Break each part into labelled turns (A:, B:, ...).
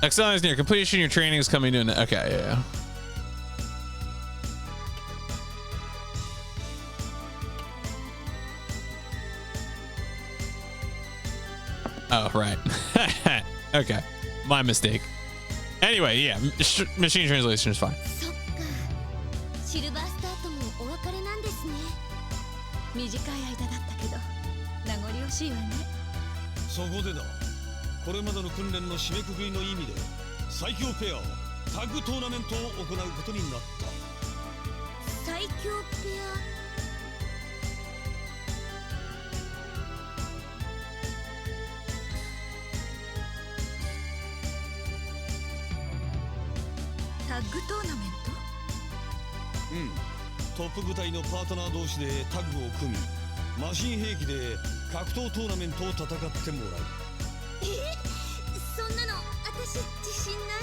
A: Excelling is near completion. Your training is coming to an... Okay, yeah. Oh, right. Okay. My mistake. Anyway, yeah. Machine translation is fine.
B: シルバースターともお別れなんですね。短い間だったけど名残惜しいわね。
C: そこでだ、これまでの訓練の締めくくりの意味で最強ペアタッグトーナメントを行うことになった。
B: 最強ペアタッグトーナメント。
C: トップ部隊のパートナー同士でタッグを組み、マシン兵器で格闘トーナメントを戦ってもらう。
B: そんなの私自信ない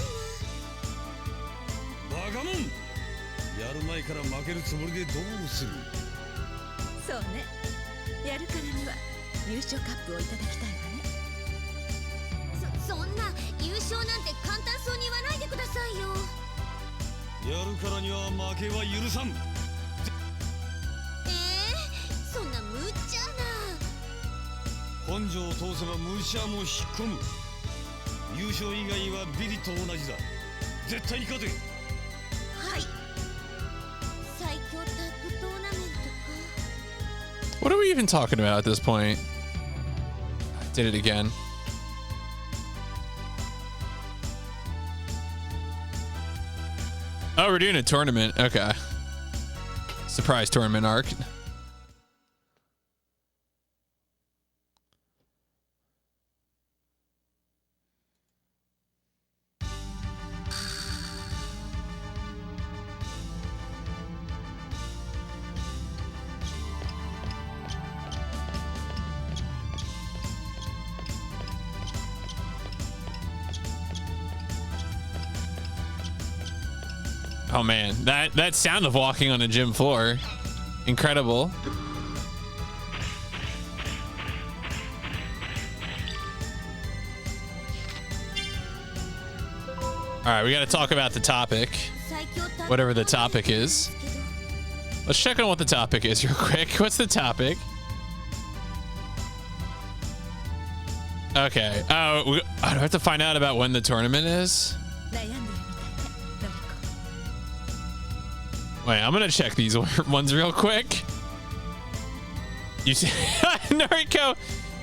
C: な。バカモン、やる前から負けるつもりでどうする。
B: そうね、やるからには優勝カップをいただきたいわね。そんな優勝なんて簡単そうに言わないでくださいよ。
C: やるからには負けは許さん。
B: そんな無茶な。
C: 根性を通せば無茶も引っ込む。優勝以外はビリと同じだ。絶対に勝て。
B: はい。最強タッグトーナメントか。
A: What are we even talking about at this point? I did it again. Oh, we're doing a tournament. Okay. Surprise tournament arc. Oh man, that sound of walking on a gym floor, incredible. All right, we got to talk about the topic, whatever the topic is. Let's check on what the topic is real quick. What's the topic? Okay. Oh, do I have to find out about when the tournament is? Wait, I'm gonna check these ones real quick. You see, Noriko,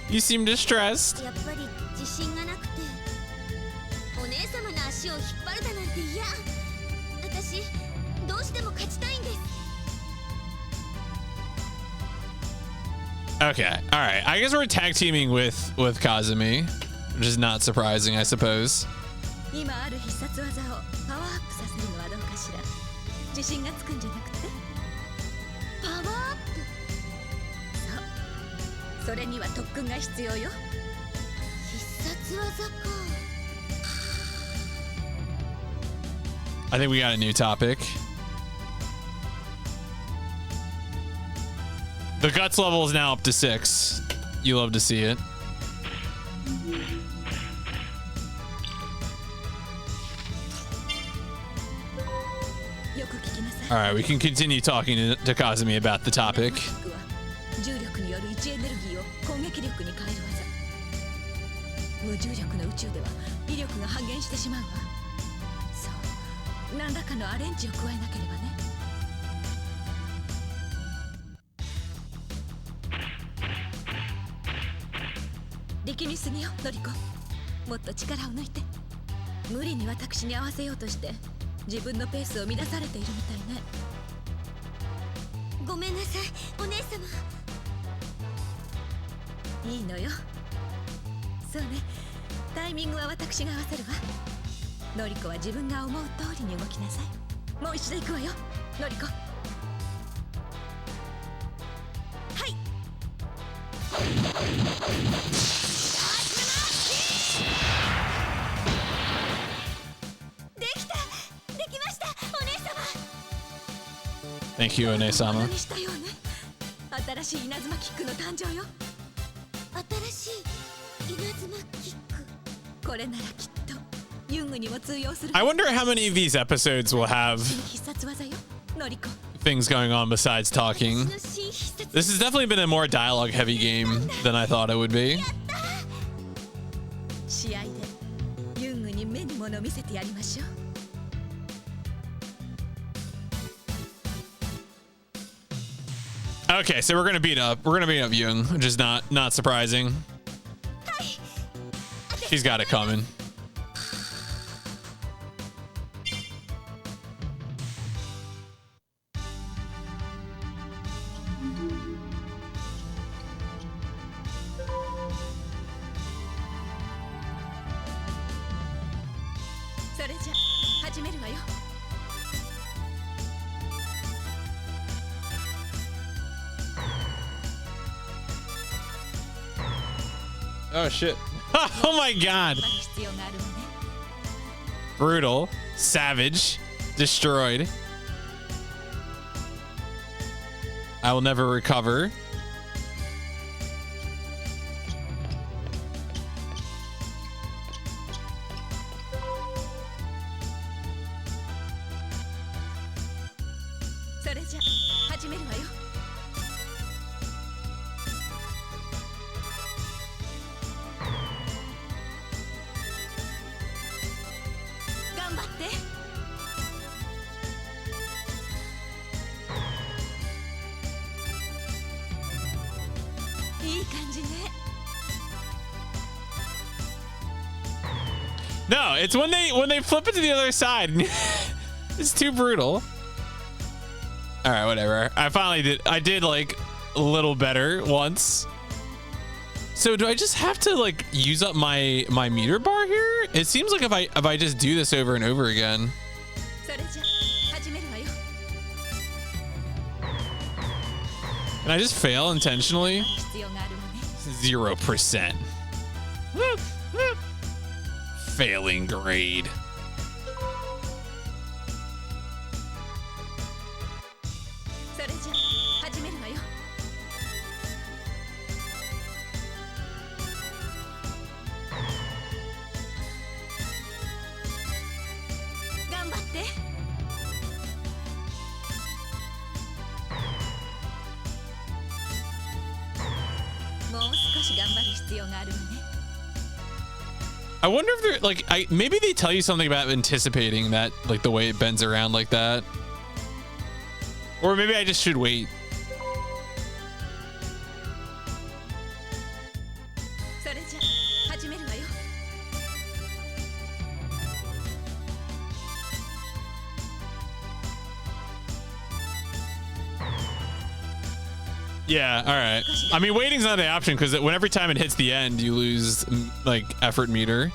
A: you seem distressed. Okay, all right. I guess we're tag teaming with Kazumi, which is not surprising, I suppose.
B: 自信がつくんじゃなくてパワーアップ。そう、それには特訓が必要よ。必殺技か。
A: I think we got a new topic. The guts level is now up to 6. You love to see it. All right, we can continue talking to Kazumi about the topic. Thank you, One-sama.
B: 新しい稲妻キックの誕生よ。新しい稲妻キック。これならきっと
A: I wonder how many of these episodes will have things going on besides talking. This has definitely been a more dialogue heavy game than I thought it would be. Okay, so we're gonna beat up Young, which is not surprising. She's got it coming. Oh shit. Oh my god. Brutal. Savage. Destroyed. I will never recover. No, it's when they flip it to the other side. It's too brutal. All right, whatever. I did like a little better once. So do I just have to like use up my meter bar here? It seems like if I just do this over and over again. Can I just fail intentionally? 0%. Failing grade. I wonder if they're like, maybe they tell you something about anticipating that, like the way it bends around like that. Or maybe I just should wait. Yeah, all right. I mean, waiting's not the option because every time it hits the end, you lose like effort meter.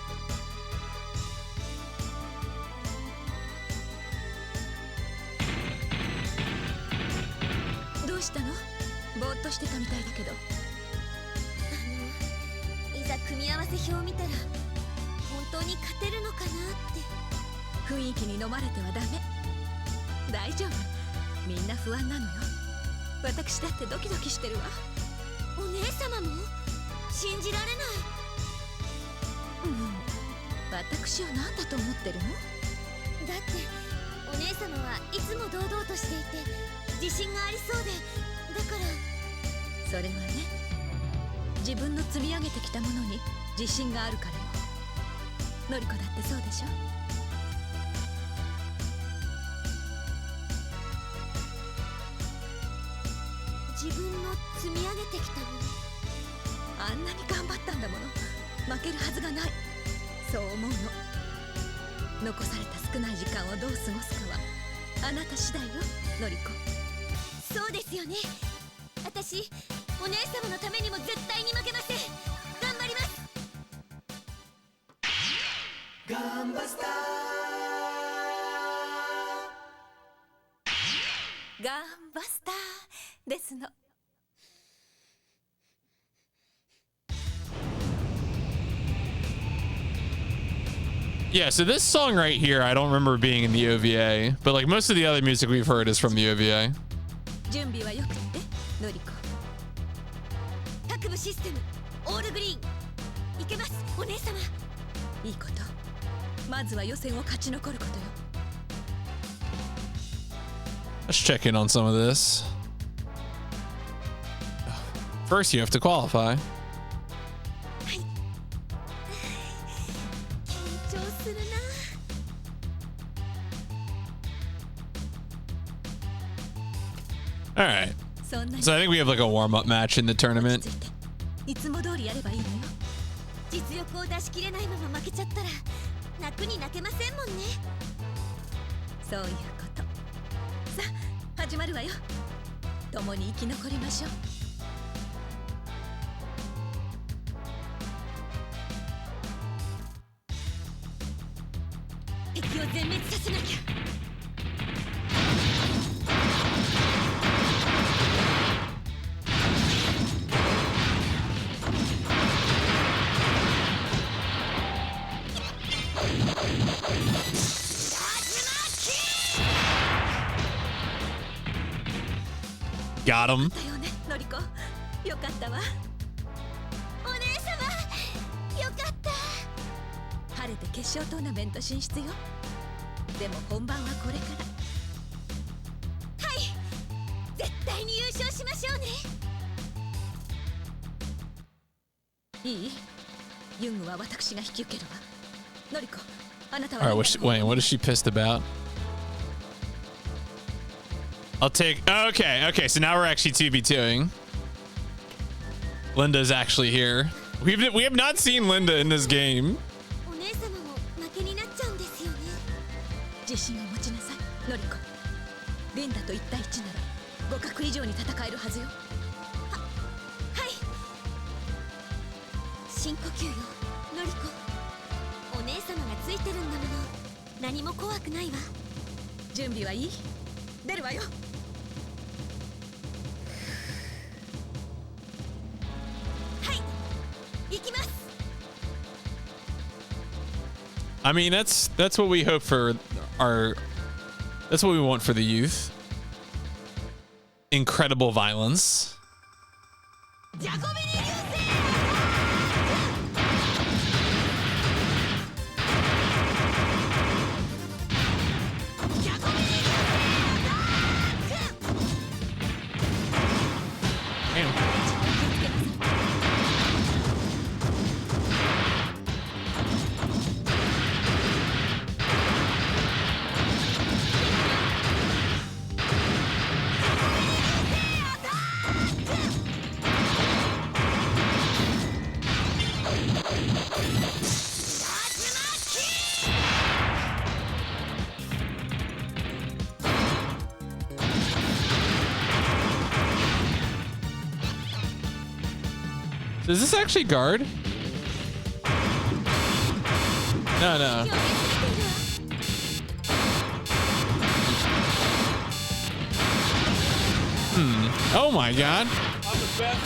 B: Gunbuster ですの。
A: Yeah, so this song right here, I don't remember being in the OVA, but like most of the other music we've heard is from the OVA.
B: 準備はよくってのりこ。各部システムオールグリーン。いけますお姉様。いいこと。まずは予選を勝ち残ることよ。
A: Let's check in on some of this. First, you have to qualify.
B: 緊張するな。
A: All right. So I think we have like a warm-up match in the tournament.
B: いつも通りやればいいのよ。実力を出し切れないまま負けちゃったら泣くに泣けませんもんね。そういうこと。さあ始まるわよ。共に生き残りましょう。敵を全滅させなきゃ。
A: Got him.
B: だよね、のりこ。よかったわ。お姉様、よかった。晴れて決勝トーナメント進出よ。でも本番はこれから。はい、絶対に優勝しましょうね。いい？ユングは私が引き受けるわ。のりこ、あなたは。
A: All right, wait, what is she pissed about? I'll take. Okay. So now we're actually 2v2ing. Linda's actually here. We have not seen Linda in this game.
B: お姉様も負けになっちゃうんですよね。自信を持ちなさい、のりこ。リンダと1対1なら互角以上に戦えるはずよ。はい。深呼吸よ、のりこ。お姉様がついてるんだもの。何も怖くないわ。準備はいい？出るわよ。
A: I mean, that's what we hope for our. That's what we want for the youth. Incredible violence. Does this actually guard? No. Oh my god.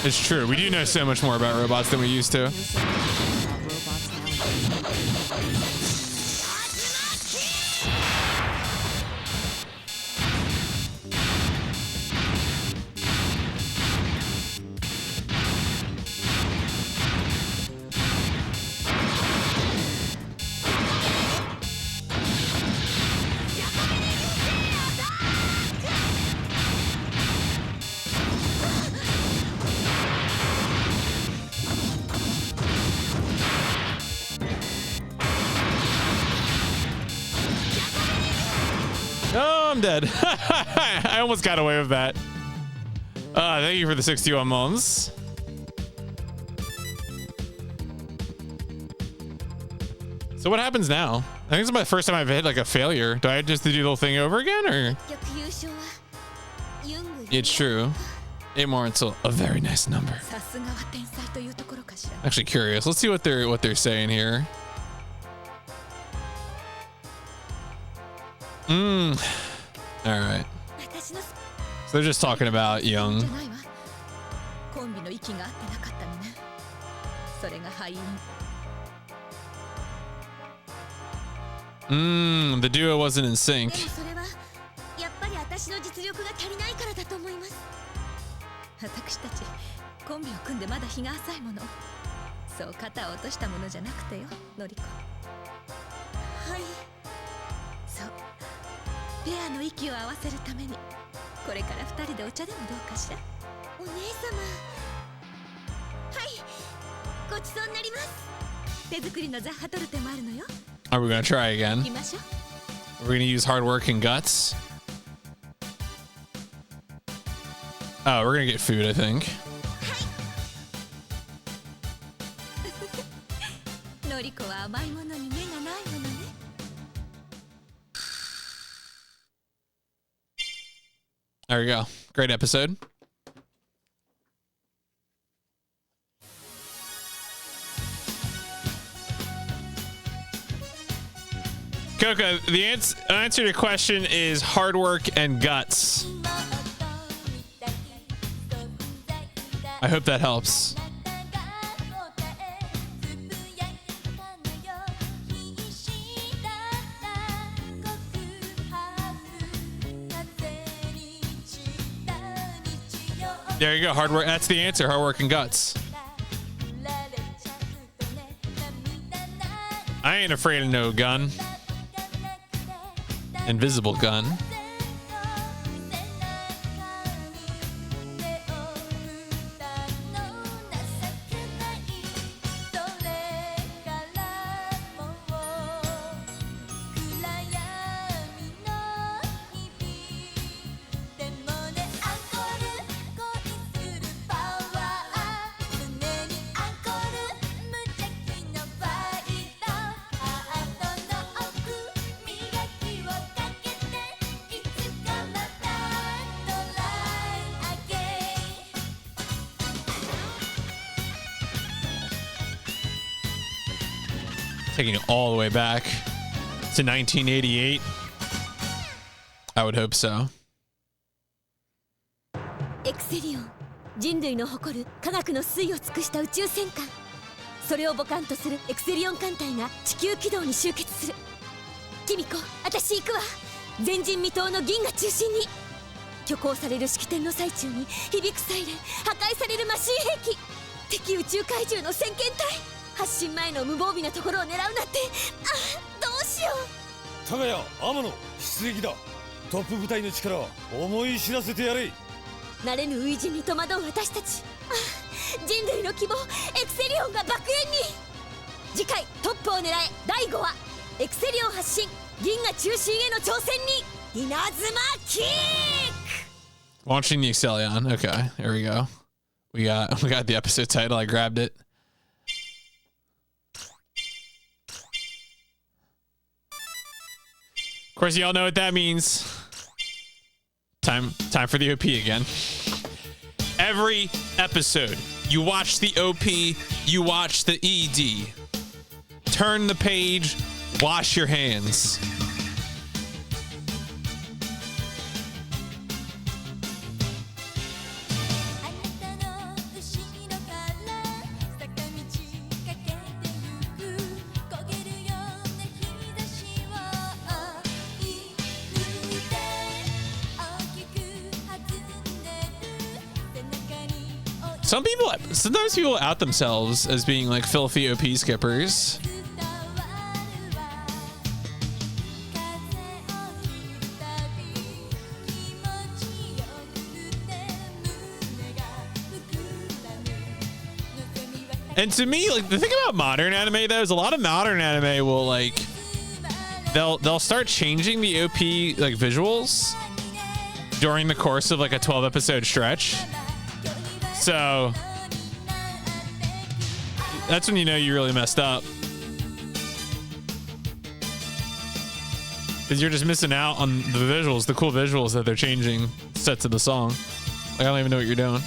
A: It's true. We do know so much more about robots than we used to. Oh, I'm dead. I almost got away with that. Thank you for the 61 months. So what happens now? I think it's my first time I've hit like a failure. Do I just do the whole thing over again, or? It's true. 8 more until a very nice number. Actually curious. Let's see what they're saying here. All right. So they're just talking about Young. The duo wasn't in sync.
B: ペアの息を合わせるためにこれから2人でお茶でもどうかしら。お姉様、はい、ごちそうになります。手作りのザッハトルテもあるのよ。
A: Are we gonna try
B: 行
A: again?
B: きましょう。
A: We're gonna use hard work and guts. Oh, we're gonna get food, I think.
B: のりこは甘いものに目がないものね。
A: There we go. Great episode. Coca, the answer to your question is hard work and guts. I hope that helps. There you go. Hard work. That's the answer. Hard work and guts. I ain't afraid of no gun. Invisible gun. Taking it all the way back to 1988. I would hope so.
B: エクセリオン、人類の誇る科学の粋を尽くした宇宙戦艦。それを母艦とするエクセリオン艦隊が地球軌道に集結する。キミコ、私行くわ。前人未到の銀河中心に。挙行される式典の最中に響くサイレン、破壊されるマシン兵器、敵宇宙怪獣の先遣隊。発進前の無防備なところを狙うなんて、あ、どうしよう。
C: タガヤ、天野、出撃だ。トップ部隊の力を思い知らせてやれ。
B: 慣れぬ初陣に戸惑う私たち。人類の希望、エクセリオンが爆炎に。次回トップを狙え第5話、エクセリオン発進、銀河中心への挑戦に稲妻キック。
A: Launching the Excellion. Okay, there we go. We got the episode title. I grabbed it. Of course, y'all know what that means. Time for the OP again. Every episode, you watch the OP, you watch the ED. Turn the page, wash your hands. Sometimes people out themselves as being like filthy OP skippers. And to me, like, the thing about modern anime though is a lot of modern anime will like they'll start changing the OP like visuals during the course of like a 12 episode stretch. So that's when you know you really messed up. Because you're just missing out on the visuals, the cool visuals that they're changing sets of the song. Like, I don't even know what you're doing.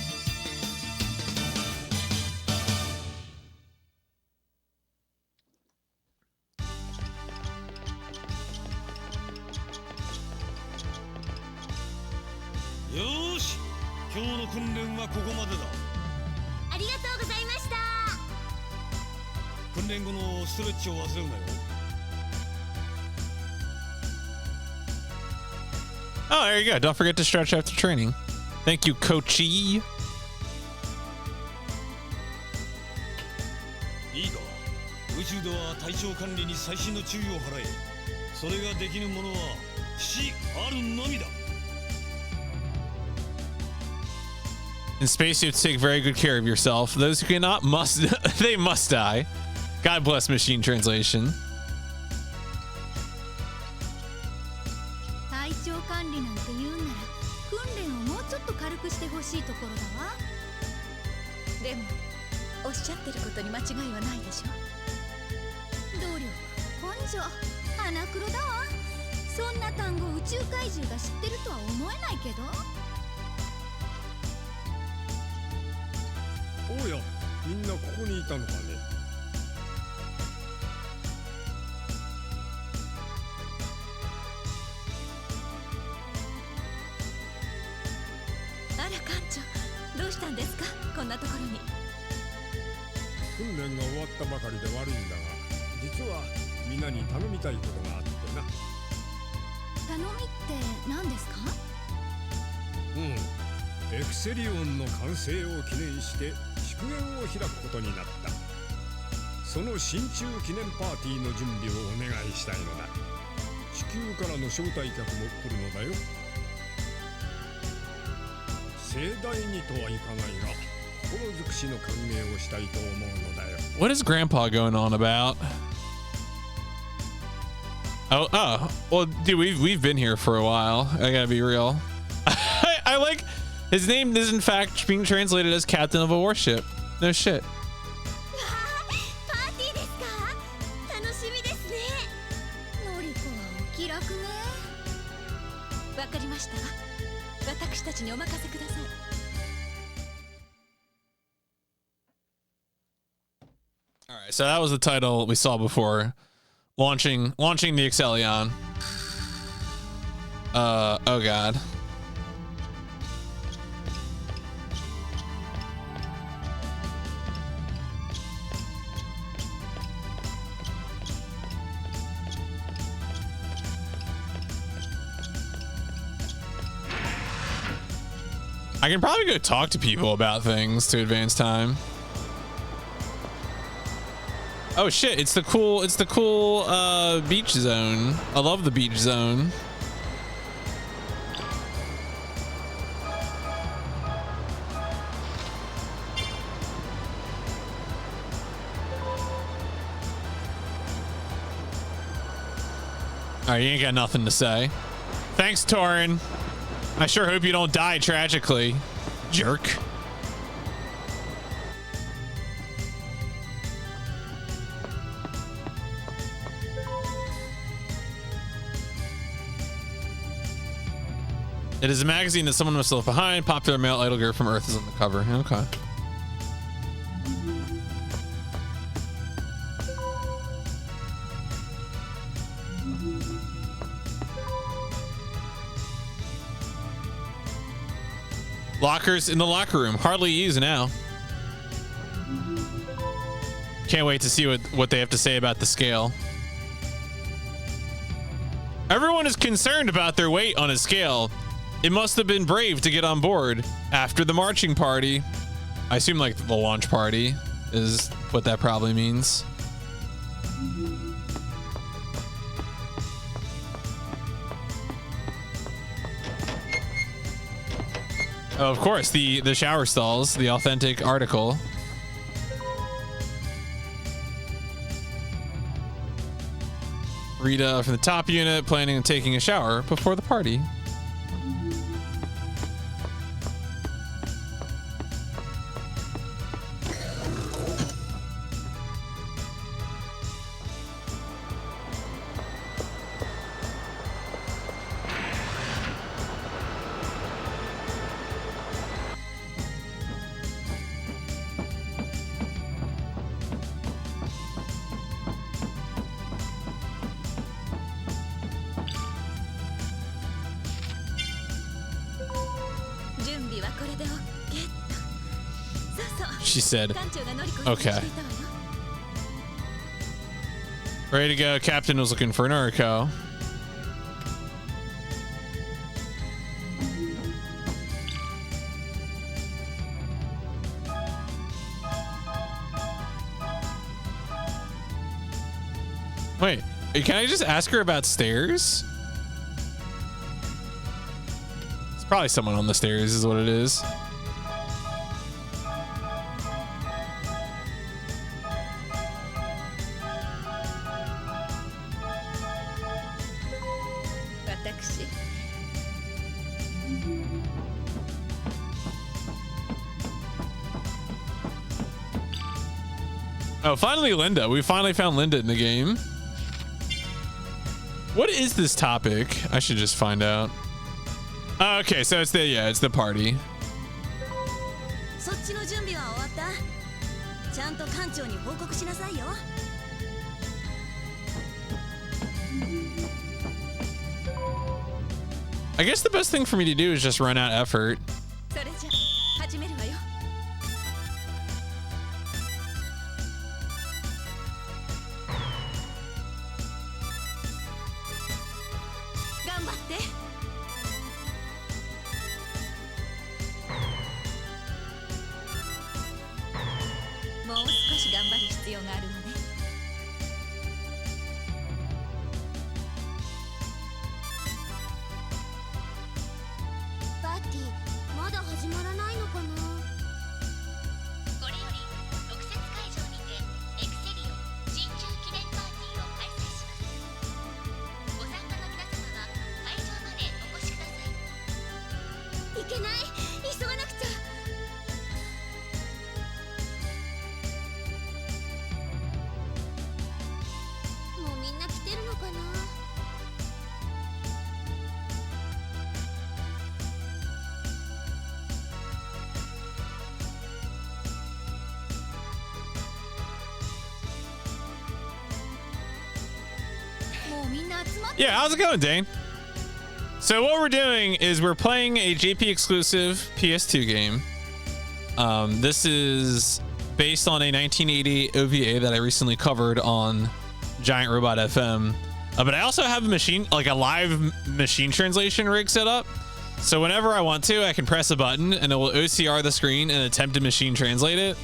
C: Yoshi, 今日の訓練はここまでだ。
B: ありがとうございました。
C: 訓練後のストレッチを忘れるなよ。
A: Oh, there you go. Don't forget to stretch after training. Thank you, Coachy.
C: いいか、宇宙では体調管理に細心の注意を払え。それができぬ者は死あるのみだ。
A: In space, you have to take very good care of yourself. Those who cannot must they must die. God bless machine translation.
B: 体調管理なんて言うなら訓練をもうちょっと軽くしてほしいところだわ。でもおっしゃってることに間違いはないでしょ。努力、根性、鼻黒だわ。そんな単語宇宙怪獣が知ってるとは思えないけど。
D: おや、みんなここにいたのかね。
B: あら艦長、どうしたんですか、こんなところに。
D: 訓練が終わったばかりで悪いんだが、実は皆に頼みたいことがあってな。
B: 頼みって何ですか？
D: エクセリオンの完成を記念して祝宴を開くことになった。その新中記念パーティーの準備をお願いしたいのだ。地球からの招待客も来るのだよ。盛大にとはいかないが、心尽くしの歓迎をしたいと思うのだよ。
A: What is Grandpa going on about? Oh, well, dude, we've been here for a while. I gotta be real. I like his name is in fact being translated as captain of a warship. No shit.
B: パーティーですか？楽しみですね。のりこはお気楽ね。わかりましたわ。私たちにお任せください。
A: All right, so that was the title we saw before. Launching the Excellion. Oh god. I can probably go talk to people about things to advance time. Oh shit, it's the cool beach zone. I love the beach zone. Alright, you ain't got nothing to say. Thanks, Torin. I sure hope you don't die tragically, jerk. It is a magazine that someone must have left behind. Popular male idol girl from Earth is on the cover. Okay. Lockers in the locker room. Hardly used now. Can't wait to see what they have to say about the scale. Everyone is concerned about their weight on a scale. It must have been brave to get on board after the marching party. I assume like the launch party is what that probably means. Oh, of course, the shower stalls, the authentic article. Rita from the top unit planning on taking a shower before the party. She said, okay. Ready to go. Captain was looking for an Uriko. Wait, can I just ask her about stairs? Probably someone on the stairs is what it is. Oh, finally Linda. We finally found Linda in the game. What is this topic? I should just find out. Oh, okay, so it's the party. I guess the best thing for me to do is just run out effort. Yeah, how's it going, Dane? So what we're doing is we're playing a JP exclusive PS2 game. This is based on a 1988 OVA that I recently covered on Giant Robot FM. But I also have a machine, like a live machine translation rig set up. So whenever I want to, I can press a button and it will OCR the screen and attempt to machine translate it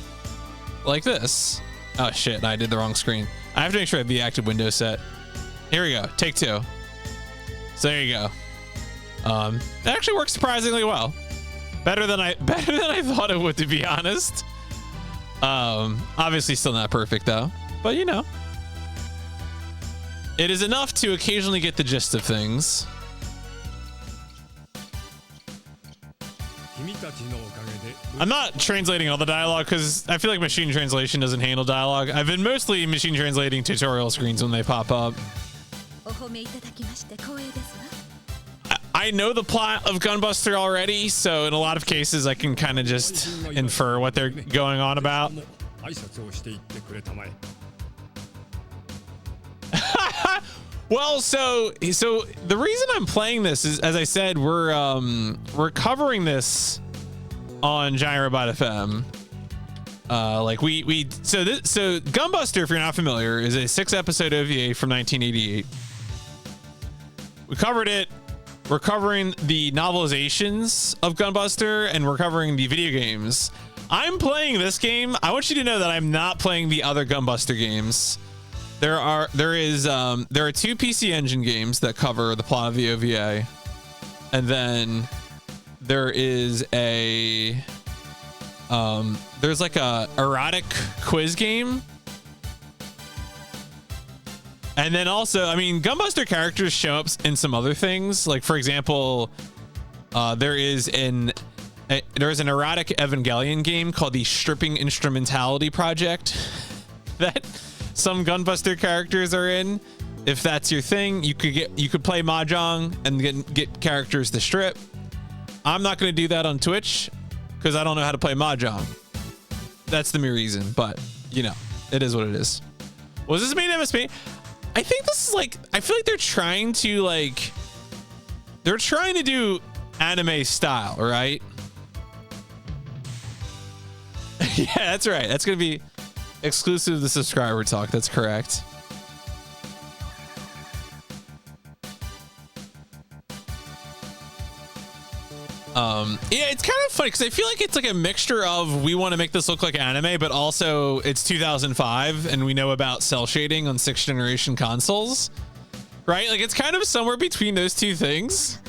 A: like this. Oh shit, I did the wrong screen. I have to make sure I have the active window set. Here we go, take two. So there you go. It actually works surprisingly well. Better than I thought it would, to be honest. Obviously still not perfect though, but you know. It is enough to occasionally get the gist of things. I'm not translating all the dialogue because I feel like machine translation doesn't handle dialogue. I've been mostly machine translating tutorial screens when they pop up. I know the plot of Gunbuster already, so in a lot of cases I can kind of just infer what they're going on about. Well, so the reason I'm playing this is, as I said, we're covering this on Giant Robot FM. So Gunbuster, if you're not familiar, is a 6-episode OVA from 1988. We covered it. We're covering the novelizations of Gunbuster, and we're covering the video games. I'm playing this game. I want you to know that I'm not playing the other Gunbuster games. There are 2 PC Engine games that cover the plot of the OVA, and then there is there's like a erotic quiz game. And then also, I mean, Gunbuster characters show up in some other things. Like, for example, there's an erotic Evangelion game called the Stripping Instrumentality Project that some Gunbuster characters are in. If that's your thing, you could play Mahjong and get characters to strip. I'm not going to do that on Twitch because I don't know how to play Mahjong. That's the mere reason, but you know, it is what it is. Was this main MSP? I think this is like, I feel like they're trying to do anime style, right? Yeah, that's right. That's going to be exclusive to the subscriber talk. That's correct. Yeah, it's kind of funny because I feel like it's like a mixture of we want to make this look like anime, but also it's 2005 and we know about cell shading on 6th generation consoles, right? Like it's kind of somewhere between those two things.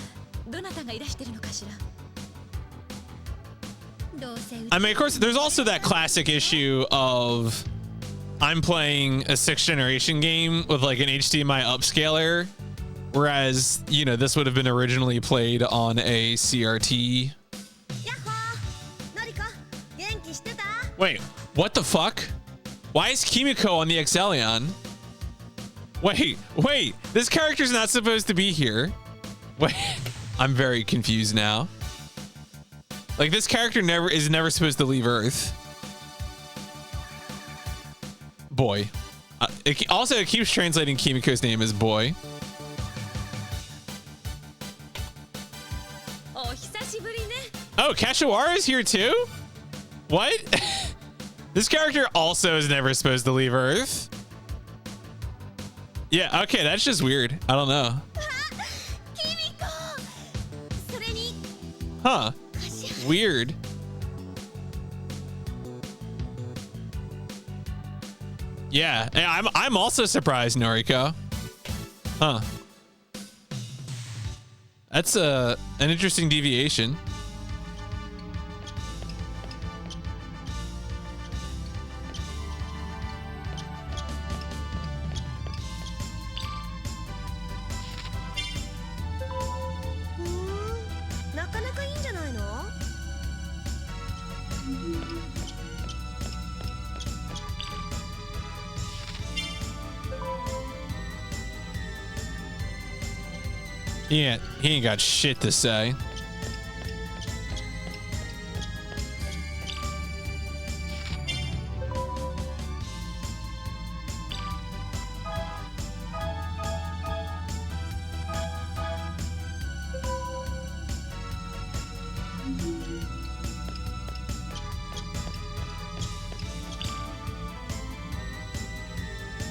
A: I mean, of course, there's also that classic issue of I'm playing a 6th generation game with like an HDMI upscaler, whereas, you know, this would have been originally played on a CRT. Wait, what the fuck? Why is Kimiko on the Exelion? Wait, this character's not supposed to be here. Wait, I'm very confused now. Like, this character is never supposed to leave Earth. Boy. It keeps translating Kimiko's name as boy. Oh, Kashiwara is here too? What? This character also is never supposed to leave Earth. Yeah, okay, that's just weird. I don't know. Huh. Weird. Yeah, I'm also surprised, Noriko. Huh. That's an interesting deviation. He ain't got shit to say.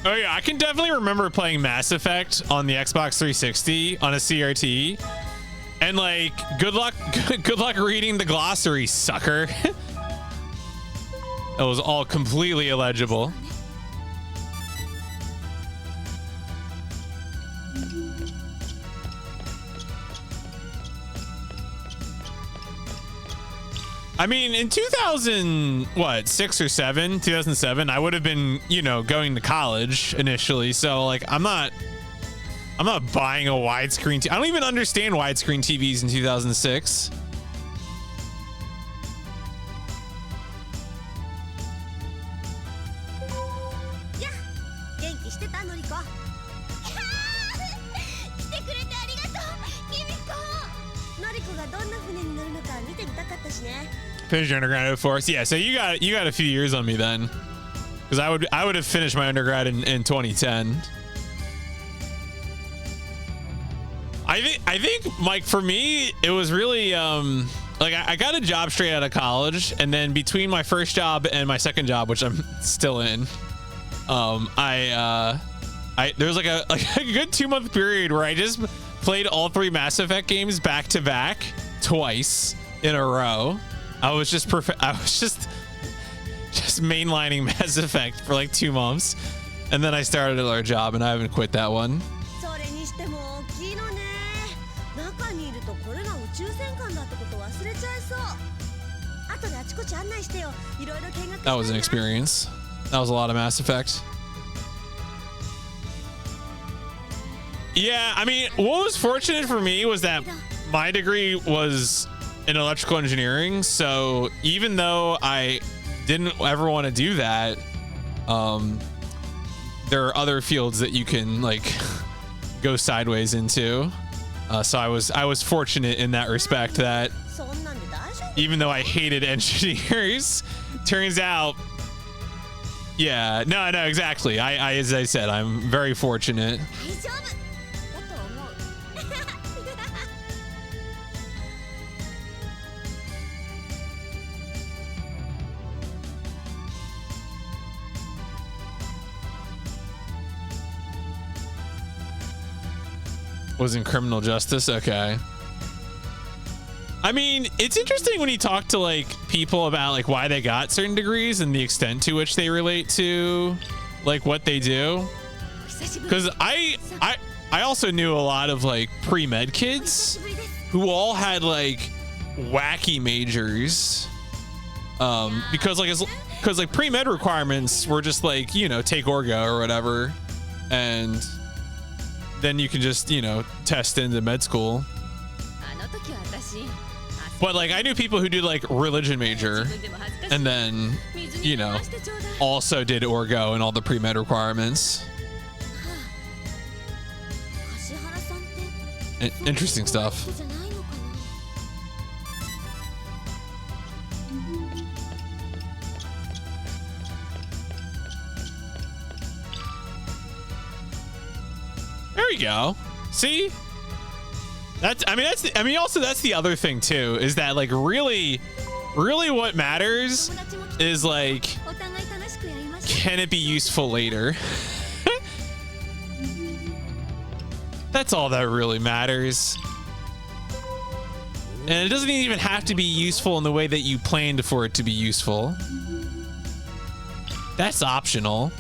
A: Oh yeah, I can definitely remember playing Mass Effect on the Xbox 360 on a CRT, and like, good luck reading the glossary, sucker. It was all completely illegible. I mean, in 2006 or 2007, I would have been, you know, going to college initially. So like, I'm not buying a widescreen. I don't even understand widescreen TVs in 2006. Finished your undergrad at Force. Yeah, so you got a few years on me then, because I would have finished my undergrad in 2010. I think Mike, for me, it was really like I got a job straight out of college, and then between my first job and my second job, which I'm still in, there was like a good 2-month period where I just played all 3 Mass Effect games back to back twice in a row. I was just mainlining Mass Effect for like 2 months, and then I started another job, and I haven't quit that one. That was an experience. That was a lot of Mass Effect. Yeah, I mean, what was fortunate for me was that my degree was in electrical engineering, so even though I didn't ever want to do that, there are other fields that you can like go sideways into. So I was fortunate in that respect that even though I hated engineers, turns out, yeah, no, exactly. As I said, I'm very fortunate. Was in criminal justice. Okay. I mean, it's interesting when you talk to like people about like why they got certain degrees and the extent to which they relate to like what they do. Because I also knew a lot of like pre-med kids who all had like wacky majors because like pre-med requirements were just like, you know, take Orgo or whatever, and then you can just, you know, test into med school. But like I knew people who did like religion major and then, you know, also did Orgo and all the pre-med requirements. Interesting stuff. There we go. See? That's the other thing too, is that like really what matters is like, can it be useful later? That's all that really matters. And it doesn't even have to be useful in the way that you planned for it to be useful. That's optional.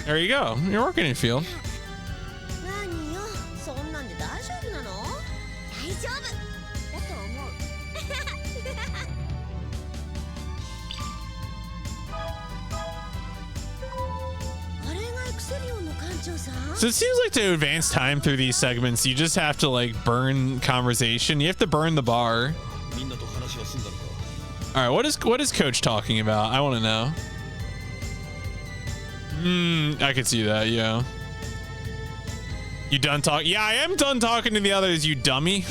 A: There you go. You're working in field. So it seems like to advance time through these segments, you just have to like burn conversation. You have to burn the bar. All right, what is Coach talking about? I want to know. I can see that, yeah. You done talking? Yeah, I am done talking to the others, you dummy.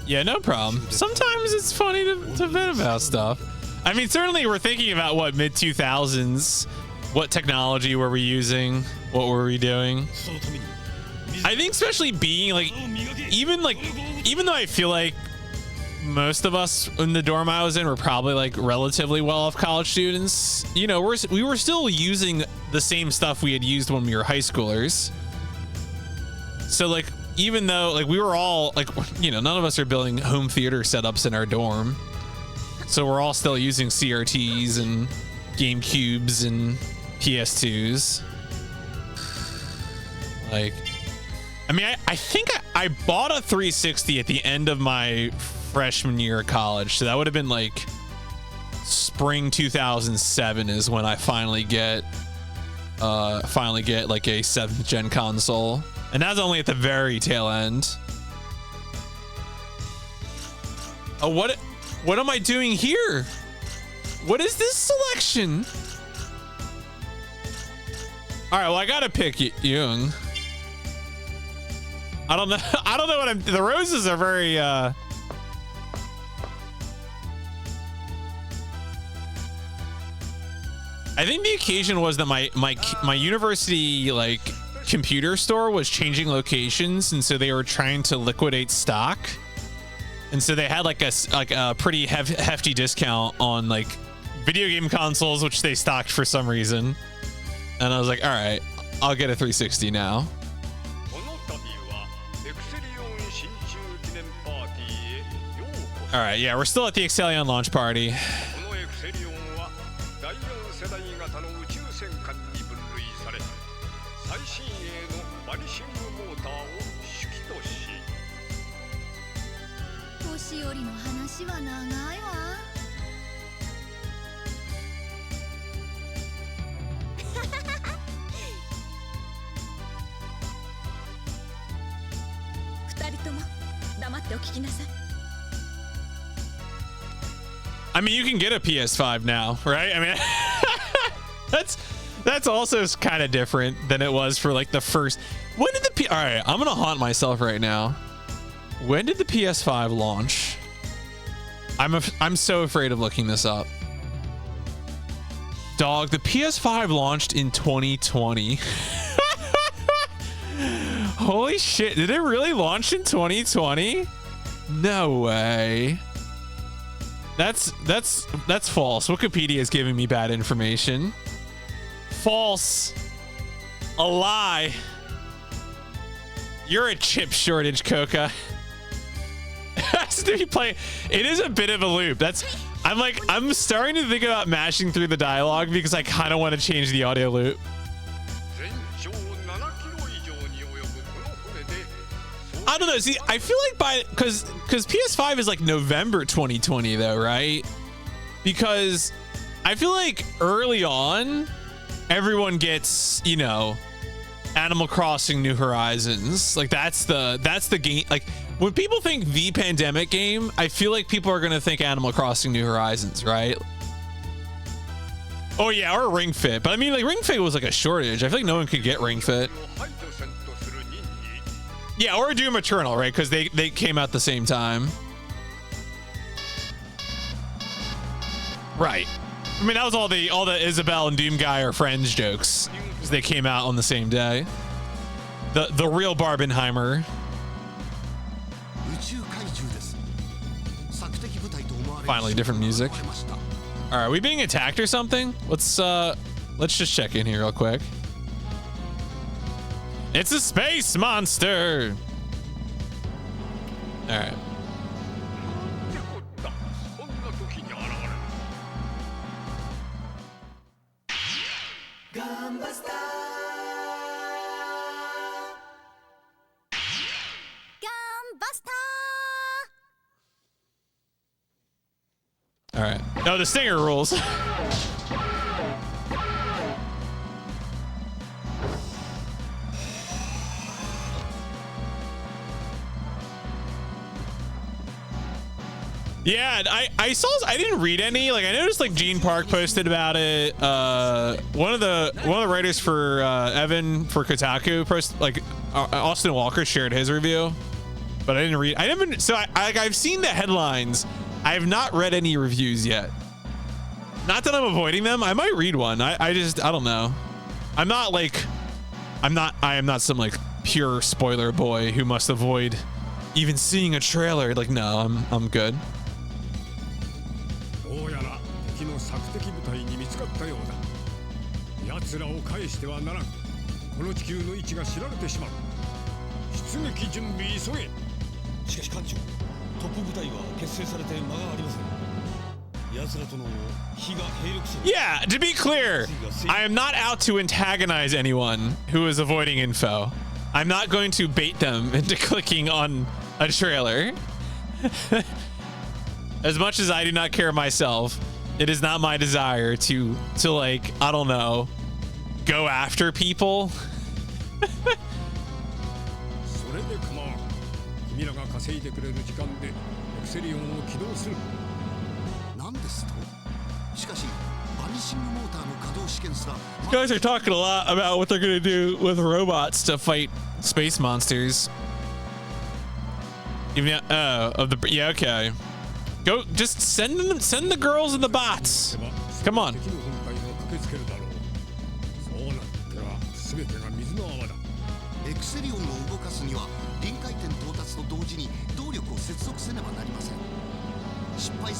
A: Yeah, no problem. Sometimes it's funny to vent about stuff. I mean, certainly we're thinking about what mid-2000s, what technology were we using, what were we doing. I think especially being like, even though I feel like most of us in the dorm I was in were probably like relatively well-off college students, you know, we were still using the same stuff we had used when we were high schoolers. So like, even though like we were all like, you know, none of us are building home theater setups in our dorm. So we're all still using CRTs and GameCubes and PS2s. Like, I mean, I think I bought a 360 at the end of my freshman year of college. So that would have been like spring 2007 is when I finally get like a 7th gen console. And that's only at the very tail end. Oh, what am I doing here? What is this selection? All right, well, I gotta pick Jung. I don't know. I don't know what the roses are very, I think the occasion was that my university, like, computer store was changing locations, and so they were trying to liquidate stock, and so they had like a pretty hefty discount on like video game consoles, which they stocked for some reason. And I was like, all right, I'll get a 360 now. All right, yeah, we're still at the Excellion launch party.
B: ってお聞きなさい。
A: I mean, you can get a PS5 now, right? I mean, that's also kind of different than it was for like the first. When did the all right, I'm gonna haunt myself right now. When did the PS5 launch? I'm so afraid of looking this up. Dog, the PS5 launched in 2020. Holy shit, did it really launch in 2020? No way. That's false. Wikipedia is giving me bad information. False. A lie. You're a chip shortage, Coca. It is a bit of a loop. I'm starting to think about mashing through the dialogue because I kind of want to change the audio loop. I don't know. See, I feel like because PS5 is like November 2020 though, right? Because I feel like early on, everyone gets, you know, Animal Crossing New Horizons. Like that's the game. Like when people think the pandemic game, I feel like people are gonna think Animal Crossing New Horizons, right? Oh yeah, or Ring Fit. But I mean, like Ring Fit was like a shortage. I feel like no one could get Ring Fit. Yeah, or Doom Eternal, right? Because they came out the same time. Right. I mean, that was all the Isabelle and Doom Guy are friends jokes, because they came out on the same day. The real Barbenheimer. Finally, different music. All right, are we being attacked or something? Let's just check in here real quick. It's a space monster. All right.
B: Gunbuster.
A: All right. No, the stinger rules. Yeah, I saw. I didn't read any. Like I noticed, like Gene Park posted about it. One of the writers for Evan for Kotaku Austin Walker shared his review, but I didn't read. I haven't. So I've seen the headlines. I have not read any reviews yet. Not that I'm avoiding them. I might read one. I don't know. I am not some like pure spoiler boy who must avoid even seeing a trailer. Like no, I'm good. Yeah, to be clear, I am not out to antagonize anyone who is avoiding info. I'm not going to bait them into clicking on a trailer. As much as I do not care myself, it is not my desire to like, I don't know, go after people. You guys are talking a lot about what they're gonna do with robots to fight space monsters. Even yeah, okay. Go, just send the girls and the bots. Come on.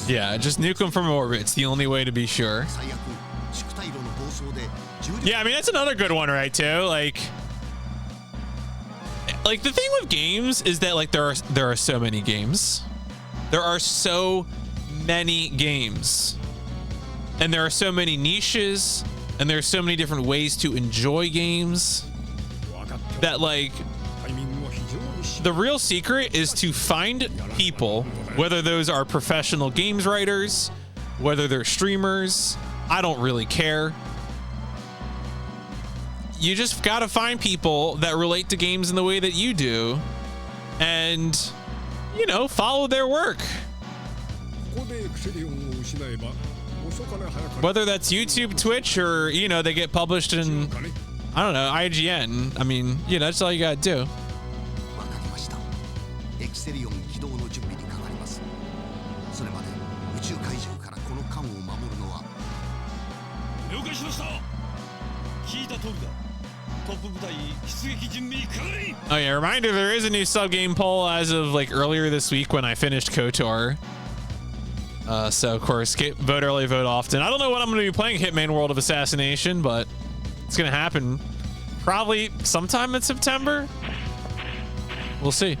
A: Yeah, just nuke them from orbit. It's the only way to be sure. Yeah, I mean that's another good one, right? Too like the thing with games is that like there are so many games. There are so many games, and there are so many niches, and there are so many different ways to enjoy games that like the real secret is to find people, whether those are professional games writers, whether they're streamers, I don't really care. You just gotta find people that relate to games in the way that you do, and you know, follow their work.
D: ここでエクセリオンを失えば遅かれ早かれ
A: Whether that's YouTube, Twitch, or, you know, they get published in, I don't know, IGN. I mean, you know, that's all you gotta do.
E: わかりました。エクセリオン起動の準備にかかります。それまで宇宙怪獣からこの艦を守るのは。
C: 了解しました。聞いた通りだ。トップ部隊出撃準備かかり。
A: Oh yeah, reminder, there is a new sub game poll as of like earlier this week when I finished KOTOR. So of course, vote early, vote often. I don't know what I'm going to be playing Hitman World of Assassination, but it's going to happen probably sometime in September. We'll see.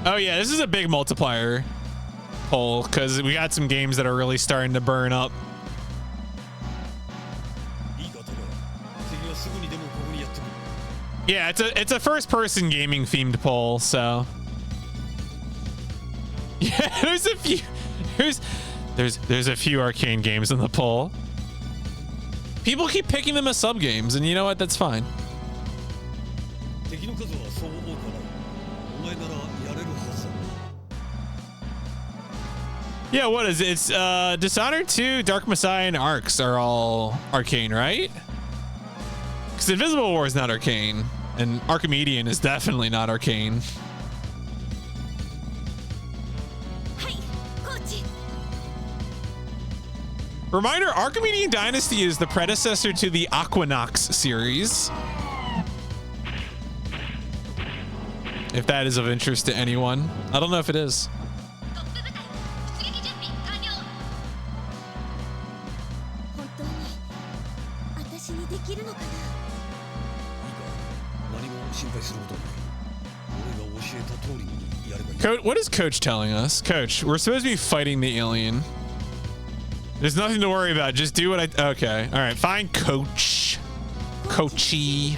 A: Oh yeah, this is a big multiplier poll because we got some games that are really starting to burn up. Yeah, it's a first-person gaming themed poll, so yeah, there's a few arcane games in the poll. People keep picking them as sub games, and you know what? That's fine. Yeah, what is it? It's Dishonored 2, Dark Messiah, and Arcs are all arcane, right? Because Invisible War is not arcane, and Archimedean is definitely not arcane. Reminder, Archimedean Dynasty is the predecessor to the Aquanox series. If that is of interest to anyone. I don't know if it is. What is Coach telling us? Coach, we're supposed to be fighting the alien. There's nothing to worry about. Just do what I... Okay. All right. Fine, Coach. Coachy.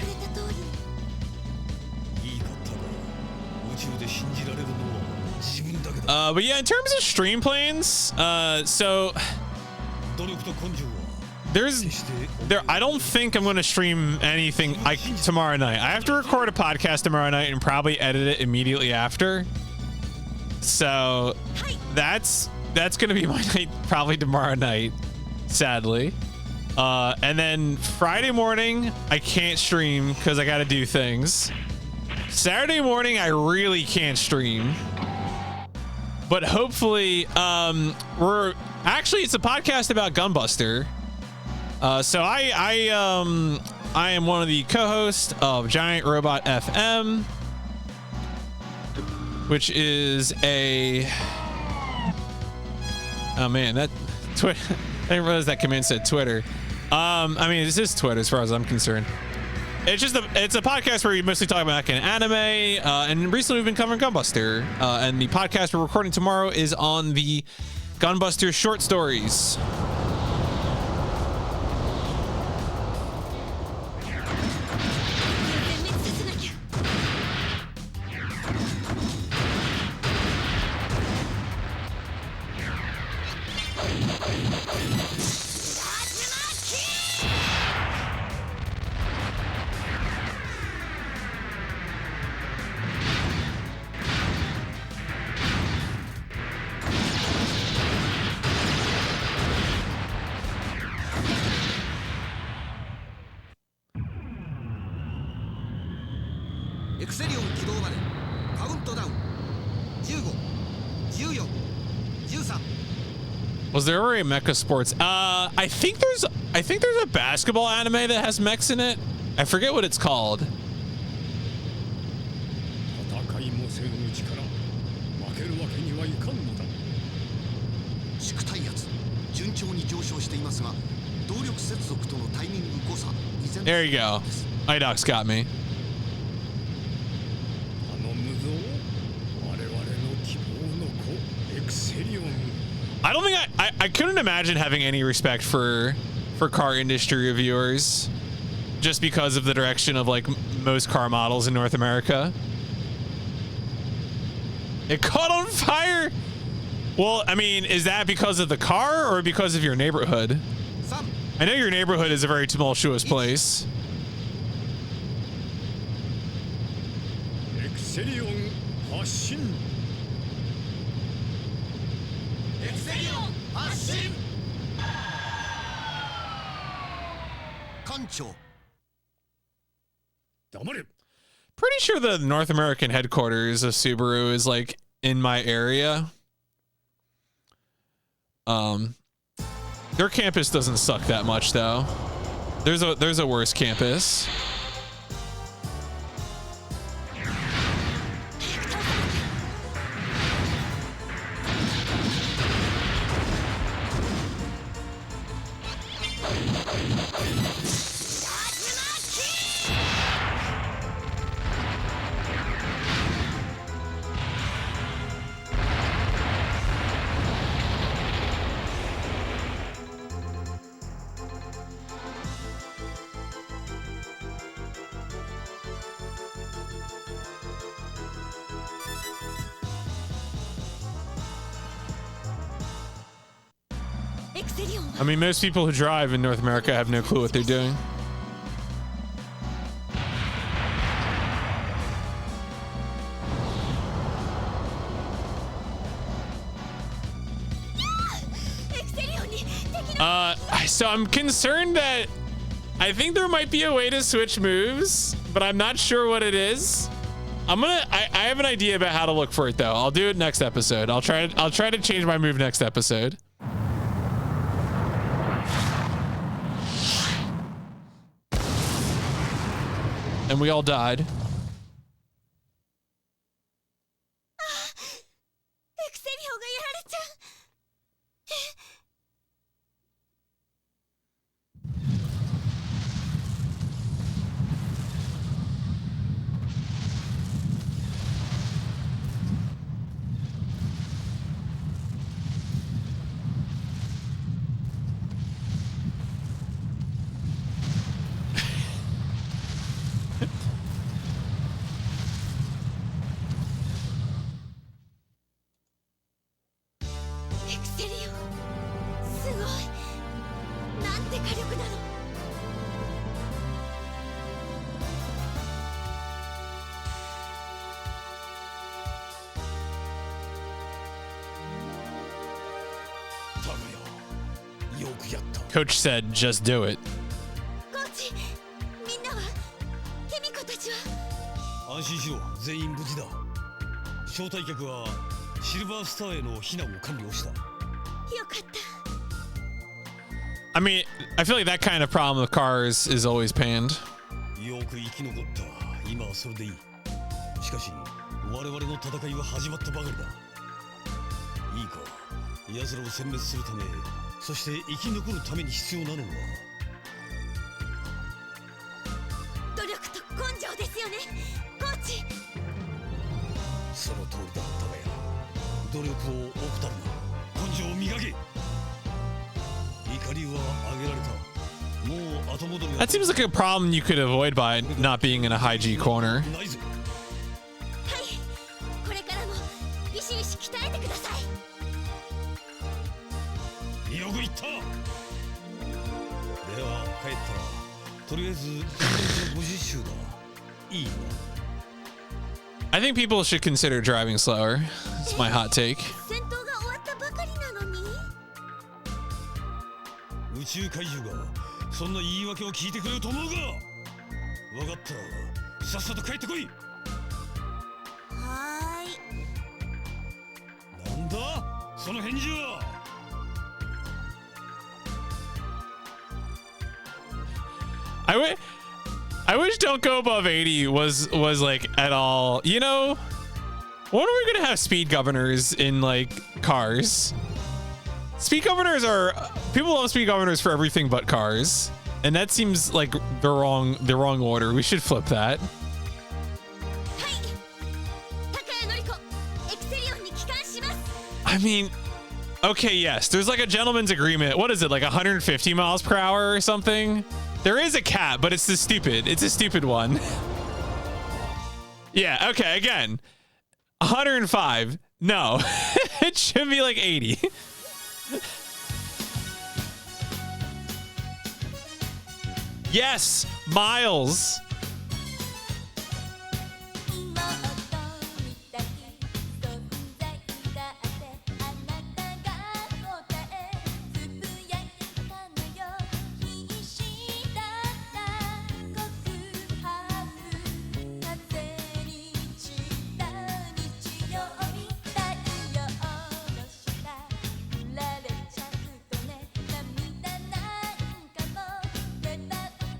A: But yeah, in terms of stream plans, so... I don't think I'm going to stream anything tomorrow night. I have to record a podcast tomorrow night and probably edit it immediately after. So that's going to be my night probably tomorrow night, sadly. And then Friday morning, I can't stream because I got to do things. Saturday morning, I really can't stream. But hopefully, it's a podcast about Gunbuster. So I am one of the co-hosts of Giant Robot FM, which is a... Oh man, that Twitter. I didn't realize that command said Twitter. I mean, this is Twitter as far as I'm concerned. It's a podcast where we mostly talk about anime, and recently we've been covering Gunbuster. And the podcast we're recording tomorrow is on the Gunbuster short stories. Was there already mecha sports? I think there's a basketball anime that has mechs in it. I forget what it's called. There you go. IDOC's got me. I don't think I couldn't imagine having any respect for car industry reviewers just because of the direction of like most car models in North America. It caught on fire. Well, I mean, is that because of the car or because of your neighborhood? I know your neighborhood is a very tumultuous place.
D: セリオン発進。
E: エクセリオン発進。艦長。
D: 黙れ。
A: Pretty sure the North American headquarters of Subaru is like in my area. Their campus doesn't suck that much though. There's a worse campus. I mean, most people who drive in North America have no clue what they're doing. So I'm concerned that I think there might be a way to switch moves, but I'm not sure what it is. I have an idea about how to look for it though. I'll do it next episode. I'll try to change my move next episode. And we all died. Coach said, just do it.
C: 安心しろ、全員無事だ。招待客はシルバースターへの避難を完了した。よかった。
A: I mean, I feel like that kind of problem with cars is always panned.
C: よく生き残った。今はそれでいい。しかし、我々の戦いは始まったばかりだ。いいか、奴らを殲滅するため、そして生き残るために必要なのは
B: 努力と根性ですよね、コーチ。
C: その通りだ、タガヤ。努力を怠るな。根性を磨け。怒りは上げられた。もう後戻りは。
A: That seems like a problem you could avoid by not being in a high G corner.
B: はい、これからもビシビシ鍛えてください。
C: よく言った。では帰ったらとりあえず50周だ。いいな。
A: I think people should consider driving slower. It's my hot take.
B: 戦闘が終わったばかりなのに。
C: 宇宙怪獣がそんな言い訳を聞いてくれると思うか。分かったらさっさと帰ってこい。
B: はーい。
C: なんだその返事は。
A: I wish don't go above 80 was like at all. You know, when are we gonna have speed governors in like cars? Speed governors are, people love speed governors for everything but cars, and that seems like the wrong order. We should flip that. I mean, okay, yes, there's like a gentleman's agreement. What is it, like 150 miles per hour or something? There is a cap, but it's a stupid one. Yeah, okay, again, 105. No, it should be like 80. Yes, miles.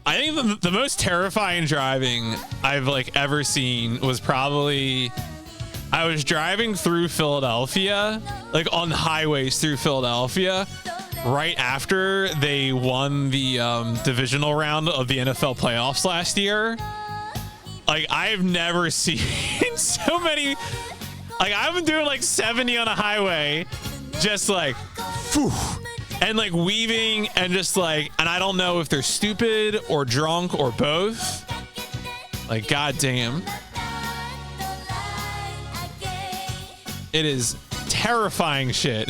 A: I think the most terrifying driving I've like ever seen was probably I was driving through Philadelphia, like on highways through Philadelphia, right after they won the divisional round of the NFL playoffs last year. Like, I've never seen so many. Like, I've been doing like 70 on a highway, just like, phew, and like weaving and just like, and I don't know if they're stupid or drunk or both. Like, goddamn. It is terrifying shit.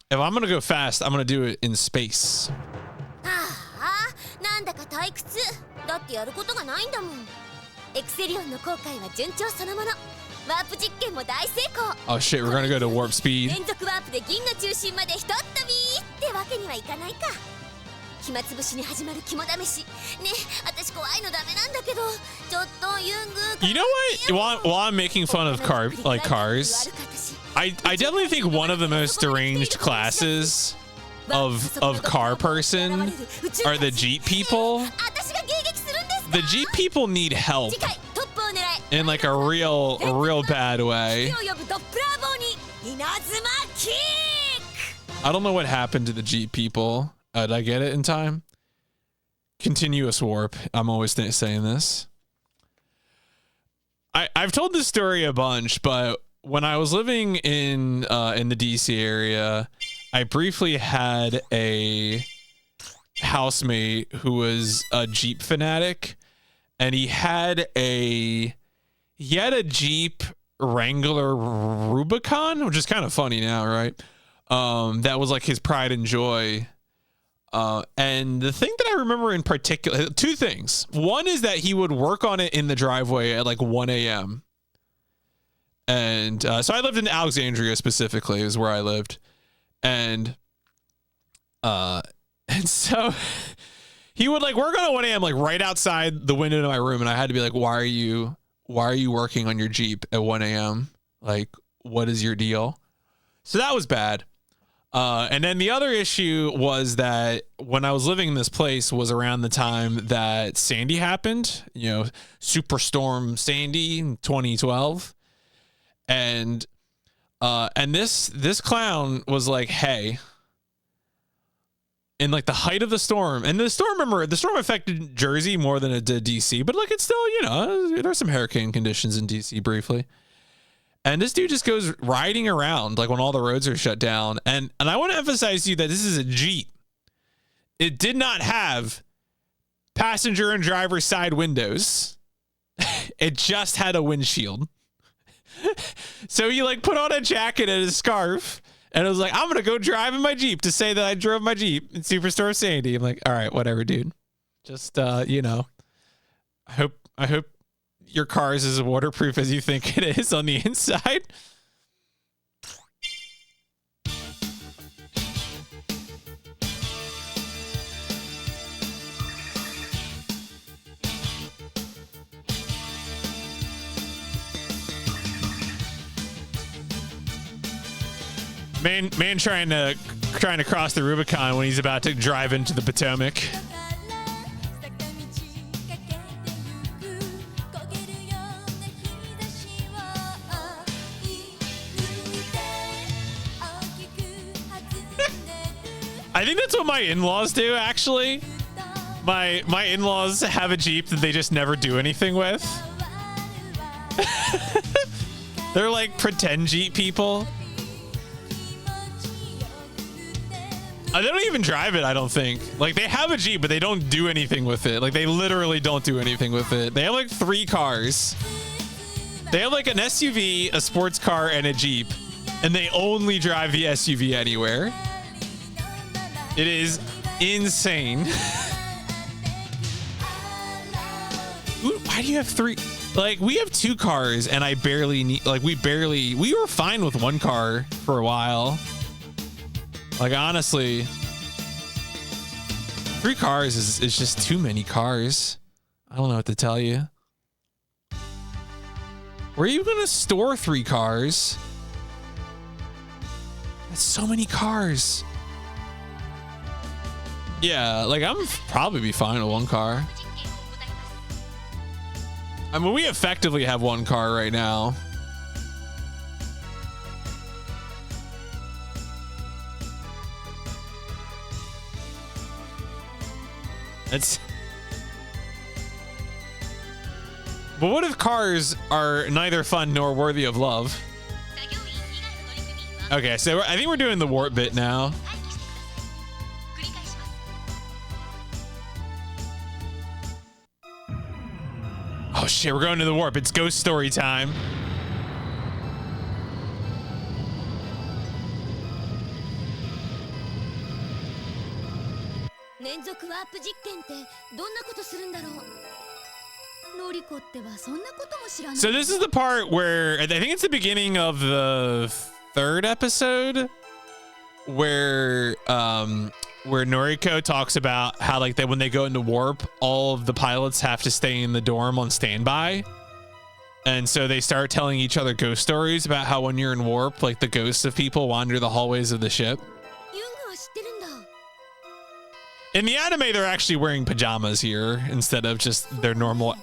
A: If I'm gonna go fast, I'm gonna do it in space.
B: なんだか退屈。だってやることがないんだもん。エクセリオンの航海は順調そのもの。ワープ実験も大成功。
A: Oh shit, we're gonna go to warp speed.
B: 連続ワープで銀の中心までひとっ飛びってわけにはいかないか。暇つぶしに始まる肝試し。ね、私怖いのダメなんだけど。ちょっとユング。
A: You know what? While I'm making fun of cars, I definitely think one of the most deranged classes of car person are the Jeep people. The Jeep people need help in like a real bad way. I don't know what happened to the Jeep people. Did I get it in time? Continuous warp. I'm always saying this. I've told this story a bunch, but when I was living in the DC area, I briefly had a housemate who was a Jeep fanatic, and he had a Jeep Wrangler Rubicon, which is kind of funny now, right? That was like his pride and joy. And the thing that I remember in particular, two things. One is that he would work on it in the driveway at like 1 a.m. And so I lived in Alexandria specifically, is where I lived. And so he would like work on at 1 a.m. like right outside the window of my room, and I had to be like, why are you working on your Jeep at 1 a.m.? Like, what is your deal? So that was bad. And then the other issue was that when I was living in this place was around the time that Sandy happened, you know, Superstorm Sandy in 2012. And this clown was like, hey, in like the height of the storm, and the storm affected Jersey more than it did DC, but like it's still, you know, there's some hurricane conditions in DC briefly. And this dude just goes riding around like when all the roads are shut down. And I want to emphasize to you that this is a Jeep. It did not have passenger and driver side windows. It just had a windshield. So he like put on a jacket and a scarf and was like, I'm going to go drive in my Jeep to say that I drove my Jeep in Superstorm Sandy. I'm like, all right, whatever, dude. Just, you know, I hope your car is as waterproof as you think it is on the inside. Man trying to cross the Rubicon when he's about to drive into the Potomac. I think that's what my in-laws do, actually. My in-laws have a Jeep that they just never do anything with. They're like pretend Jeep people. They don't even drive it, I don't think. Like, they have a Jeep, but they don't do anything with it. Like, they literally don't do anything with it. They have like 3 cars. They have like an SUV, a sports car, and a Jeep. And they only drive the SUV anywhere. It is insane. Why do you have 3? Like, we have 2 cars, and I barely need, like, we were fine with 1 car for a while. Like, honestly, 3 cars is just too many cars. I don't know what to tell you. Where are you going to store 3 cars? That's so many cars. Yeah, like I'm probably be fine with one car. I mean, we effectively have one car right now. It's. But what if cars are neither fun nor worthy of love? Okay, so I think we're doing the warp bit now. Oh shit, we're going to the warp. It's ghost story time. So this is the part where I think it's the beginning of the third episode where Noriko talks about how like when they go into warp, all of the pilots have to stay in the dorm on standby. And so they start telling each other ghost stories about how when you're in warp, like the ghosts of people wander the hallways of the ship. In the anime, they're actually wearing pajamas here instead of just their normal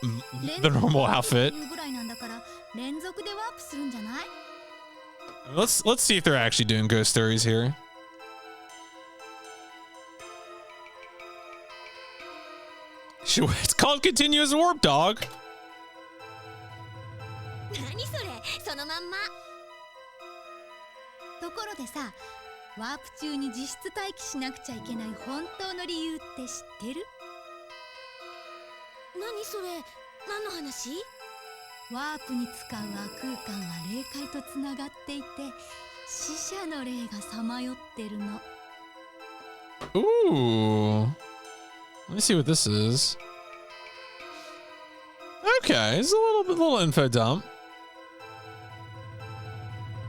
A: outfit. Let's see if they're actually doing ghost stories here. It's called continuous warp, dog. Ooh. Let me see what this is. Okay, it's a little info dump.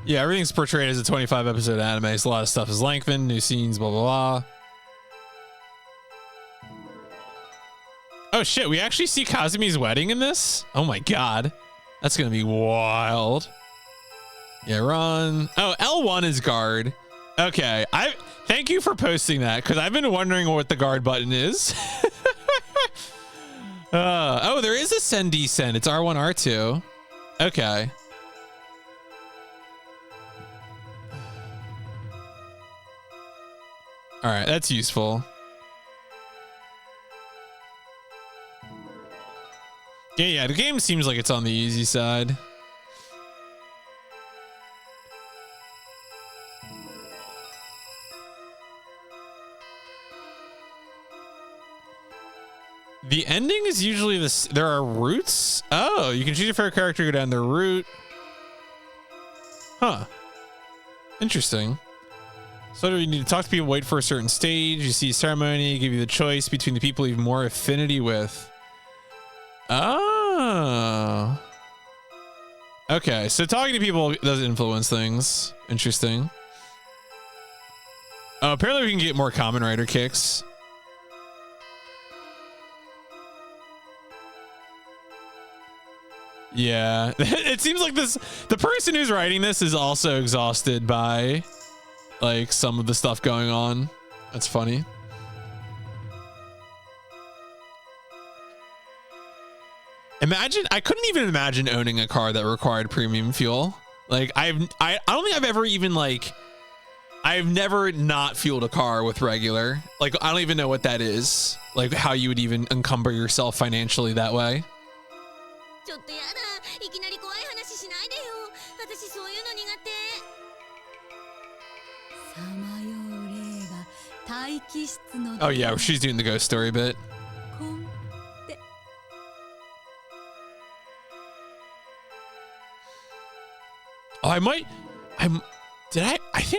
A: Yeah, everything's portrayed as a 25 episode anime. So a lot of stuff is lengthened, new scenes, blah, blah, blah. Oh shit, we actually see Kazumi's wedding in this? Oh my god. That's gonna be wild. Yeah, run. Oh, L1 is guard. Okay, thank you for posting that because I've been wondering what the guard button is. Oh, there is a send descend. It's R1, R2. Okay. All right, that's useful. Yeah, the game seems like it's on the easy side. The ending is usually this. There are routes. Oh, you can choose your favorite character, go down the route. Huh. Interesting. So do you need to talk to people, wait for a certain stage? You see ceremony, give you the choice between the people you have more affinity with. Oh. Okay, so talking to people does influence things. Interesting. Apparently we can get more Kamen Rider kicks. Yeah, it seems like the person who's writing this is also exhausted by like some of the stuff going on. That's funny. I couldn't even imagine owning a car that required premium fuel. Like I don't think I've ever even I've never not fueled a car with regular. Like I don't even know what that is. Like how you would even encumber yourself financially that way. Oh yeah, she's doing the ghost story bit. Oh, I think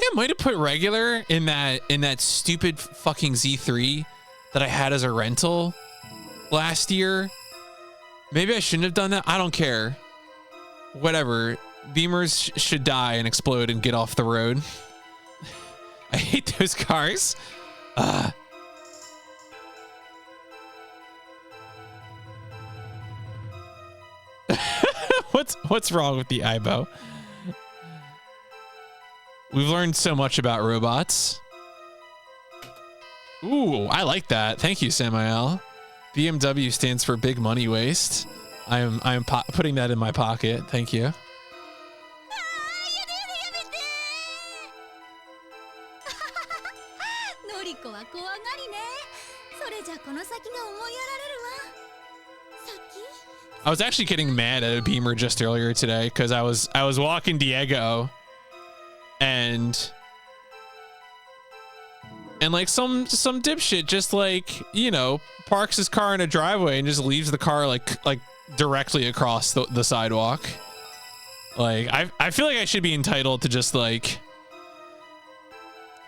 A: I might have put regular in that stupid fucking Z3 that I had as a rental last year. Maybe I shouldn't have done that. I don't care. Whatever. Beamers should die and explode and get off the road. I hate those cars. What's wrong with the Aibo? We've learned so much about robots. Ooh, I like that. Thank you, Samael. BMW stands for big money waste. I am putting that in my pocket. Thank you.
B: のりこは怖がりね。それじゃこの先が思いやられるわ。先
A: I was actually getting mad at a Beamer just earlier today because I was walking Diego and like some dipshit just like, you know, parks his car in a driveway and just leaves the car like directly across the sidewalk. Like I feel like I should be entitled to just like,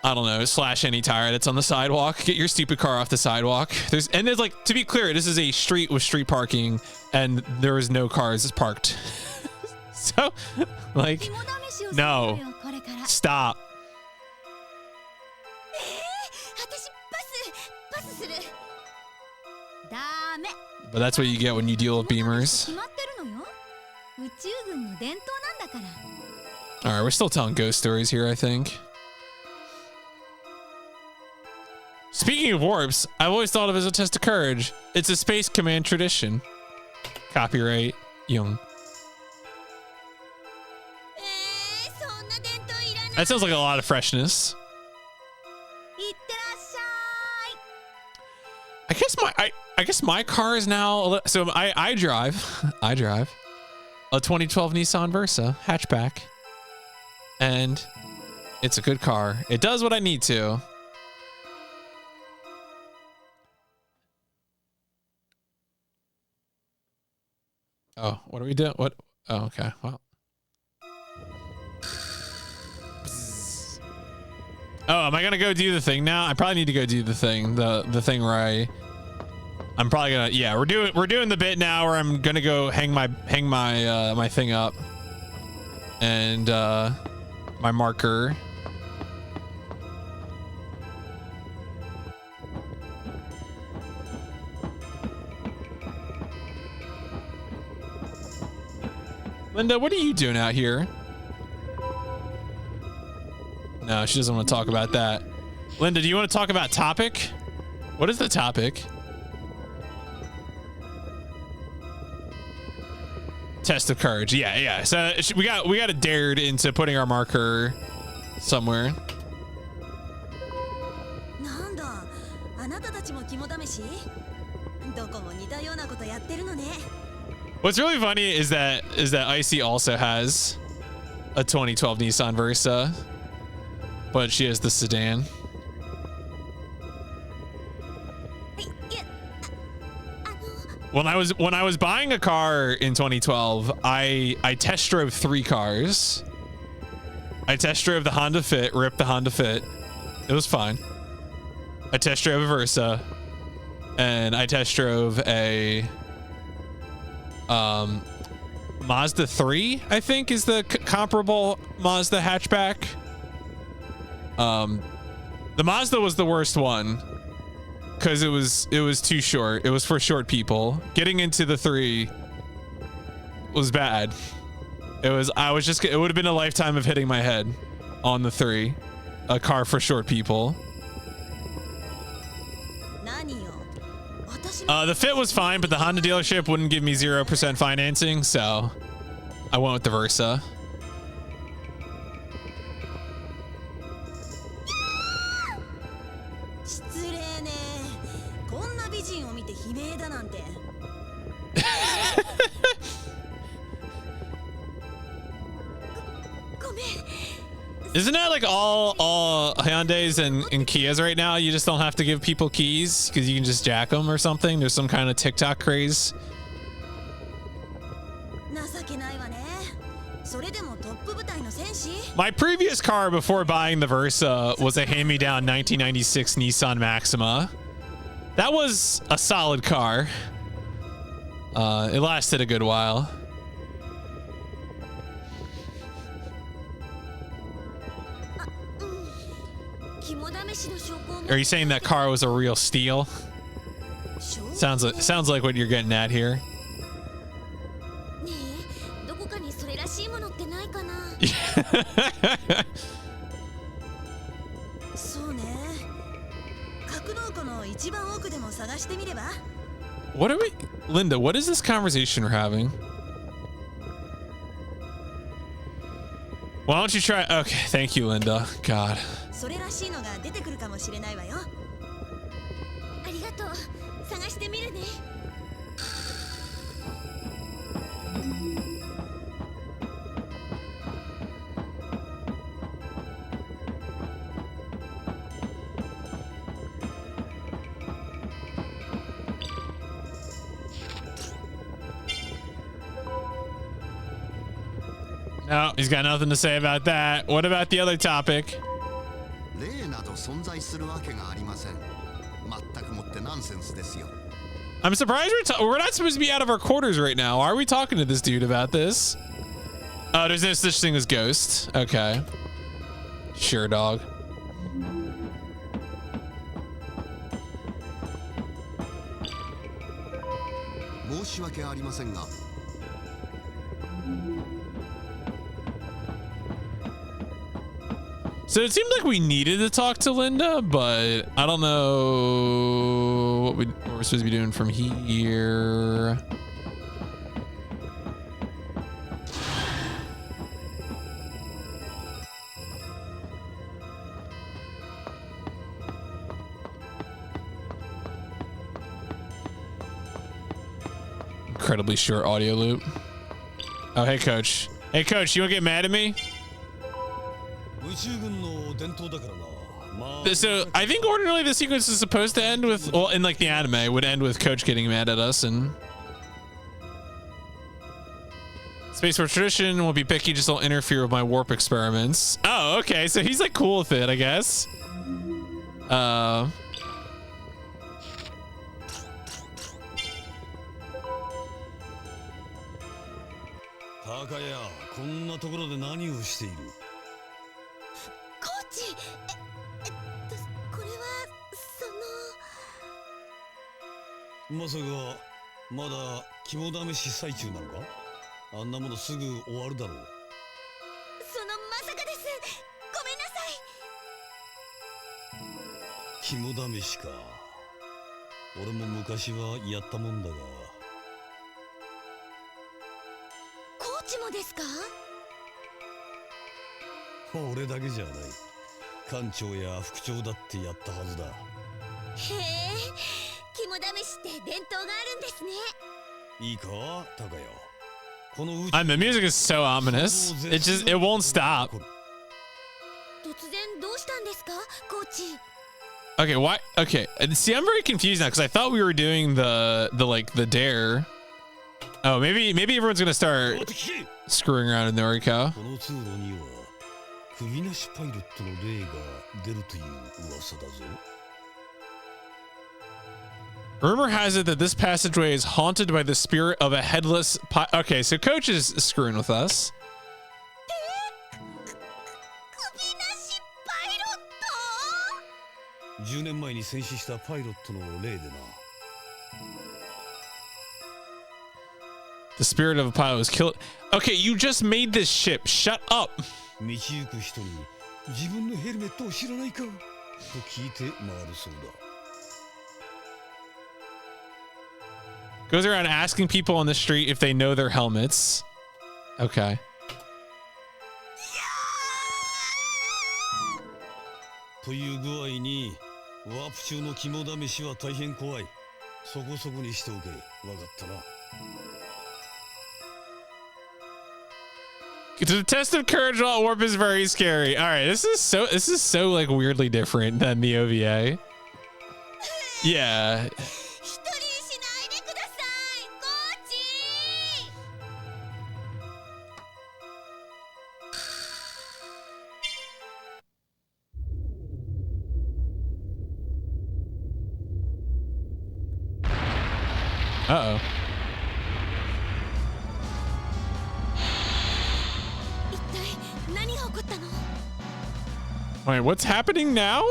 A: I don't know, slash any tire that's on the sidewalk. Get your stupid car off the sidewalk. There's like, to be clear, this is a street with street parking and there is no cars parked. So like, no, stop.
B: 私パスする。ダメ。
A: But that's what you get when you deal with Beamers.
B: 決まってるのよ。宇宙軍の伝統なんだから。
A: All right, we're still telling ghost stories here, I think. Speaking of warps, I've always thought of it as a test of courage. It's a space command tradition. Copyright Young. That sounds like a lot of freshness.
B: いってらっしゃい。
A: I guess my car is now so I drive a 2012 Nissan Versa hatchback, and it's a good car. It does what I need to. Oh, what are we doing? What? Oh, okay. Well. Oh, am I gonna go do the thing now? I probably need to go do the thing. The thing where I'm probably gonna, yeah, we're doing the bit now where I'm gonna go hang my my thing up and my marker. Linda, what are you doing out here? No, she doesn't want to talk about that. Linda, do you want to talk about topic? What is the topic? Test of courage. Yeah. So we got dared into putting our marker somewhere.
B: なんだ、あなたたちも肝試し？どこも似たようなことやってるのね。
A: What's really funny is that Icy also has a 2012 Nissan Versa, but she has the sedan. When I was buying a car in 2012, I test drove 3 cars. I test drove the Honda Fit, ripped the Honda Fit. It was fine. I test drove a Versa, and I test drove a Mazda 3, I think, is the comparable Mazda hatchback. The Mazda was the worst one because it was too short. It was for short people. Getting into the 3 was bad. It would have been a lifetime of hitting my head on the 3, a car for short people. The Fit was fine, but the Honda dealership wouldn't give me 0% financing, so I went with the Versa. Isn't that like all Hyundais and Kias right now? You just don't have to give people keys because you can just jack them or something. There's some kind of TikTok craze. My previous car before buying the Versa was a hand-me-down 1996 Nissan Maxima. That was a solid car. It lasted a good while. Are you saying that car was a real steal? Sounds like what you're getting at here.
B: 庫の一番奥でも探してみれば。
A: What are we, Linda? What is this conversation we're having? Why don't you try? Okay, thank you, Linda. God.
B: それらしいのが出てくるかもしれないわよ。ありがとう。探してみるね。
A: No, he's got nothing to say about that. What about the other topic?
E: 例など存在するわけがありません。全くもってナンセンスですよ。
A: I'm surprised we're not supposed to be out of our quarters right now. Why are we talking to this dude about this? Oh, there's no such thing as ghosts. Okay. Sure, dog. So it seemed like we needed to talk to Linda, but I don't know what we're supposed to be doing from here. Incredibly short audio loop. Oh, hey, coach. Hey, coach, you want to get mad at me? So I think ordinarily the sequence is supposed to end with, well, in like the anime, it would end with Coach getting mad at us, and Space Force tradition won't be picky, just don't interfere with my warp experiments. Oh, okay, so he's like cool with it, I guess. The music is so ominous. It won't stop. Okay, why? Okay, and see, I'm very confused now because I thought we were doing the dare. Oh, maybe everyone's gonna start screwing around in the Oriko. Rumor has it that this passageway is haunted by the spirit of a headless okay, so Coach is screwing with us. The spirit of a pilot was killed. Okay, you just made this ship. Shut up. Goes around asking people on the street if they know their helmets. Okay. The test of courage while at warp is very scary. All right, this is so like weirdly different than the OVA. Yeah. Uh-oh. Wait, what's happening now?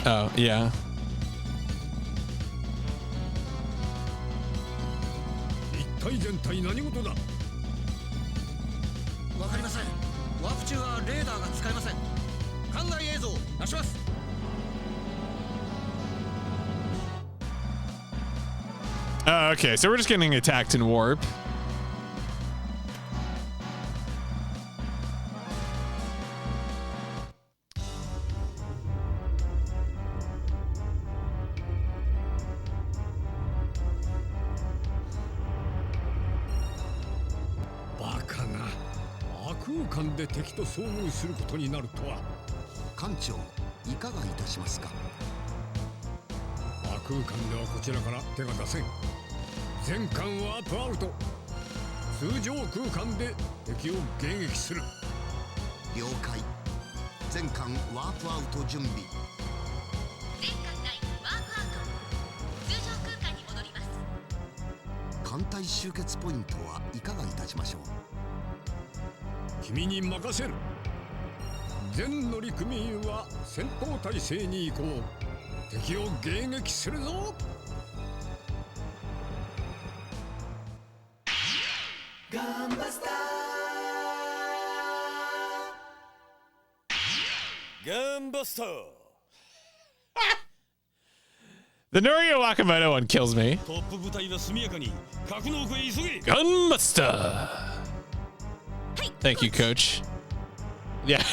A: Oh, yeah.
F: 艦内映像出します。
A: Okay, so we're just getting attacked in warp.
D: Bakana. 悪空間で敵と遭遇することになるとは。
E: 艦長、いかがいたしますか。
D: 悪空間ではこちらから手が出せん。全艦ワープアウト。通常空間で敵を迎撃する。
E: 了解。全艦ワープアウト準備。
B: 全艦内ワープアウト。通常空間に戻ります。
E: 艦隊集結ポイントはいかがいたしましょう。
D: 君に任せる。全乗組員は戦闘態勢に移行。敵を迎撃するぞ。
F: Gunbuster! Gunbuster!
A: The Norio Wakamoto one kills me.
C: トップ部隊は速やかに格納庫へ急げ。
A: Gunbuster! Thank you, coach. Yeah.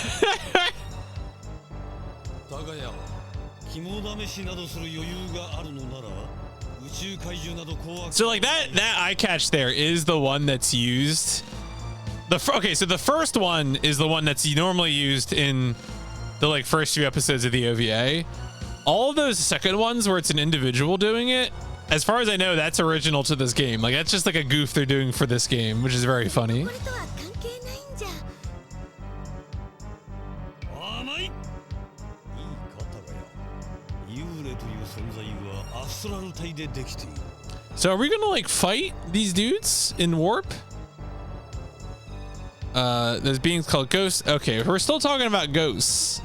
C: 高谷、肝試しなどする余裕があるのなら、宇宙怪獣など怖く。
A: So like that eye catch there is the one that's used. Okay, so the first one is the one that's normally used in the like first few episodes of the OVA. All of those second ones where it's an individual doing it, as far as I know, that's original to this game. Like that's just like a goof they're doing for this game, which is very funny.
C: 甘い。いいか、高谷。幽霊という存在はアストラル体でできている。
A: So are we gonna like fight these dudes in warp? There's beings called ghosts. Okay, we're still talking about ghosts.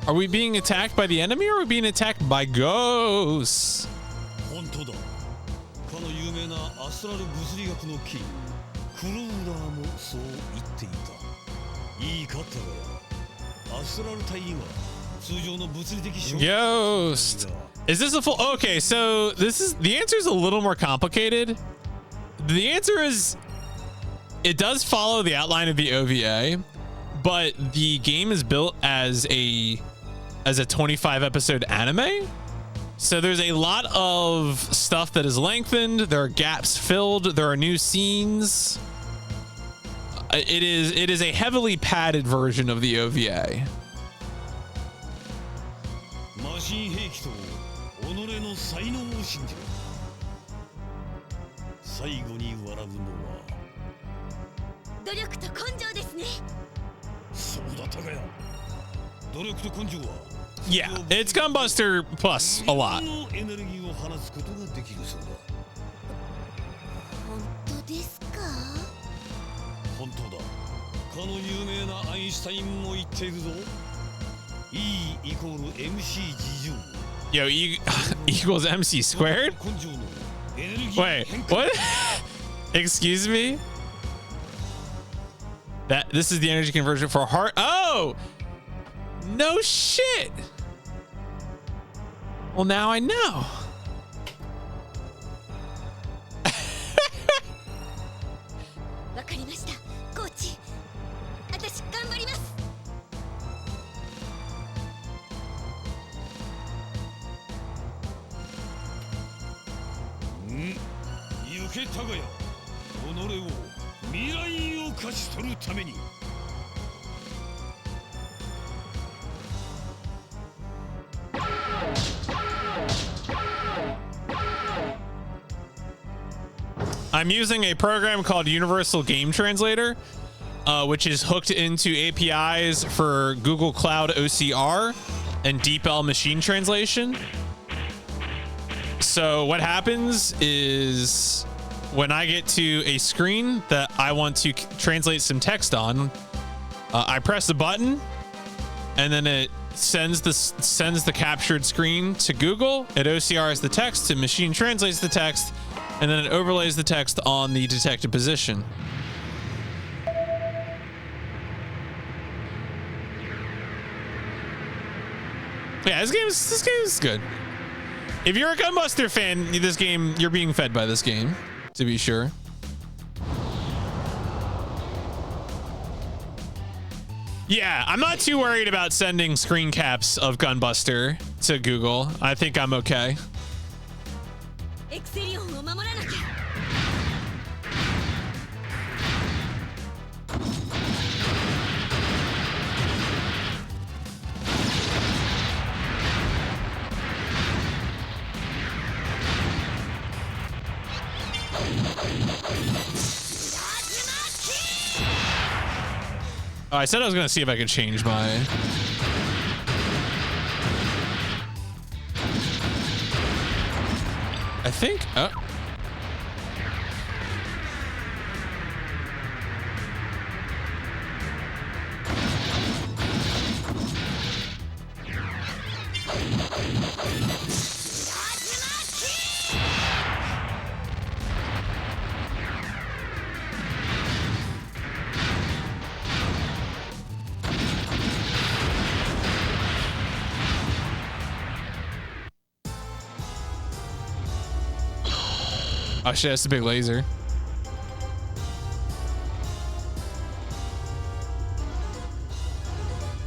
A: Are we being attacked by the enemy or are we being attacked by ghosts?
C: 本当だ。かの有名なアストラル物理学のキング、クローラーもそう言っていた。いいか、高谷。アストラル体以外、通常の物理的衝撃。
A: Ghost. Is this a full? Okay, so the answer is a little more complicated. The answer is it does follow the outline of the OVA, but the game is built as a 25 episode anime. So there's a lot of stuff that is lengthened. There are gaps filled. There are new scenes. It is a heavily padded version of the OVA.
C: マシン兵器と己の才能を信じろ。最後に笑うのは。
B: 努力と根性ですね。
C: そうだ、高谷。努力と根性は。
A: Yeah, it's Gunbuster plus a lot.
C: エネルギーを放つことができるそうだ。
B: 本当ですか？
C: 本当だ。かの有名なアインシュタインも言っているぞ。E equal MC 事情。
A: Yo, E equals MC squared?
C: 根性のエネルギー
A: Wait, what? Excuse me? This is the energy conversion for heart. Oh, no shit. Well, now I know.
B: わかりました、コーチ。私頑張ります。
C: 行け、高谷。己を未来を勝ち取るために。
A: I'm using a program called Universal Game Translator, which is hooked into APIs for Google Cloud OCR and DeepL machine translation. So what happens is when I get to a screen that I want to translate some text on, I press a button and then it sends the captured screen to Google. It OCRs the text, it machine translates the text, and then it overlays the text on the detected position. Yeah, this game is good. If you're a Gunbuster fan, this game, you're being fed by this game, to be sure. Yeah, I'm not too worried about sending screen caps of Gunbuster to Google. I think I'm okay. Oh, I said I was gonna see if I could change my... I think... Oh. Oh shit, that's a big laser.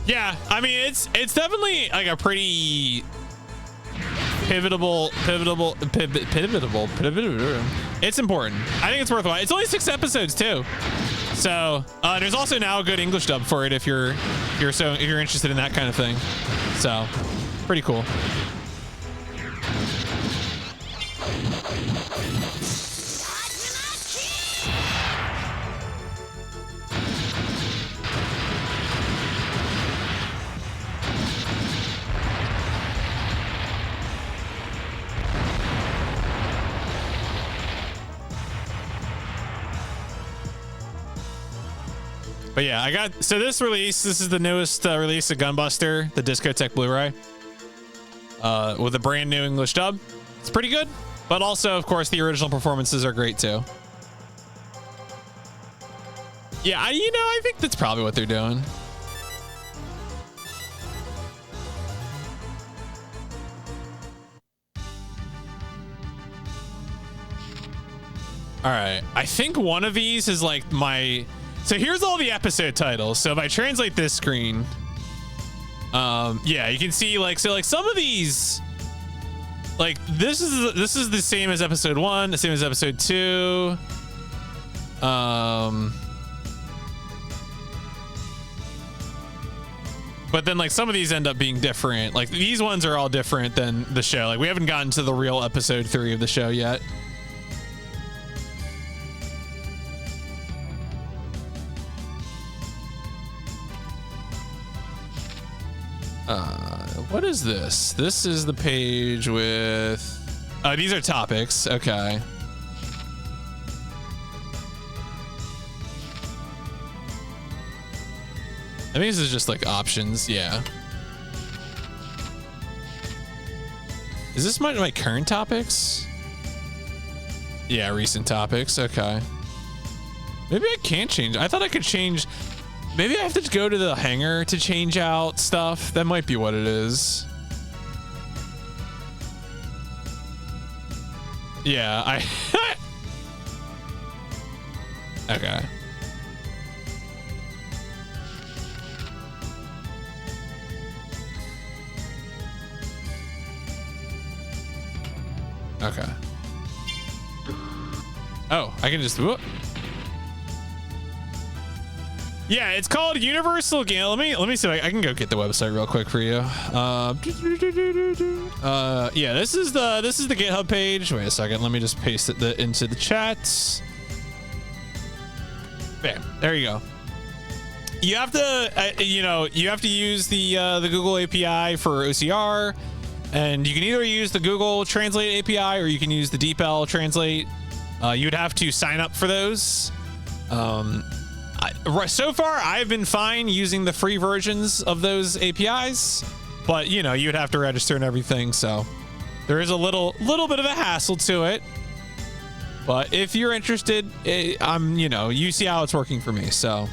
A: Yeah, I mean it's definitely like a pretty pivotable. It's important. I think it's worthwhile. It's only 6 episodes too. So there's also now a good English dub for it if you're interested in that kind of thing. So pretty cool. But yeah, so this is the newest release of Gunbuster, the Discotheque Blu-ray, with a brand new English dub. It's pretty good, but also, of course, the original performances are great too. Yeah, I think that's probably what they're doing. All right, I think one of these is like my... So here's all the episode titles. So if I translate this screen, yeah, you can see like some of these, like this is the same as episode 1, the same as episode 2. But then like some of these end up being different. Like these ones are all different than the show. Like we haven't gotten to the real episode 3 of the show yet. What is this? This is the page with... these are topics. Okay. I think this is just like options. Yeah. Is this my current topics? Yeah, recent topics. Okay. Maybe I can't change. I thought I could change... Maybe I have to go to the hangar to change out stuff. That might be what it is. Yeah, okay. Okay. Oh, I can just... Whoop. Yeah, it's called Universal Game. Let me see if I can go get the website real quick for you. Yeah, this is the GitHub page. Wait a second. Let me just paste it into the chat. Bam. There you go. You have to, you have to use the Google API for OCR, and you can either use the Google Translate API or you can use the DeepL Translate. You'd have to sign up for those. So far, I've been fine using the free versions of those APIs, but you'd have to register and everything. So there is a little bit of a hassle to it. But if you're interested, you see how it's working for me. So.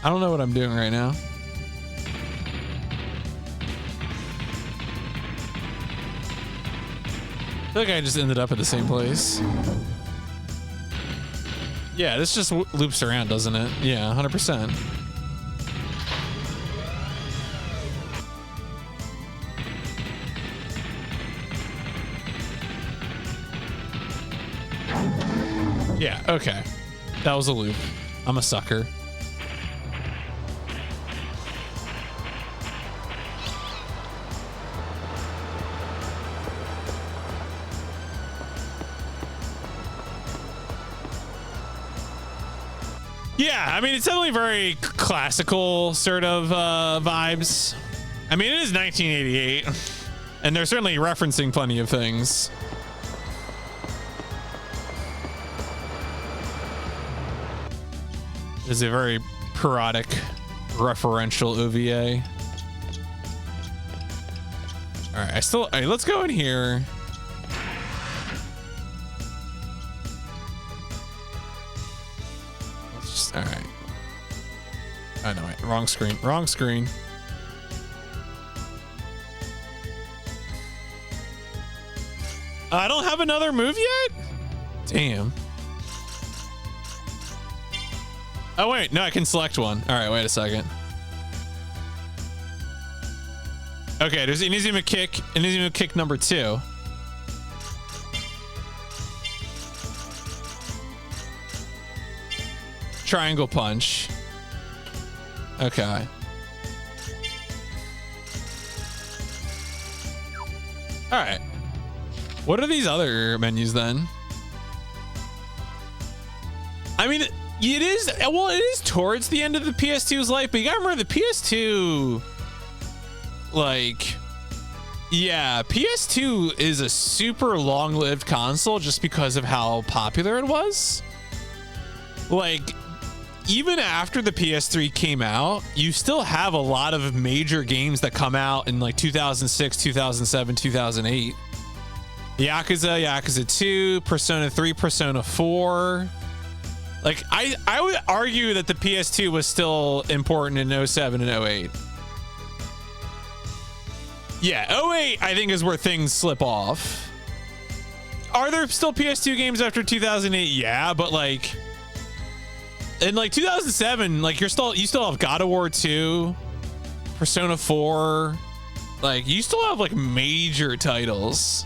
A: I don't know what I'm doing right now. I feel like I just ended up at the same place. Yeah, this just loops around, doesn't it? Yeah, 100%. Yeah, okay. That was a loop. I'm a sucker. Yeah, I mean, it's definitely very classical sort of vibes. I mean, it is 1988, and they're certainly referencing plenty of things. It's a very parodic, referential OVA. All right, all right, let's go in here. All right. Oh, no, wait. Wrong screen. Wrong screen. I don't have another move yet? Damn. Oh, wait. No, I can select one. All right, wait a second. Okay, there's Inizuma kick. Inizuma kick number 2. Triangle punch. Okay. All right. What are these other menus then? I mean, it is, well, it is towards the end of the PS2's life, but you gotta remember the PS2, like, yeah, PS2 is a super long-lived console just because of how popular it was. Like, even after the PS3 came out, you still have a lot of major games that come out in like 2006, 2007, 2008. Yakuza, Yakuza 2, Persona 3, Persona 4. Like, I would argue that the PS2 was still important in 07 and 08. Yeah, 08 I think is where things slip off. Are there still PS2 games after 2008? Yeah, but like in like 2007, like you still have God of War 2, Persona 4, like you still have like major titles.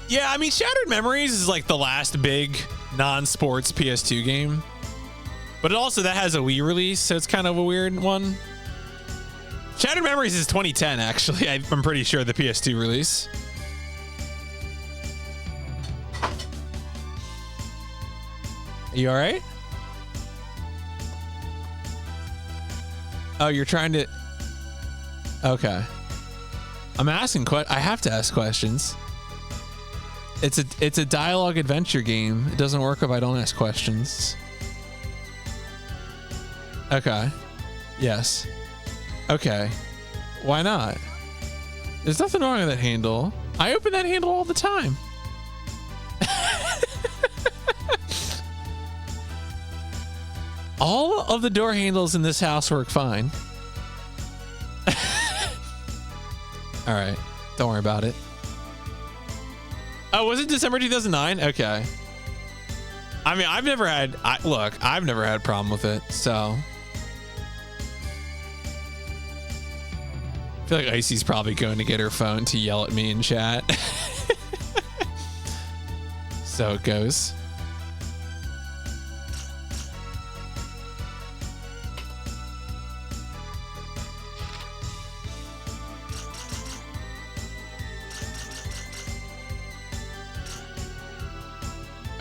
A: Yeah, I mean, Shattered Memories is like the last big non-sports PS2 game, but it also that has a Wii release, so it's kind of a weird one. Shattered Memories is 2010, actually. I'm pretty sure the PS2 release. Are you all right? Oh, you're trying to. Okay. I'm asking. I have to ask questions. It's a dialogue adventure game. It doesn't work if I don't ask questions. Okay. Yes. Okay. Why not? There's nothing wrong with that handle. I open that handle all the time. All of the door handles in this house work fine. All right. Don't worry about it. Oh, was it December 2009? Okay. I mean, I've never had a problem with it, so. I feel like Icy's probably going to get her phone to yell at me in chat. So it goes.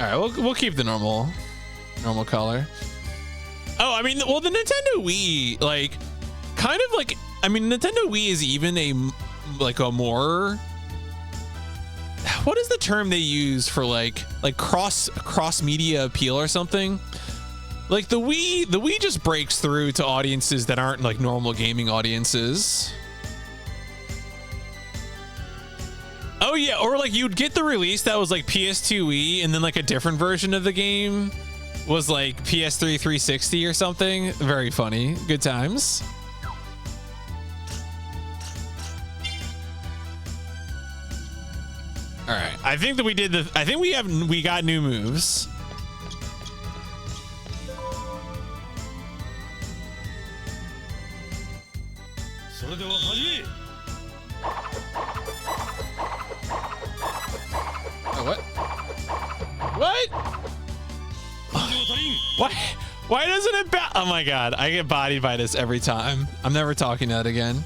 A: All right, we'll keep the normal color. Oh, I mean, well, the Nintendo Wii, like, kind of like, I mean, Nintendo Wii is even a more, what is the term they use for like cross media appeal or something? Like the Wii just breaks through to audiences that aren't like normal gaming audiences. Oh yeah, or like you'd get the release that was like PS2E, and then like a different version of the game was like PS3 360 or something. Very funny. Good times. All right, I think that we did the. I think we got new moves. Oh, what? What? Why doesn't it? Oh my god, I get bodied by this every time. I'm never talking that again.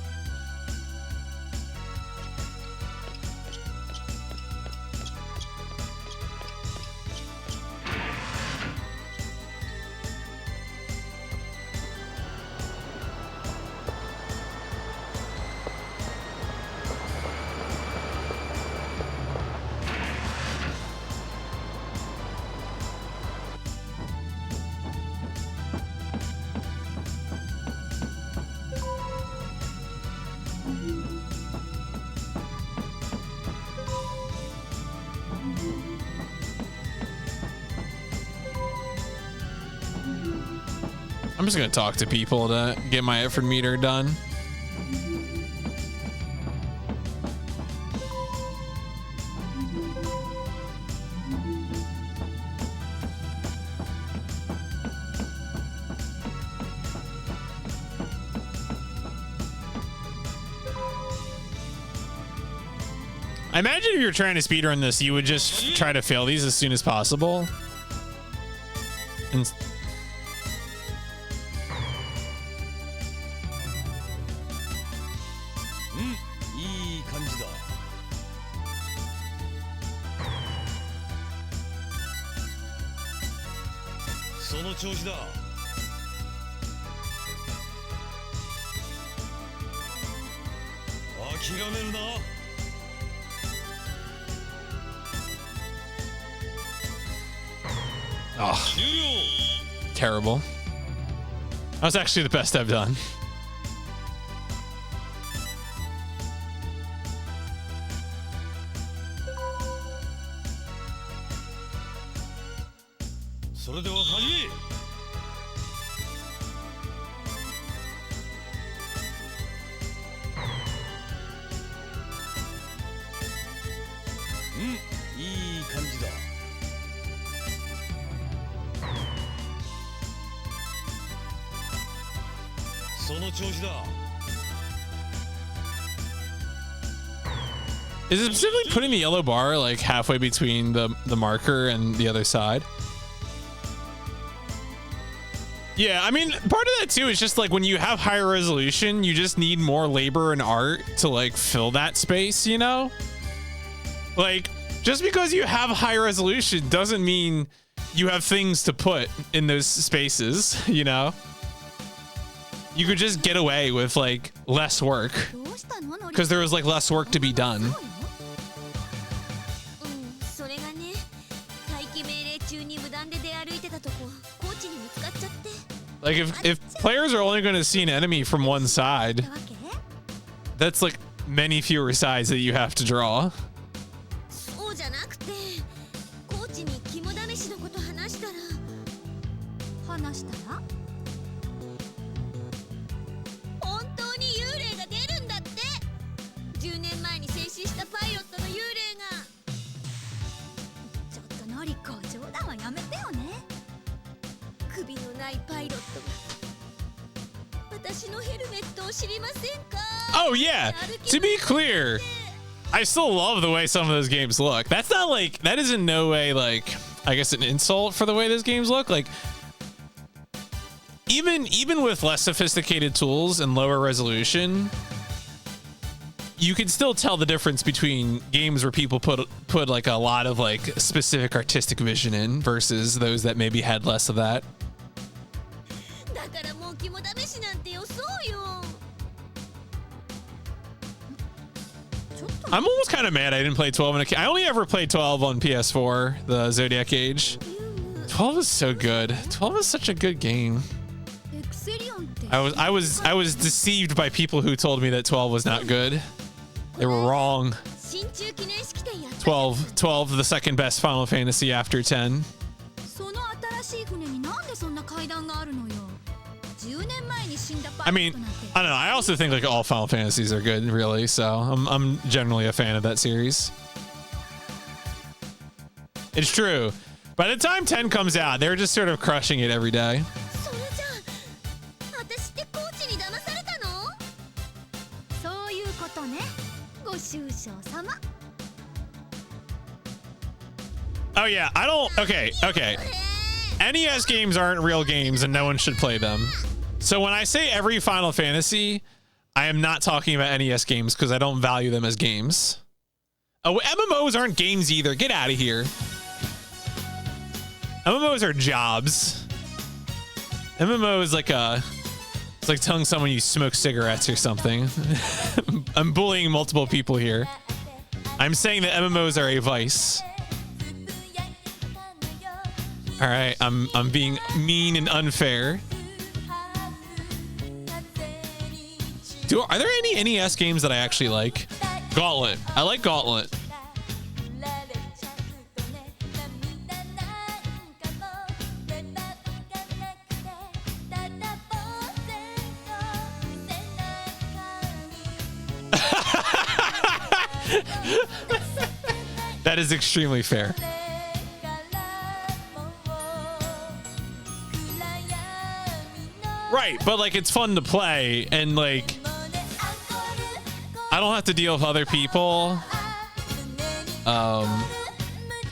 A: I'm just gonna talk to people to get my effort meter done. I imagine if you're trying to speedrun this, you would just try to fail these as soon as possible. And oh, terrible. That was actually the best I've done. Is it specifically putting the yellow bar like halfway between the marker and the other side? Yeah, I mean, part of that too is just like when you have higher resolution, you just need more labor and art to like fill that space, you know? Like, just because you have high resolution doesn't mean you have things to put in those spaces, you know? You could just get away with like less work because there was like less work to be done. Like if players are only going to see an enemy from one side, that's like many fewer sides that you have to draw. Oh yeah, to be clear, I still love the way some of those games look. That's not like, that is in no way like, I guess, an insult for the way those games look. Like even with less sophisticated tools and lower resolution, you can still tell the difference between games where people put like a lot of like specific artistic vision in versus those that maybe had less of that. I'm almost kind of mad I didn't play 12 I only ever played 12 on PS4, the Zodiac Age. 12 is so good. 12 is such a good game. I was deceived by people who told me that 12 was not good. They were wrong. 12, 12, the second best Final Fantasy after 10.
B: その新しい船になんでそんな階段があるのよ。10年前に死んだパ
A: I
B: イロ
A: mean,
B: ットなんて。
A: I don't know. I also think like all Final Fantasies are good, really. So I'm generally a fan of that series. It's true. By the time 10 comes out, they're just sort of crushing it every day.
B: それじゃあ、私ってコーチに騙されたの？そういうことね。ご愁傷様。
A: Oh yeah, I don't. Okay. NES games aren't real games, and no one should play them. So when I say every Final Fantasy, I am not talking about NES games because I don't value them as games. Oh, MMOs aren't games either. Get out of here. MMOs are jobs. MMO is like it's like telling someone you smoke cigarettes or something. I'm bullying multiple people here. I'm saying that MMOs are a vice. All right, I'm being mean and unfair. Are there any NES games that I actually like? Gauntlet. I like Gauntlet. That is extremely fair. Right, but like it's fun to play and like I don't have to deal with other people.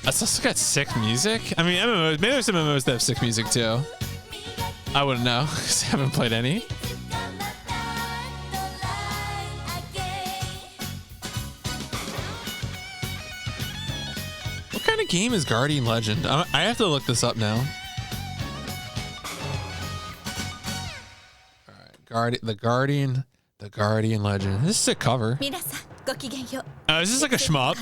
A: It's also got sick music. I mean, MMOs, maybe there's some MMOs that have sick music too. I wouldn't know because I haven't played any. What kind of game is Guardian Legend? I have to look this up now. All right, the Guardian Legend. This is a cover. Is this like a shmup?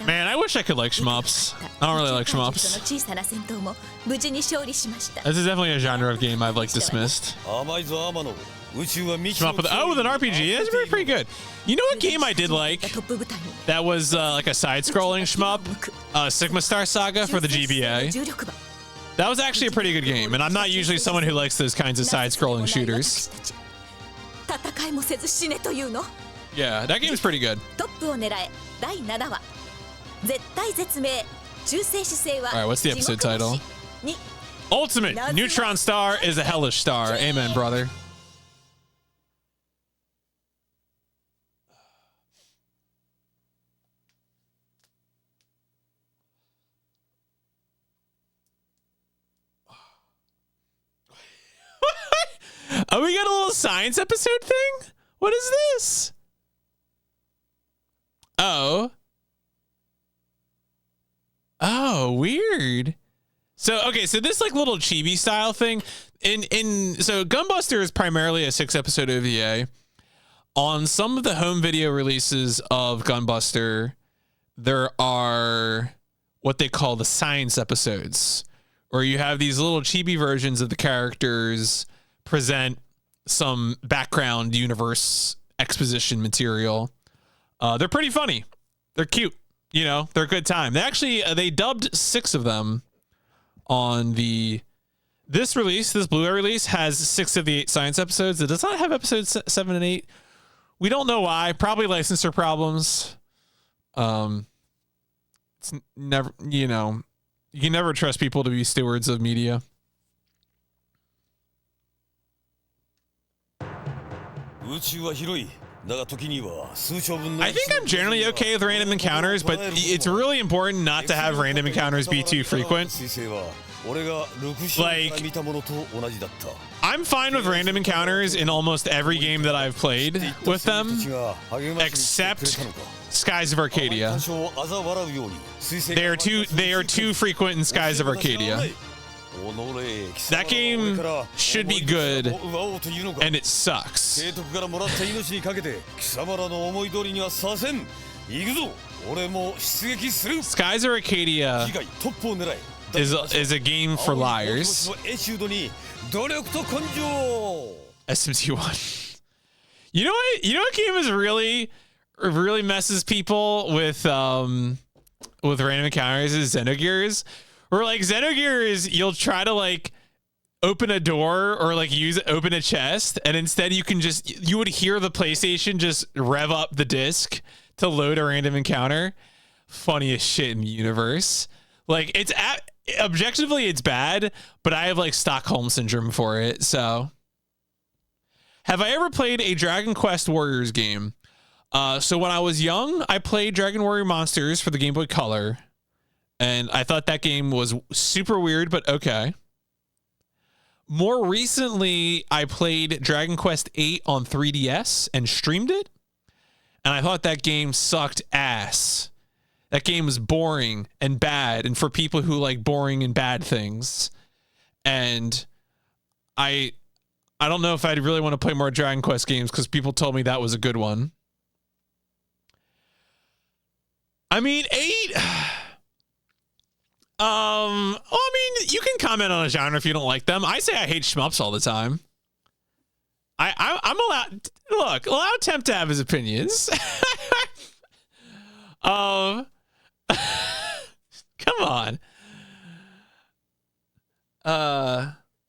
A: Man, I wish I could like shmups. I don't really like shmups. This is definitely a genre of game I've like dismissed. Shmup with, with an RPG. It's pretty good. You know what game I did like? That was like a side-scrolling shmup? Sigma Star Saga for the GBA. That was actually a pretty good game, and I'm not usually someone who likes those kinds of side-scrolling shooters. Yeah, that game is pretty good. Alright, what's the episode title? Ultimate Neutron Star is a hellish star. Amen, brother. Oh, we got a little science episode thing? What is this? Oh, weird. So, okay, so this like little chibi style thing so Gunbuster is primarily a 6-episode OVA. On some of the home video releases of Gunbuster, there are what they call the science episodes, where you have these little chibi versions of the characters present some background universe exposition material. They're pretty funny. They're cute. You know, they're a good time. They dubbed 6 of them on this Blu-ray release has 6 of the 8 science episodes. It does not have episodes 7 and 8. We don't know why. Probably licensor problems. It's never, you can never trust people to be stewards of media. I think I'm generally okay with random encounters, but it's really important not to have random encounters be too frequent. Like, I'm fine with random encounters in almost every game that I've played with them, except Skies of Arcadia. They are too frequent in Skies of Arcadia. That game should be good, and it sucks. Skies of Arcadia is a game for liars. SMT1. You know what game is really really messes people with random encounters is Xenogears. Or like Xenogears, you'll try to like open a door or like open a chest, and instead you would hear the PlayStation just rev up the disc to load a random encounter. Funniest shit in the universe. Like objectively it's bad, but I have like Stockholm syndrome for it. So have I ever played a Dragon Quest Warriors game? So when I was young, I played Dragon Warrior Monsters for the Game Boy Color, and I thought that game was super weird, but okay. More recently, I played Dragon Quest VIII on 3DS and streamed it, and I thought that game sucked ass. That game was boring and bad, and for people who like boring and bad things. And I don't know if I'd really want to play more Dragon Quest games because people told me that was a good one. I mean, 8. I mean, you can comment on a genre if you don't like them. I say I hate shmups all the time. I'm allowed. Look, allow Temp to have his opinions. Come on.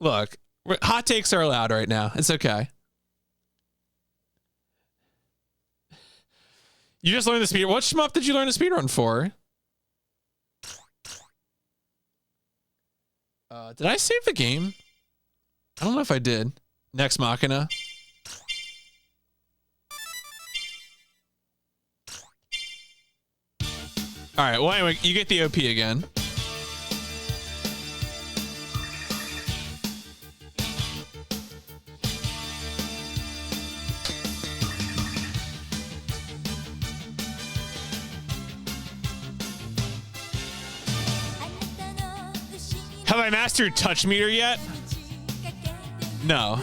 A: Look, hot takes are allowed right now. It's okay. You just learned the speed. What shmup did you learn the speedrun for? Did I save the game? I don't know if I did. Next Machina. All right. Well, anyway, you get the OP again. Have I mastered Touch Meter yet? No.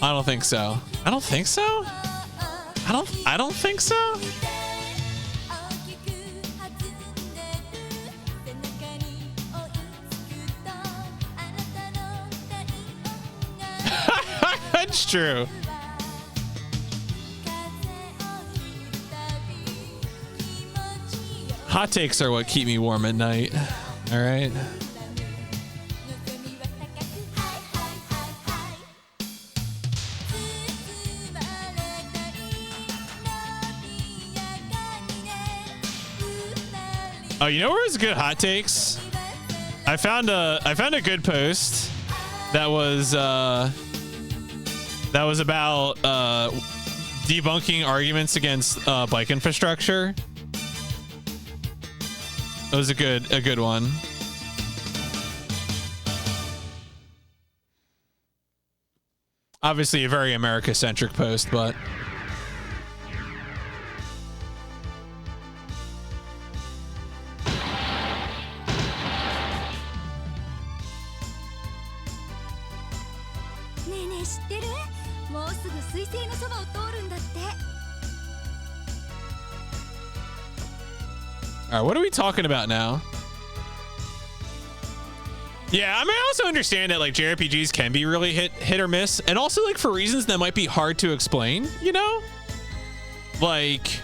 A: I don't think so. I don't think so? I don't think so? That's true. Hot takes are what keep me warm at night. All right. Oh, you know where it's good hot takes? I found a good post that was about debunking arguments against bike infrastructure. It was a good one. Obviously a very America-centric post, but all right, what are we talking about now? Yeah, I mean, I also understand that like JRPGs can be really hit or miss, and also like for reasons that might be hard to explain, you know? Like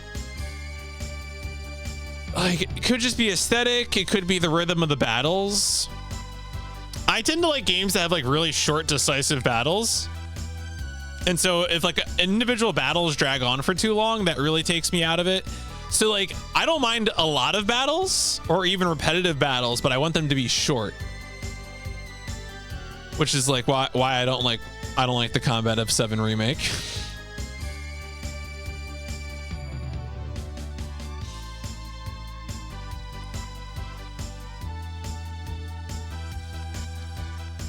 A: it could just be aesthetic, it could be the rhythm of the battles. I tend to like games that have like really short, decisive battles. And so if like individual battles drag on for too long, that really takes me out of it. So like, I don't mind a lot of battles or even repetitive battles, but I want them to be short. Which is like why I don't like the Combat F7 remake.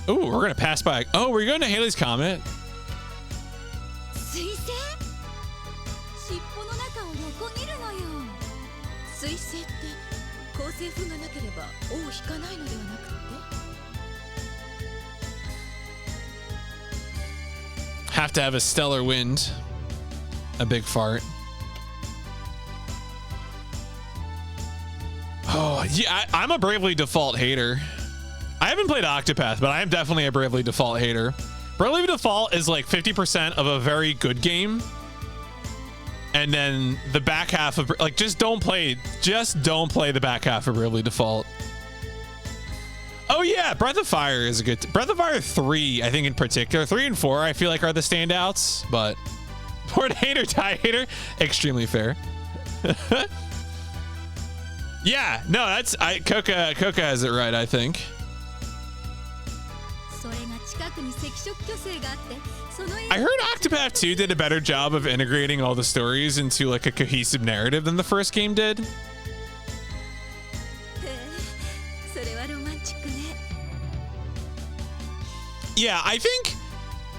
A: Oh, we're gonna pass by. Oh, we're going to Haley's comment. Have to have a stellar wind. A big fart. Oh, yeah, I'm a Bravely Default hater. I haven't played Octopath, but I am definitely a Bravely Default hater. Bravely Default is like 50% of a very good game. and then the back half of like just don't play the back half of Bravely Default. Oh yeah, Breath of Fire is a good Breath of Fire 3, I think in particular. 3 and 4 I feel like are the standouts, but Port Hater, Die Hater, extremely fair. Yeah, no, that's Coca has it right, I think. I heard Octopath 2 did a better job of integrating all the stories into like a cohesive narrative than the first game did. Yeah, I think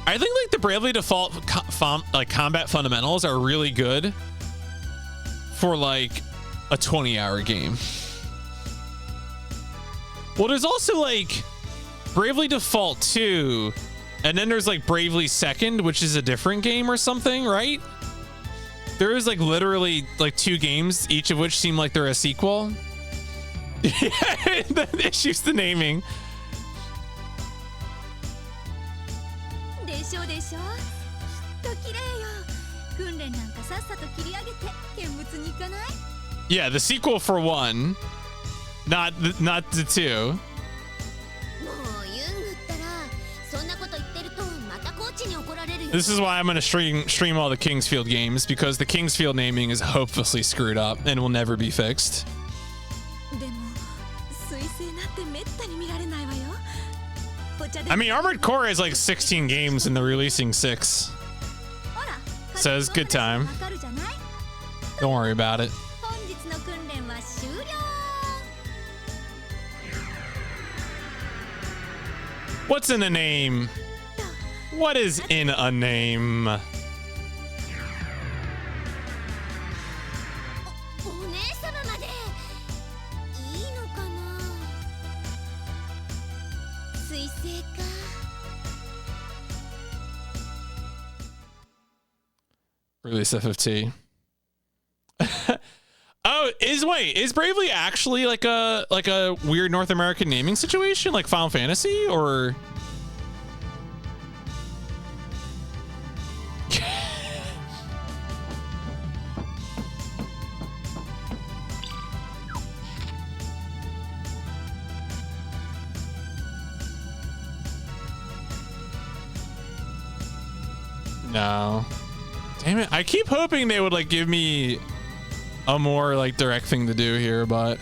A: like the Bravely Default combat fundamentals are really good for like a 20-hour game. Well, there's also like Bravely Default 2, and then there's like Bravely Second, which is a different game or something, right? There is like literally like 2 games, each of which seem like they're a sequel. Yeah, the issue's the naming. Yeah, the sequel for 1, not the 2. This is why I'm gonna stream all the Kingsfield games, because the Kingsfield naming is hopelessly screwed up and will never be fixed. I mean, Armored Core is like 16 games and they're releasing 6. So it's good time. Don't worry about it. What's in a name? What is in a name? Release FFT. Oh, is Bravely actually like a weird North American naming situation like Final Fantasy, or no? Damn it, I keep hoping they would like give me a more like direct thing to do here, but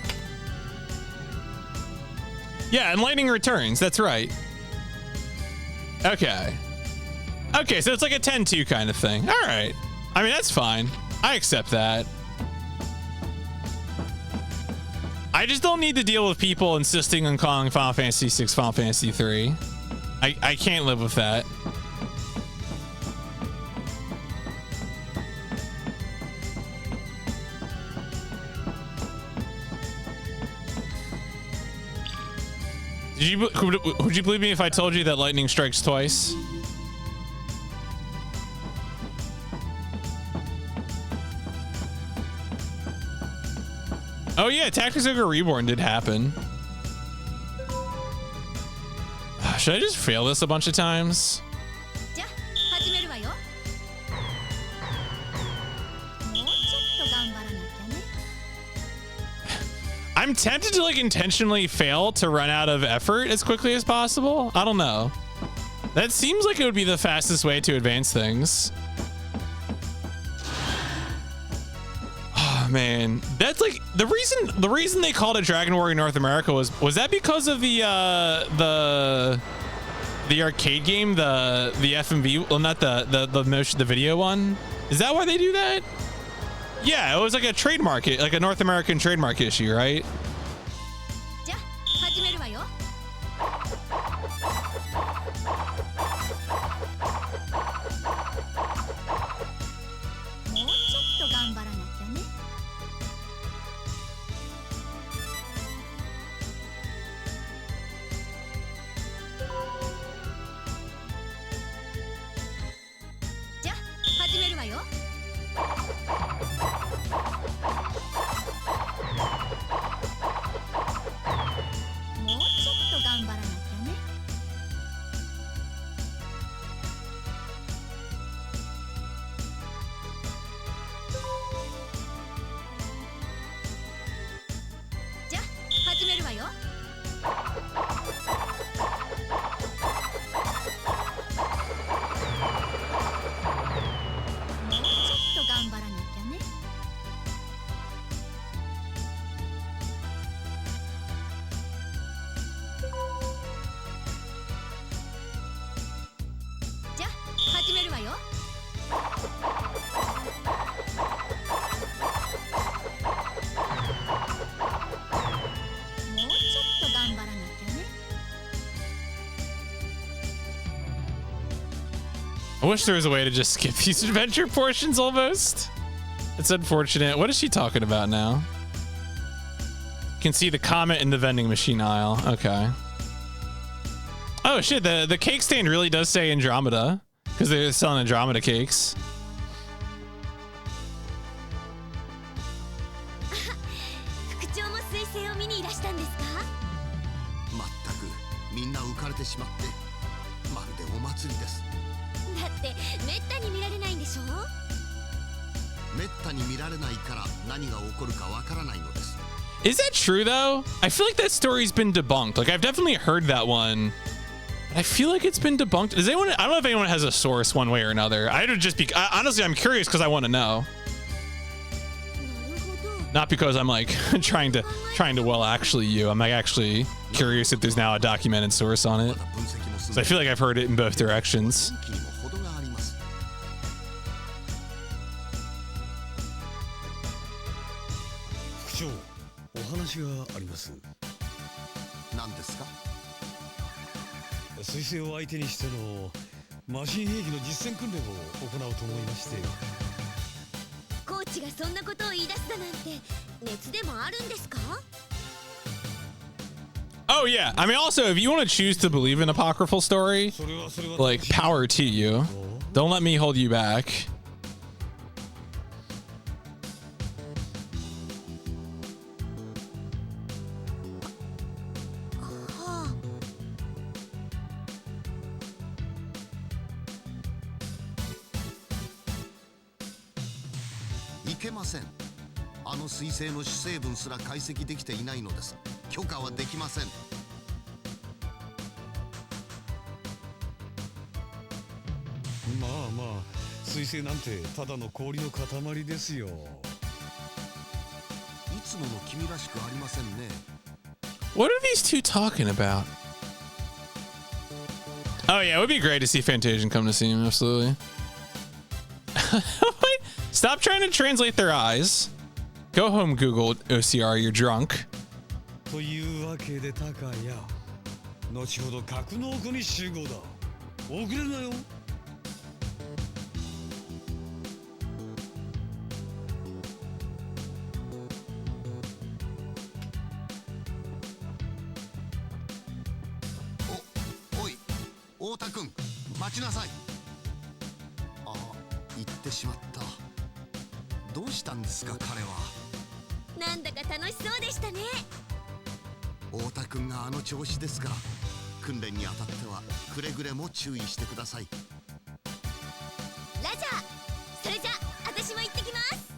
A: yeah, and Lightning Returns, that's right. Okay, so it's like a 10-2 kind of thing. All right, I mean, that's fine, I accept that. I just don't need to deal with people insisting on calling Final Fantasy 6 Final Fantasy 3. I can't live with that. Would you believe me if I told you that lightning strikes twice? Oh yeah, Tactics Ogre Reborn did happen. Should I just fail this a bunch of times? I'm tempted to like intentionally fail to run out of effort as quickly as possible. I don't know. That seems like it would be the fastest way to advance things. Oh man, that's like the reason they called it Dragon Warrior North America was that because of the arcade game, the FMV, well, not the video one. Is that why they do that? Yeah, it was like a trademark, like a North American trademark issue, right? I wish there was a way to just skip these adventure portions almost. It's unfortunate. What is she talking about now? You can see the comet in the vending machine aisle. Okay. Oh shit, the cake stand really does say Andromeda because they're selling Andromeda cakes.
B: 副長も彗星を見にいらしたんですか？
E: まったくみんな浮かれてしまってまるでお祭りです。
B: だってめったに見られないんでしょ？
E: めったに見られないから何が起こるかわからないのです。
A: Is that true though? I feel like that story's been debunked. Like I've definitely heard that one. I feel like it's been debunked. Does anyone? I don't know if anyone has a source one way or another. I would just be honestly, I'm curious because I want to know. Not because I'm like trying to well actually you. I'm like actually curious if there's now a documented source on it. So I feel like I've heard it in both directions.
C: お話があります。
E: 何ですか？
C: 彗星を相手にしてのマシン兵器の実戦訓練を行うと思いまして。
B: コーチがそんなことを言い出すだなんて熱でもあるんですか？
A: Oh yeah, I mean also if you want to choose to believe an apocryphal story, like power to you. Don't let me hold you back.
E: いけません。あの彗星の主成分すら解析できていないのです。許可はできません。
C: まあまあ、彗星なんてただの氷の塊ですよ。い
E: つもの君らしくありませんね。
A: What are these two talking about? Oh yeah, it would be great to see Fantasian come to see him, absolutely. Wait, stop trying to translate their eyes. Go home, Google OCR, you're drunk.
C: というわけでタカヤ、後ほど格納庫に集合だ。遅れるなよ。
E: おい、太田君、待ちなさい。あ、行ってしまった。どうしたんですか、彼は。
B: なんだか楽しそうでしたね。
E: 太田君があの調子ですから、訓練にあたってはくれぐれも注意してください。
B: ラジャー、それじゃ私も行ってきます。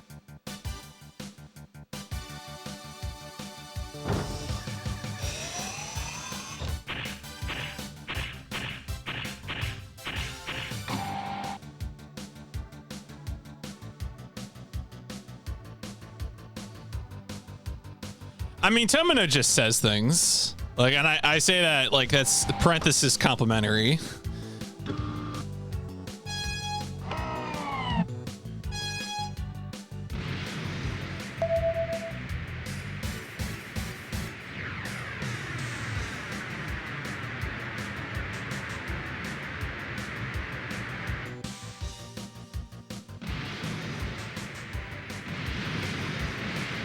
A: I mean, Tomino just says things. Like, and I say that, like, that's parenthesis complimentary.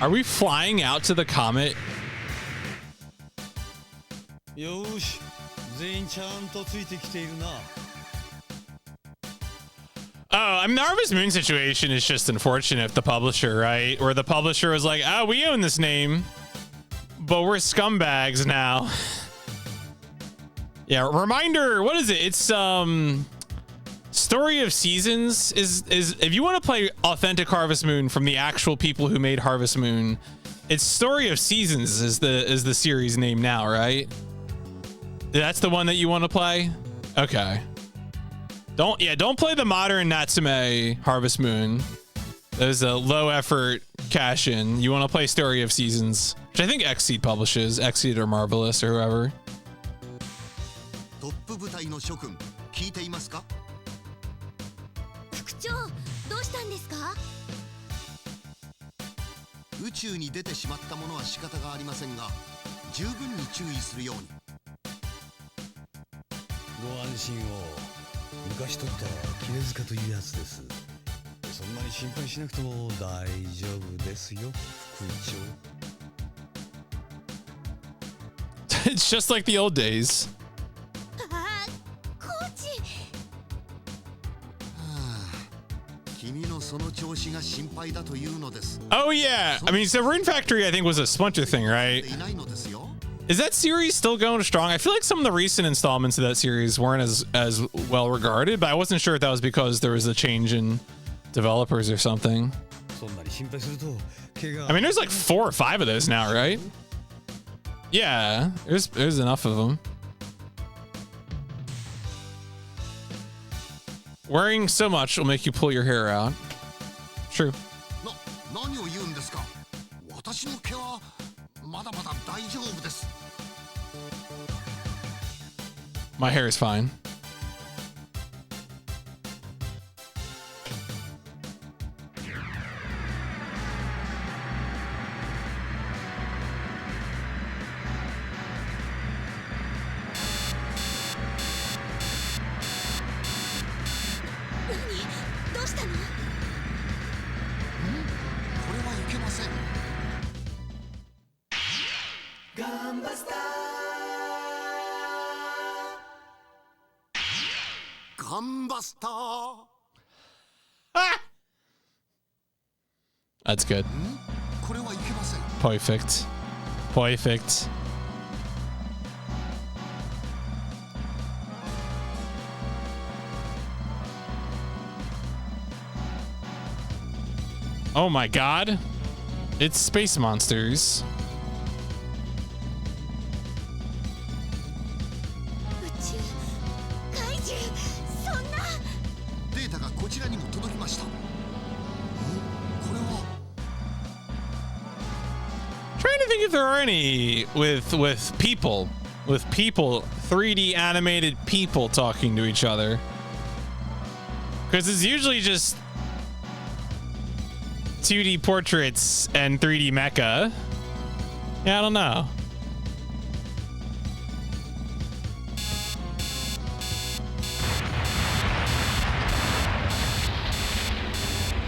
A: Are we flying out to the comet?
C: よーし、全員ちゃんとついてきているな。
A: Oh, I mean, the Harvest Moon situation is just unfortunate if the publisher, right? Where the publisher was like, oh, we own this name, but we're scumbags now. Yeah, reminder, what is it? It's, Story of Seasons is if you want to play authentic Harvest Moon from the actual people who made Harvest Moon, it's Story of Seasons is the series name now, right? That's the one that you want to play? Okay. Don't play the modern Natsume Harvest Moon. There's a low effort cash in. You want to play Story of Seasons, which I think Xseed publishes, Xseed or Marvelous or whoever.
E: トップ部隊の諸君、聞いていますか？
B: 副長、どうしたんですか？
E: 宇宙に出てしまったものは仕方がありませんが、十分に注意するように。
C: ご安心を。昔取った絹塚というやつです。そんなに心配しなくても大丈夫ですよ、副長。
A: It's just like the old days.
B: ああ、コーチ。
E: 君のその調子が心配だというのです。
A: Oh yeah, I mean, so Rune Factory I think was a Splinter thing, right?
E: いないのですよ。
A: Is that series still going strong? I feel like some of the recent installments of that series weren't as well regarded, but I wasn't sure if that was because there was a change in developers or something.
C: そんなに心配すると怪我。
A: I mean, there's like 4 or 5 of those now, right? Yeah, there's enough of them. Wearing so much will make you pull your hair out. True.
E: 何を言うんですか。私の毛はまだまだ大丈夫です。
A: My hair is fine.
E: Gunbuster!
A: Ah! That's good. Perfect. Perfect. Oh my god. It's space monsters.
E: こちらにも届きました。これは
A: Trying to think if there are any with people 3D animated people talking to each other, because it's usually just 2D portraits and 3D mecha. Yeah, I don't know.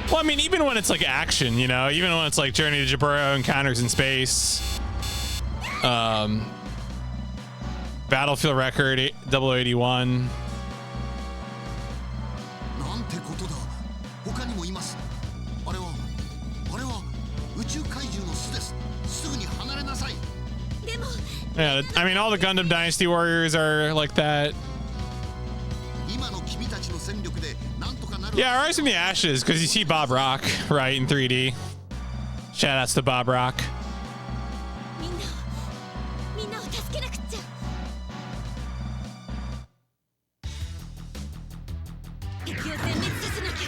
A: Well, I mean, even when it's like action, you know, even when it's like Journey to Jaburo, Encounters in Space, Battlefield Record 0081.
E: なんてことだ。他にもいます。あれは宇宙怪獣の巣です。すぐに離れなさい。
B: でも
A: Yeah, I mean, all the Gundam Dynasty Warriors are like that.
E: 今の君たちの戦力でなんとかなる。
A: Yeah, Rise from the Ashes, because you see Bob Rock, right, in 3D. Shoutouts to Bob Rock.
B: みんなを助けなくっちゃ。敵を全滅させなきゃ。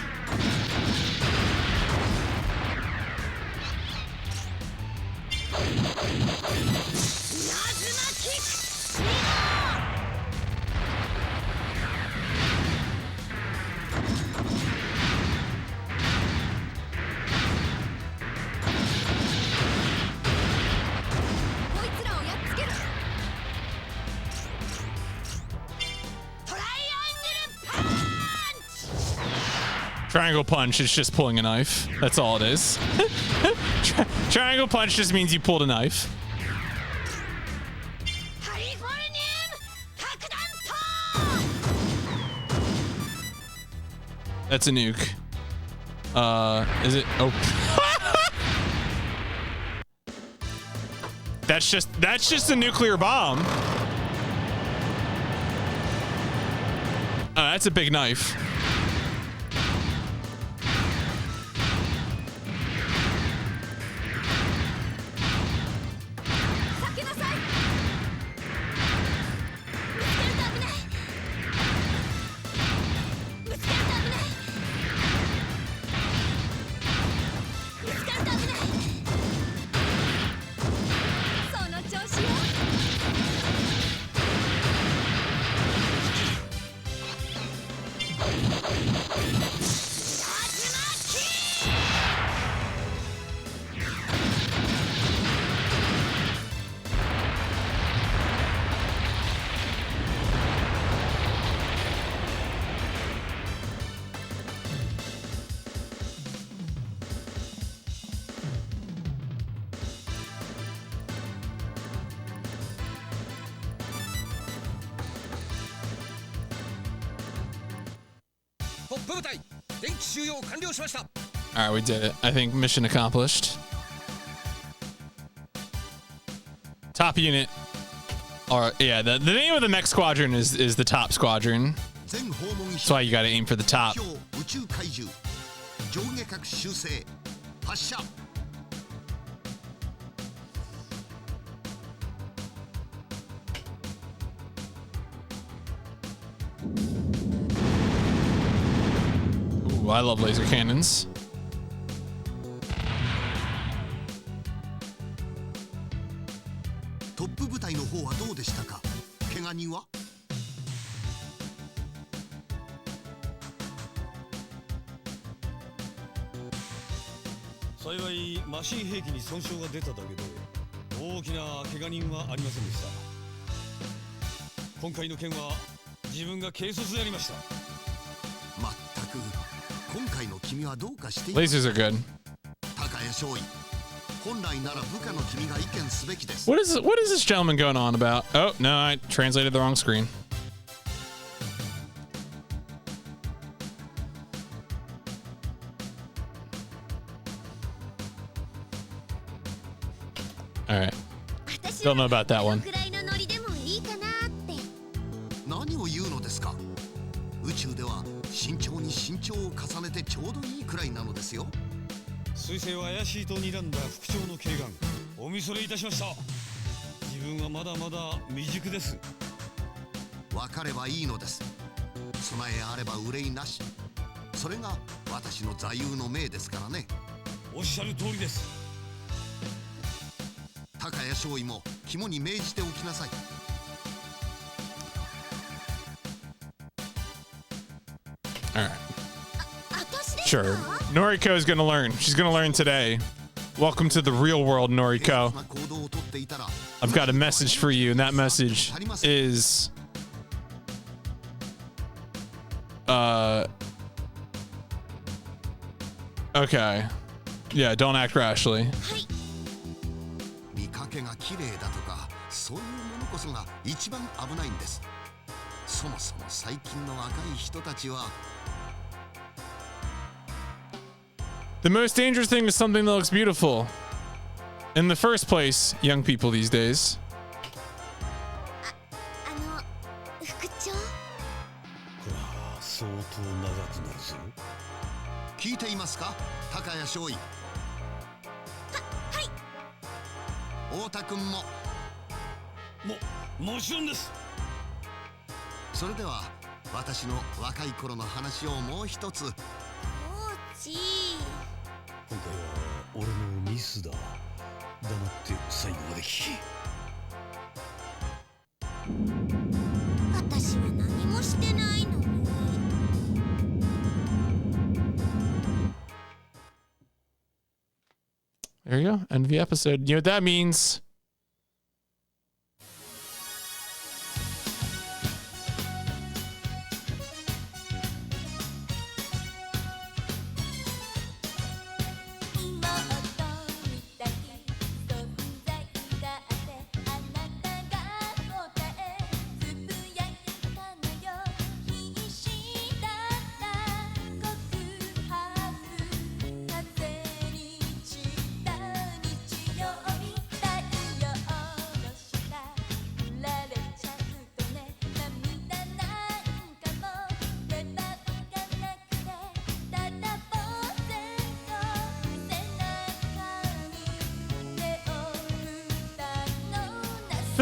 B: こいつらをやっつける。トライアングルパンチ。
A: Triangle Punch is just pulling a knife. That's all it is. Triangle Punch just means you pulled a knife.
B: カリフォルニウム核弾頭。
A: That's a nuke. Is it? Oh. That's just a nuclear bomb. That's a big knife.
B: 避けなさい。ぶつかると危ない。ぶつかると危ない。ぶつかると危ない。その調子よ。
F: トップ部隊電気収容完了しました。
A: All right, we did it. I think mission accomplished. Top unit. Or yeah, the name of the mech squadron is the top squadron. That's why you gotta aim for the top. Ooh, I love laser cannons.
C: Niwa? 幸いマシン兵器に損傷が出ただけで大きな怪我人はありませんでした。今回の件は自分が軽率でありました。まったく今回の君はどうかしている。
A: Lasers are good.
C: 高谷少尉、本来なら部下の君が意見すべきです。
A: What is this gentleman going on about? Oh no, I translated the wrong screen. All right. Don't know about that one.
C: 何を言うのですか。宇宙では慎重に慎重を重ねてちょうどいいくらいなのですよ。彗星は怪しいと睨んだ副長の警官、お見それいたしました。自分はまだまだ未熟です。分かればいいのです。備えあれば憂いなし。それが私の座右の銘ですからね。おっしゃる通りです。高谷少尉も肝に銘じておきなさい。
A: All right. Sure. Noriko is gonna learn. She's gonna learn today. Welcome to the real world, Noriko. I've got a message for you, and that message is okay. Yeah, don't act rashly.
C: 見かけが綺麗だとか、そういうものこそが一番危ないんです。そもそも最近の若い人たちは
A: The most dangerous thing is something that looks beautiful. In the first place, young people these days.
B: 副長。
C: これは相当長くなるぞ。聞いていますか、高谷少尉。
B: はい。
C: 太田君も。もちろんです。それでは私の若い頃の話をもう一つ。今回は俺のミスだ。黙って最後まで聞け。
B: 私は何もしてないのに。
A: There you go. End of the episode. You know what that means?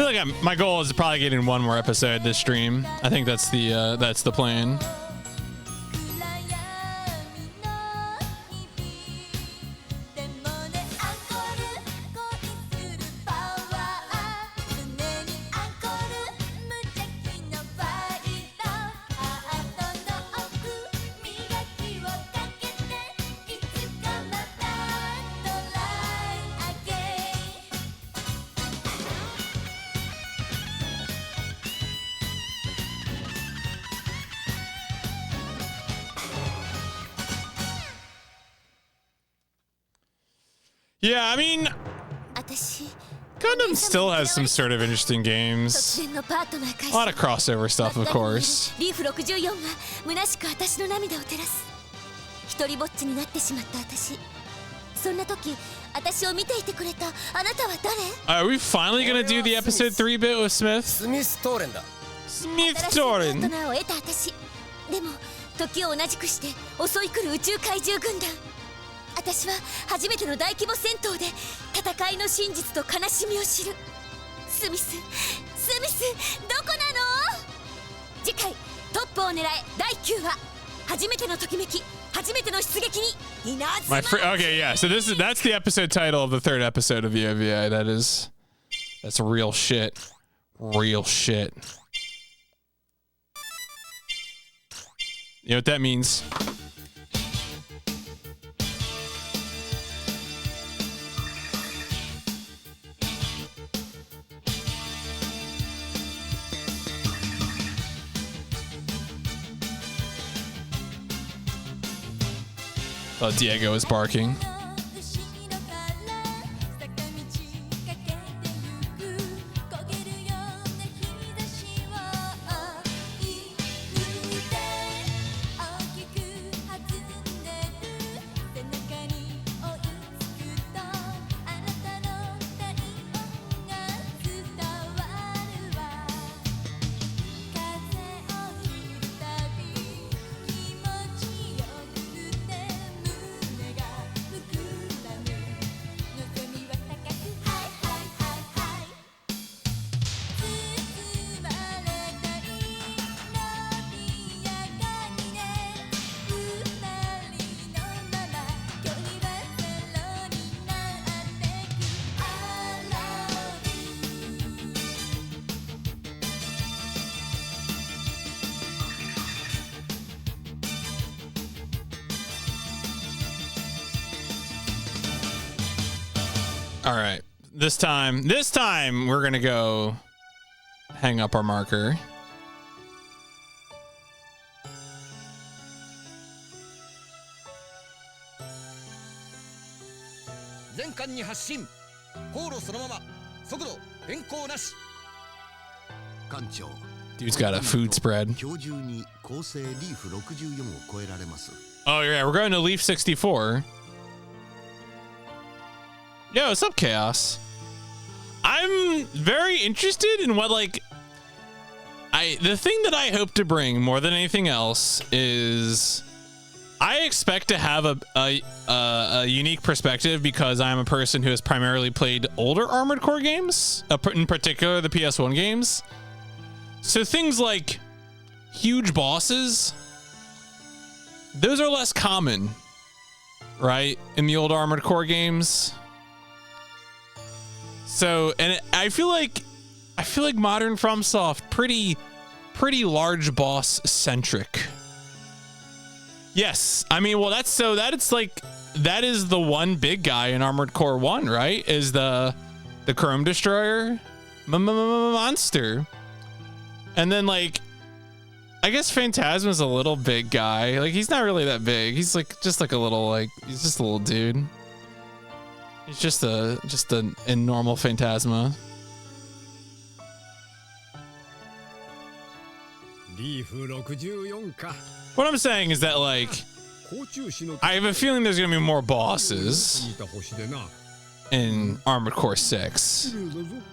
A: I feel like my goal is probably getting one more episode this stream. I think that's the plan. Yeah, I mean, Gundam still has some sort of interesting games. A lot of crossover stuff, of course.
B: リーフ64が虚しく私の涙を照らす。一人ぼっちになってしまった私。そんな時、私を見ていてくれたあなたは誰？
A: Are we finally gonna do the episode 3 bit with Smith?
F: スミストーレンだ。
A: スミス
B: 新しい
A: トーレン。
B: パートナーを得た私。でも時を同じくして襲い来る宇宙怪獣軍団。私は初めての大規模戦闘で戦いの真実と悲しみを知る。スミスどこなの？次回トップを狙え第9話。初めてのときめき、初めての出撃に稲妻。
A: Okay, yeah. So that's the episode title of the 3rd episode of the OVA. That's real shit. Real shit. You know what that means? Oh, Diego is barking. All right. This time we're gonna go hang up our marker. Dude's got a food spread. Oh yeah, we're going to Leaf 64. Yo, what's up, Chaos? I'm very interested in what, like, the thing that I hope to bring more than anything else is I expect to have a unique perspective because I'm a person who has primarily played older Armored Core games, in particular the PS1 games. So things like huge bosses, those are less common, right, in the old Armored Core games. So, and I feel like modern FromSoft pretty large boss centric. Yes, I mean, well, that is the one big guy in Armored Core 1, right? Is the Chrome Destroyer monster. And then, like, I guess Phantasma's a little big guy. Like, he's not really that big. He's just a little dude. He's just a normal Phantasma. What I'm saying is that, like, I have a feeling there's gonna be more bosses in Armored Core 6.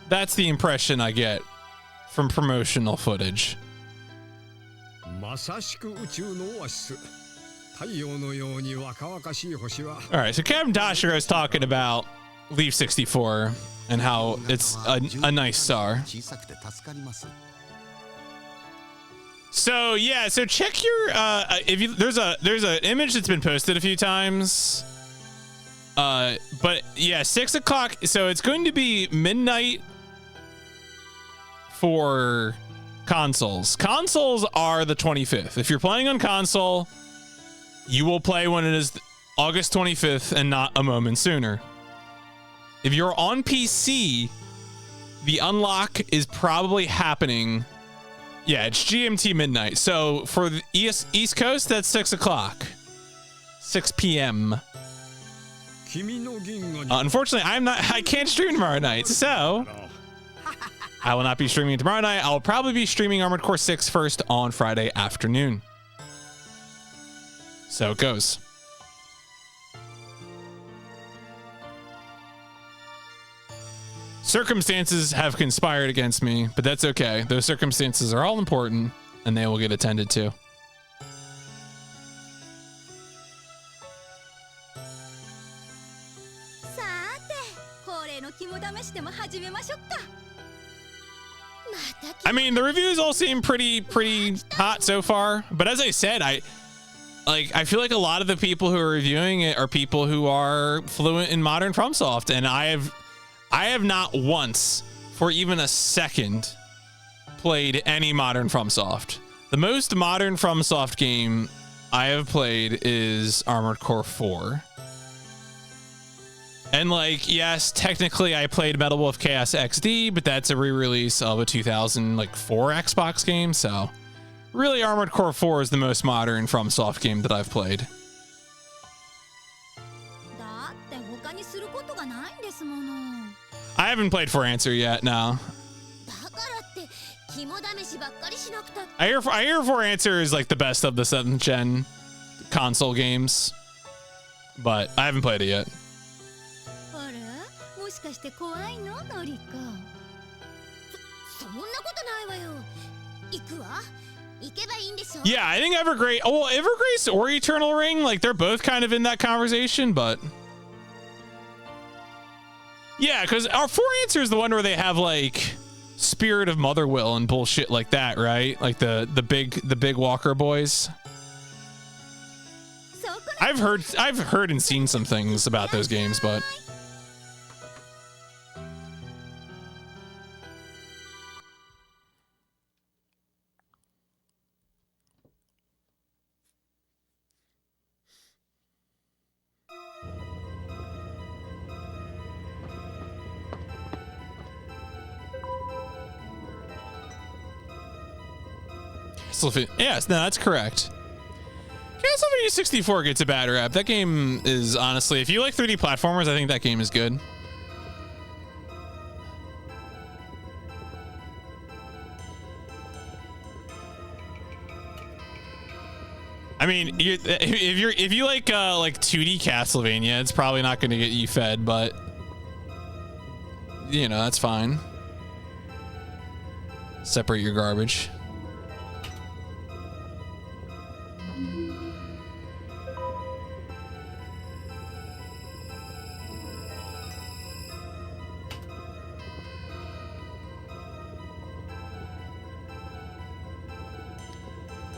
A: That's the impression I get from promotional footage. All right, so Captain Dashiro is talking about Leaf 64 and how it's a nice star. So yeah, so check your there's an image that's been posted a few times. But yeah, 6 o'clock. So it's going to be midnight for consoles. Consoles are the 25th. If you're playing on console, you will play when it is August 25th and not a moment sooner. If you're on PC, the unlock is probably happening. Yeah, it's GMT midnight. So for the East Coast, that's 6 o'clock. 6 p.m. Unfortunately, I can't stream tomorrow night, so I will not be streaming tomorrow night. I'll probably be streaming Armored Core 6 first on Friday afternoon. So it goes. Circumstances have conspired against me, but that's okay. Those circumstances are all important, and they will get attended to. I mean, the reviews all seem pretty hot so far, but as I said, I feel like a lot of the people who are reviewing it are people who are fluent in modern FromSoft, and I have not once for even a second played any modern FromSoft. The most modern FromSoft game I have played is Armored Core 4. And like, yes, technically I played Metal Wolf Chaos XD, but that's a re-release of a 2004 Xbox game, so really Armored Core 4 is the most modern FromSoft game that I've played. I haven't played For Answer yet, no. I hear For Answer is like the best of the 7th gen console games, but I haven't played it yet. Yeah, I think Evergrace, well, Evergrace or Eternal Ring, like they're both kind of in that conversation, but yeah, because our For Answer is the one where they have like Spirit of Motherwill and bullshit like that, right? Like the big Walker boys. I've heard and seen some things about those games, but yes, no, that's correct. Castlevania 64 gets a bad rap. That game is honestly, if you like 3D platformers, I think that game is good. I mean, if you like 2D Castlevania, it's probably not going to get you fed, but you know, that's fine. Separate your garbage.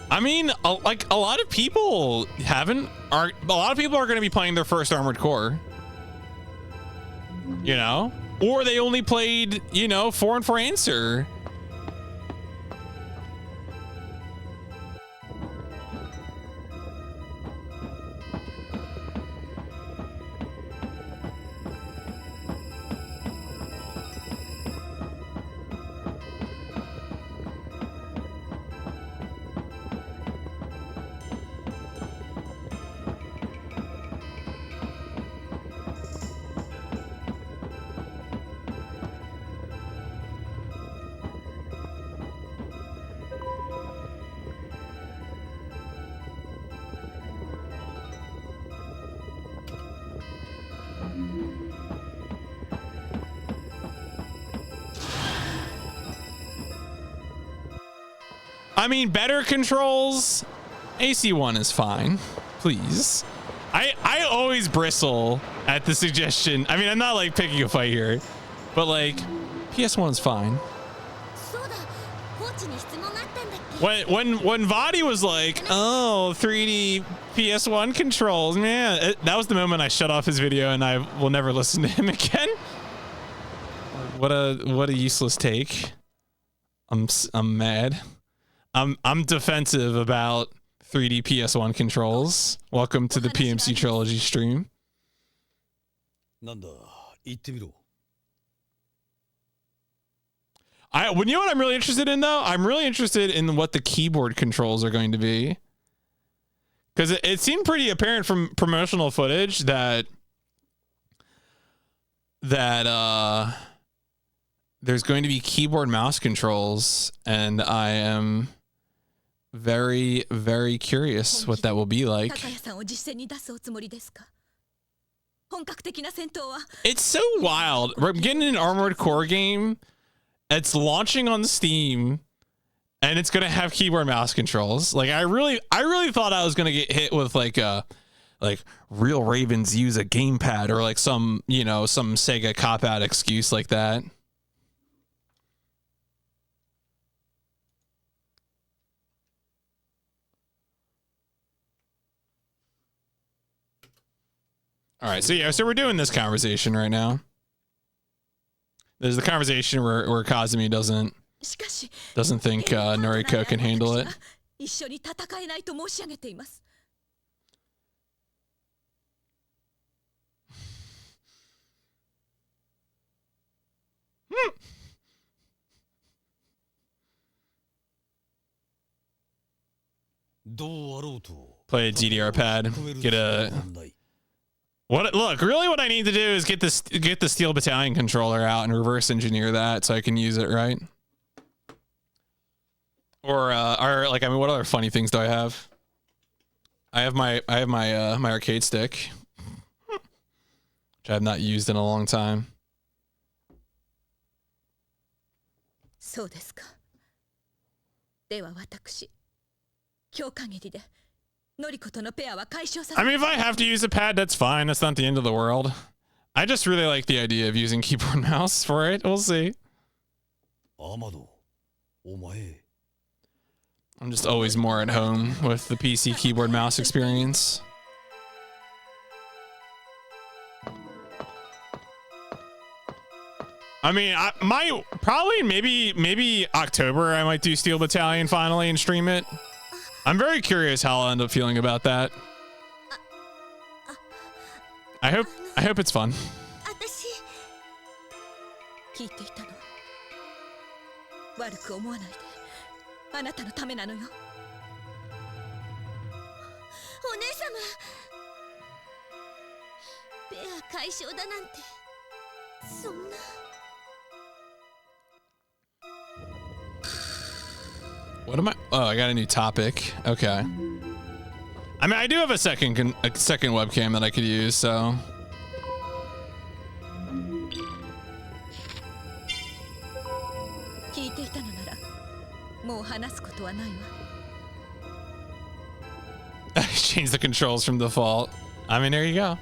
A: I mean, like a lot of people are going to be playing their first Armored Core, you know, or they only played, you know, 4 and For Answer. I mean, better controls. AC1 is fine, please. I always bristle at the suggestion. I mean, I'm not like picking a fight here, but like PS1 is fine. When Vadi was like, oh, 3D PS1 controls, man, that was the moment I shut off his video and I will never listen to him again. What a useless take. I'm mad. I'm defensive about 3D PS1 controls. Welcome to the PMC Trilogy stream.
C: You know
A: what I'm really interested in though? I'm really interested in what the keyboard controls are going to be. Because it seemed pretty apparent from promotional footage that that there's going to be keyboard mouse controls, and I am very, very curious what that will be like. It's so wild. We're getting an Armored Core game. It's launching on Steam, and it's gonna have keyboard mouse controls. Like I really thought I was gonna get hit with like Real Ravens use a gamepad or like some Sega cop out excuse like that. All right, so yeah, so we're doing this conversation right now. There's the conversation where Kazumi doesn't think Noriko can handle it. Play a DDR pad. Get a. Look, really what I need to do is get the Steel Battalion controller out and reverse engineer that so I can use it, right? Or what other funny things do I have? I have my arcade stick, which I have not used in a long time.
B: そうですか。では私、今日限りで。I mean,
A: if I have to use a pad, that's fine. That's not the end of the world. I just really like the idea of using keyboard and mouse for it. We'll see. I'm just always more at home with the PC keyboard mouse experience. I mean, maybe October I might do Steel Battalion finally and stream it. I'm very curious how I'll end up feeling about that. I hope it's fun. What am I? Oh, I got a new topic. Okay. I mean, I do have a second webcam that I could use, so. Change the controls from default. I mean, there you go.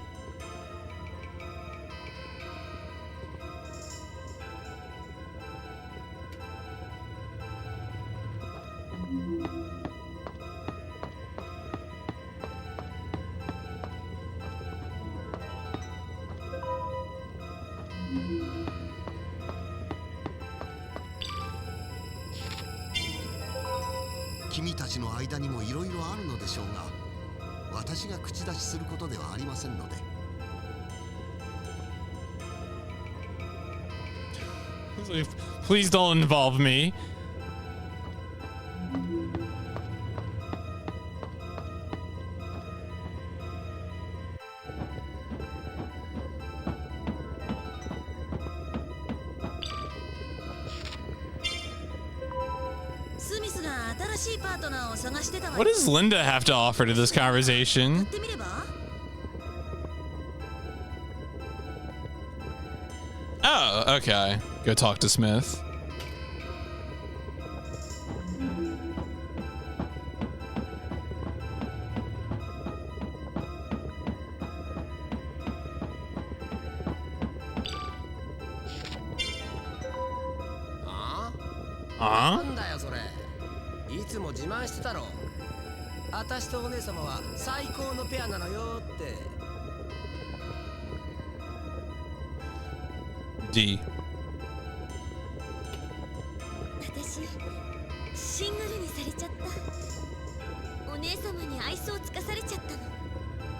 A: Please don't involve me. What does Linda have to offer to this conversation? Oh, okay. Go talk to Smith. D.
B: 私シングルにされちゃった。お姉様に愛想をつかされちゃったの。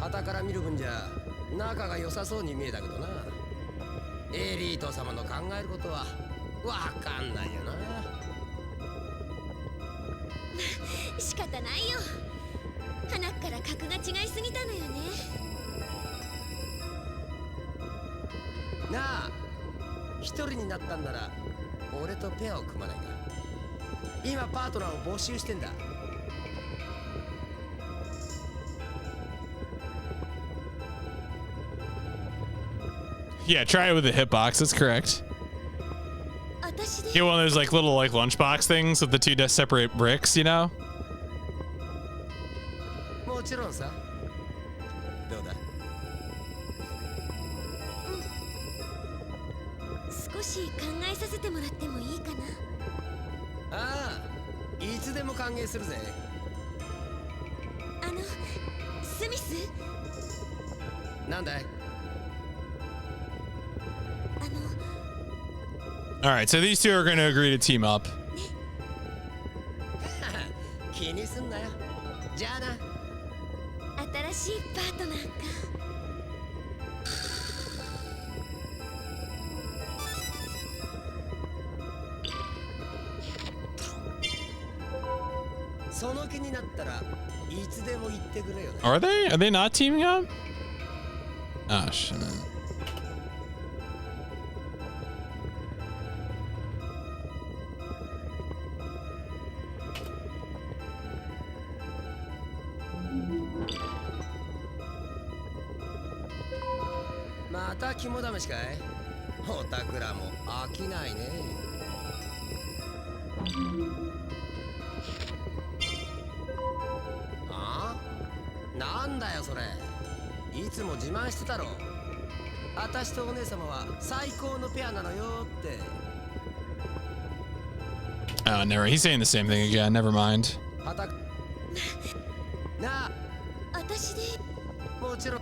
F: 旗から見る分じゃ仲が良さそうに見えたけどな。エリート様の考えることはわかんないよな。
B: 仕方ないよ。花から格が違いすぎたのよね。
F: なあ。人になったんなら俺とペアを組まないか。今パートナーを募集してんだ。
A: Yeah, try it with the hitbox. That's correct. Get one of those like little like lunchbox things with the two separate bricks, you know?
F: もちろんさ。どうだ。
B: 少し考えさせてもらってもいいかな。
F: ああ、いつでも歓迎するぜ。
B: スミス？
F: なんだい？All
A: right, so these two are going to agree to team up.
F: 気にすんなよ。じゃあな。
B: 新しいパートナーか。
F: その気になったらいつでも言ってくれよな。
A: Are they? Are they not teaming up? Oh, shit.
F: また肝試しかい？おたくらも飽きないね。あ？なんだよそれ。いつも自慢してたろ。私とお姉様は最高のペアなのよって。
A: Oh, never. He's saying the same thing again. Never mind.
F: なあ。
B: 私で。
F: もちろん。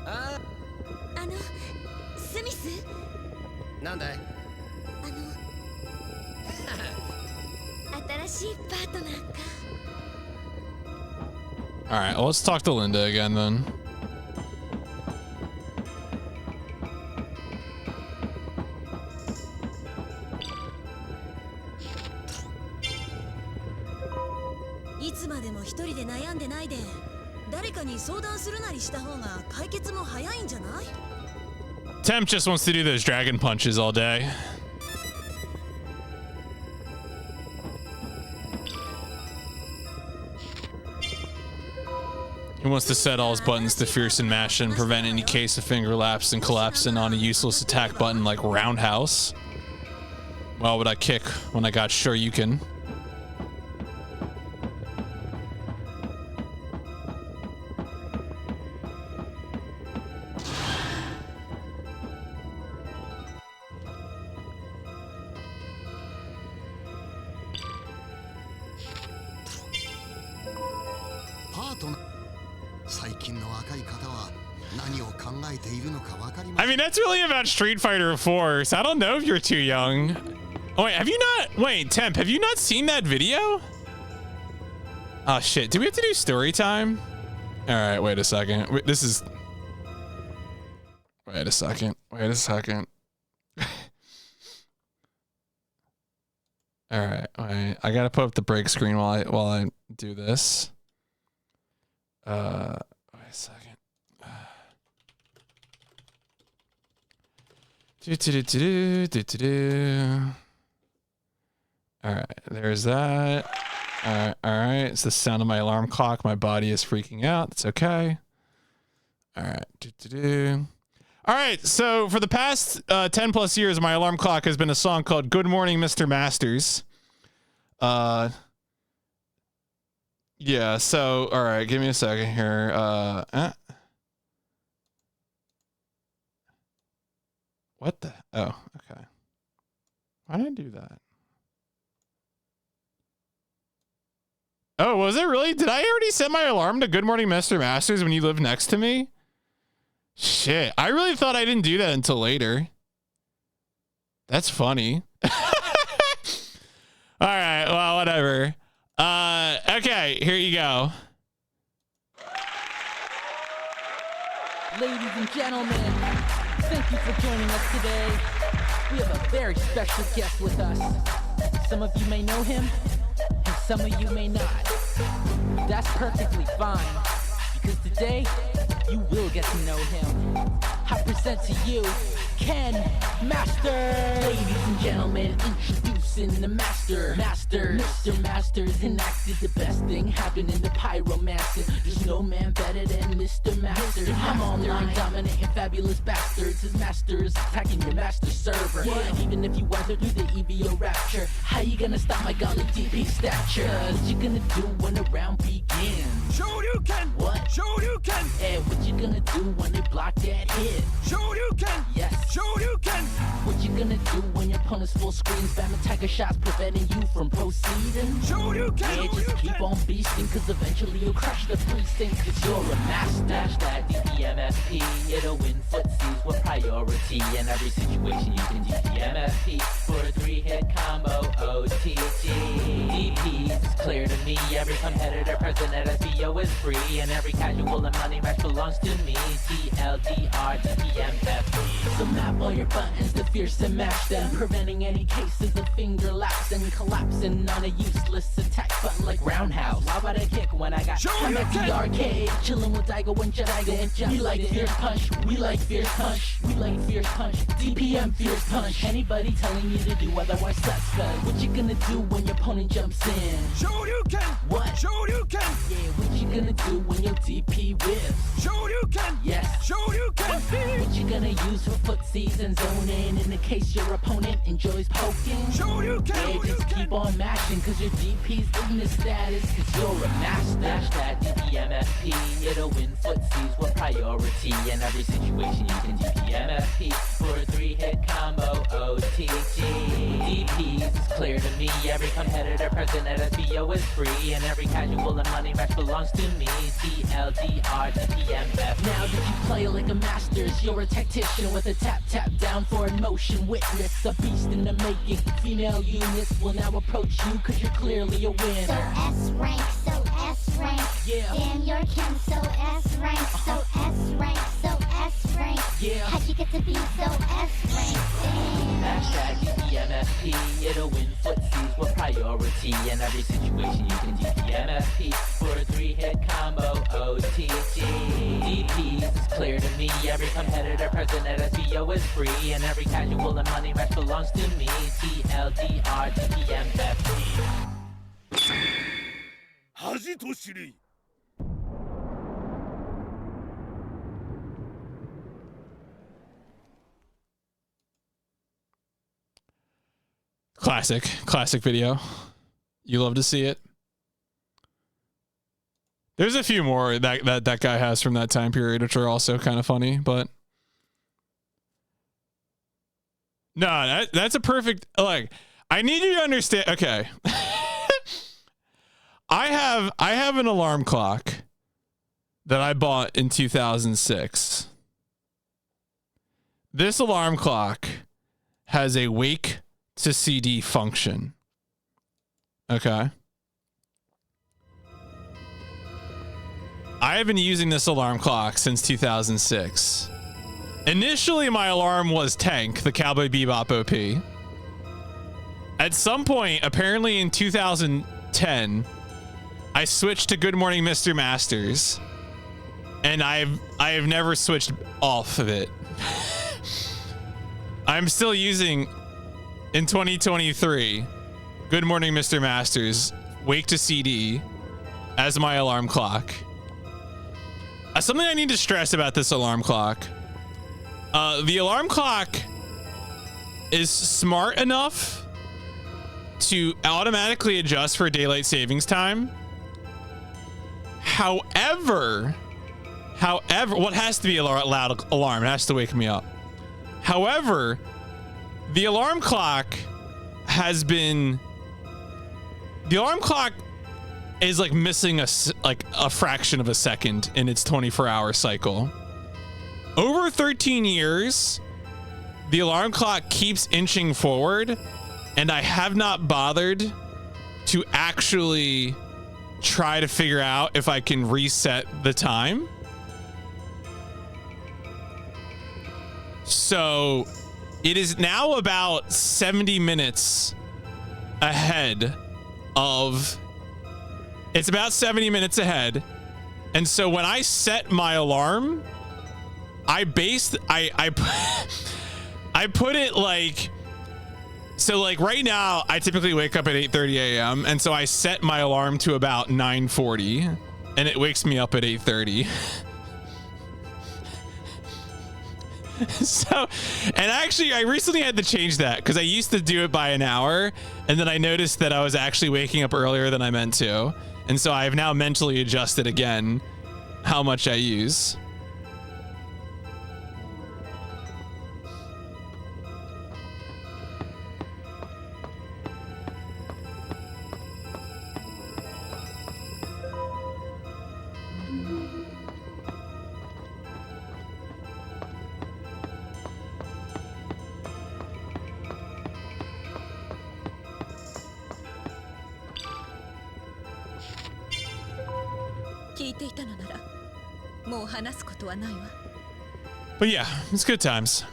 F: ああ。
B: スミス？
F: なんだい？
B: 新しいパートナーか。
A: All right, well, let's talk to Linda again then.
G: いつまでも一人で悩んでないで、誰かに相談するなりした方が解決も早いんじゃない？
A: Temp just wants to do those dragon punches all day. He wants to set all his buttons to fierce and mash and prevent any case of finger lapse and collapsing on a useless attack button like roundhouse. Why would I kick when I got sure you can? I mean, that's really about Street Fighter 4, so I don't know if you're too young. Oh, wait, have you not? Wait, Temp, have you not seen that video? Oh, shit. Do we have to do story time? All right, wait a second. Wait, this is... Wait a second. Wait a second. All right, wait. I gotta put up the break screen while I do this. Wait a second. All right, there's that. All right. It's the sound of my alarm clock. My body is freaking out. It's okay. All right. All right. So for the past 10 plus years, my alarm clock has been a song called "Good Morning, Mr. Masters." Yeah. So all right, give me a second here. What the? Oh, okay. Why did I do that? Oh, was it really? Did I already set my alarm to Good Morning, Mr. Masters when you lived next to me? Shit, I really thought I didn't do that until later. That's funny. All right, well, whatever. Okay, here you go.
H: Ladies and gentlemen, thank you for joining us today. We have a very special guest with us. Some of you may know him, and some of you may not. That's perfectly fine, because today, you will get to know him. I present to you Ken Master. Ladies and gentlemen, introducing the Master. Mr. Masters enacted the best thing happened in the pyromancer. There's no man better than Mr. Master. I'm online dominating fabulous bastards. His master is attacking your master server. And even if you weather through the EVO rapture, how you gonna stop my godly DP stature? What you gonna do when the round begins?
C: Shoryuken!
H: What?
C: Shoryuken!
H: And what you gonna do when they block that hit?
C: Shoryuken!
H: Yes.
C: Shoryuken!
H: What you gonna do when your opponent's full screen spamming tiger shots preventing you from proceeding?
C: Shoryuken!
H: Yeah, just keep on beasting, cause eventually you'll crush the precinct, cause you're a master. Hashtag DPMFP, it'll win footsies with priority. In every situation you can DPMFP for a 3-hit combo OTG. DPs is clear to me, every competitor present at SBO is free, and every casual and money match belongs to me. TLDR DPMFP. So map all your buttons to fierce and mash them, preventing any cases of finger lapse and collapsing on a useless attack button like roundhouse. Why would I kick when I got I'm at the arcade, chilling with Daigo and Jedi. We like fierce punch, we like fierce punch, we like fierce punch, DPM fierce punch. Anybody telling you to do otherwise sucks, cuz what you gonna do when your opponent jumps in?
C: Shoryuken!
H: What?
C: Shoryuken!
H: Yeah, what you gonna do when your DP whips?
C: Shoryuken!
H: Yes.
C: Shoryuken!
H: What you gonna use for footsies and zoning in the case your opponent enjoys poking?
C: Shoryuken!
H: Yeah, just keep on mashing, cause your DP's in the status, cause you're a master. Hashtag DPMFP, it'll win footsies with priority. In every situation you can DPMFP for a 3-hit combo OTG. DPs is clear to me, every competitor present at SBO is free, and every casual and money match belongs to me. TLDR DPMFP. Now that you play like a masters, you're a tactician with a tap down for a motion witness. A beast in the making, female units will now approach you cause you're clearly a winner.
I: So S rank, so S rank.
H: Yeah.
I: Damn, you're Ken, so S rank, so S rank, so S rank.
H: Yeah.
I: How'd you get to be so S rank? Damn.
H: Hashtag DPMFP, it'll win footsies with priority. In every situation you can DPMFP for a 3-hit combo OTG. DPs is clear to me, every competitor present at SBO is free, and every casual and money match belongs to me. TLDR DPMFP.
C: 恥と知れ。
A: Classic video. You love to see it. There's a few more that guy has from that time period, which are also kind of funny, but no, that's a perfect, like, I need you to understand. Okay. I have an alarm clock that I bought in 2006. This alarm clock has a wake to CD function. Okay. I have been using this alarm clock since 2006. Initially, my alarm was Tank, the Cowboy Bebop OP. At some point, apparently in 2010, I switched to Good Morning Mr. Masters, and I have never switched off of it. I'm still using, in 2023, Good Morning Mr. Masters, Wake to CD, as my alarm clock. Something I need to stress about this alarm clock. The alarm clock is smart enough to automatically adjust for daylight savings time. However, what has to be a loud alarm? It has to wake me up. However, the alarm clock is like missing a fraction of a second in its 24-hour cycle. Over 13 years, the alarm clock keeps inching forward, and I have not bothered to actually try to figure out if I can reset the time. So it is now about 70 minutes ahead of... It's about 70 minutes ahead. And so when I set my alarm, I put it like, so like right now I typically wake up at 8:30 a.m. and so I set my alarm to about 9:40 and it wakes me up at 8:30. So, and actually I recently had to change that because I used to do it by an hour and then I noticed that I was actually waking up earlier than I meant to. And so I've now mentally adjusted again how much I use. But yeah, it's good times.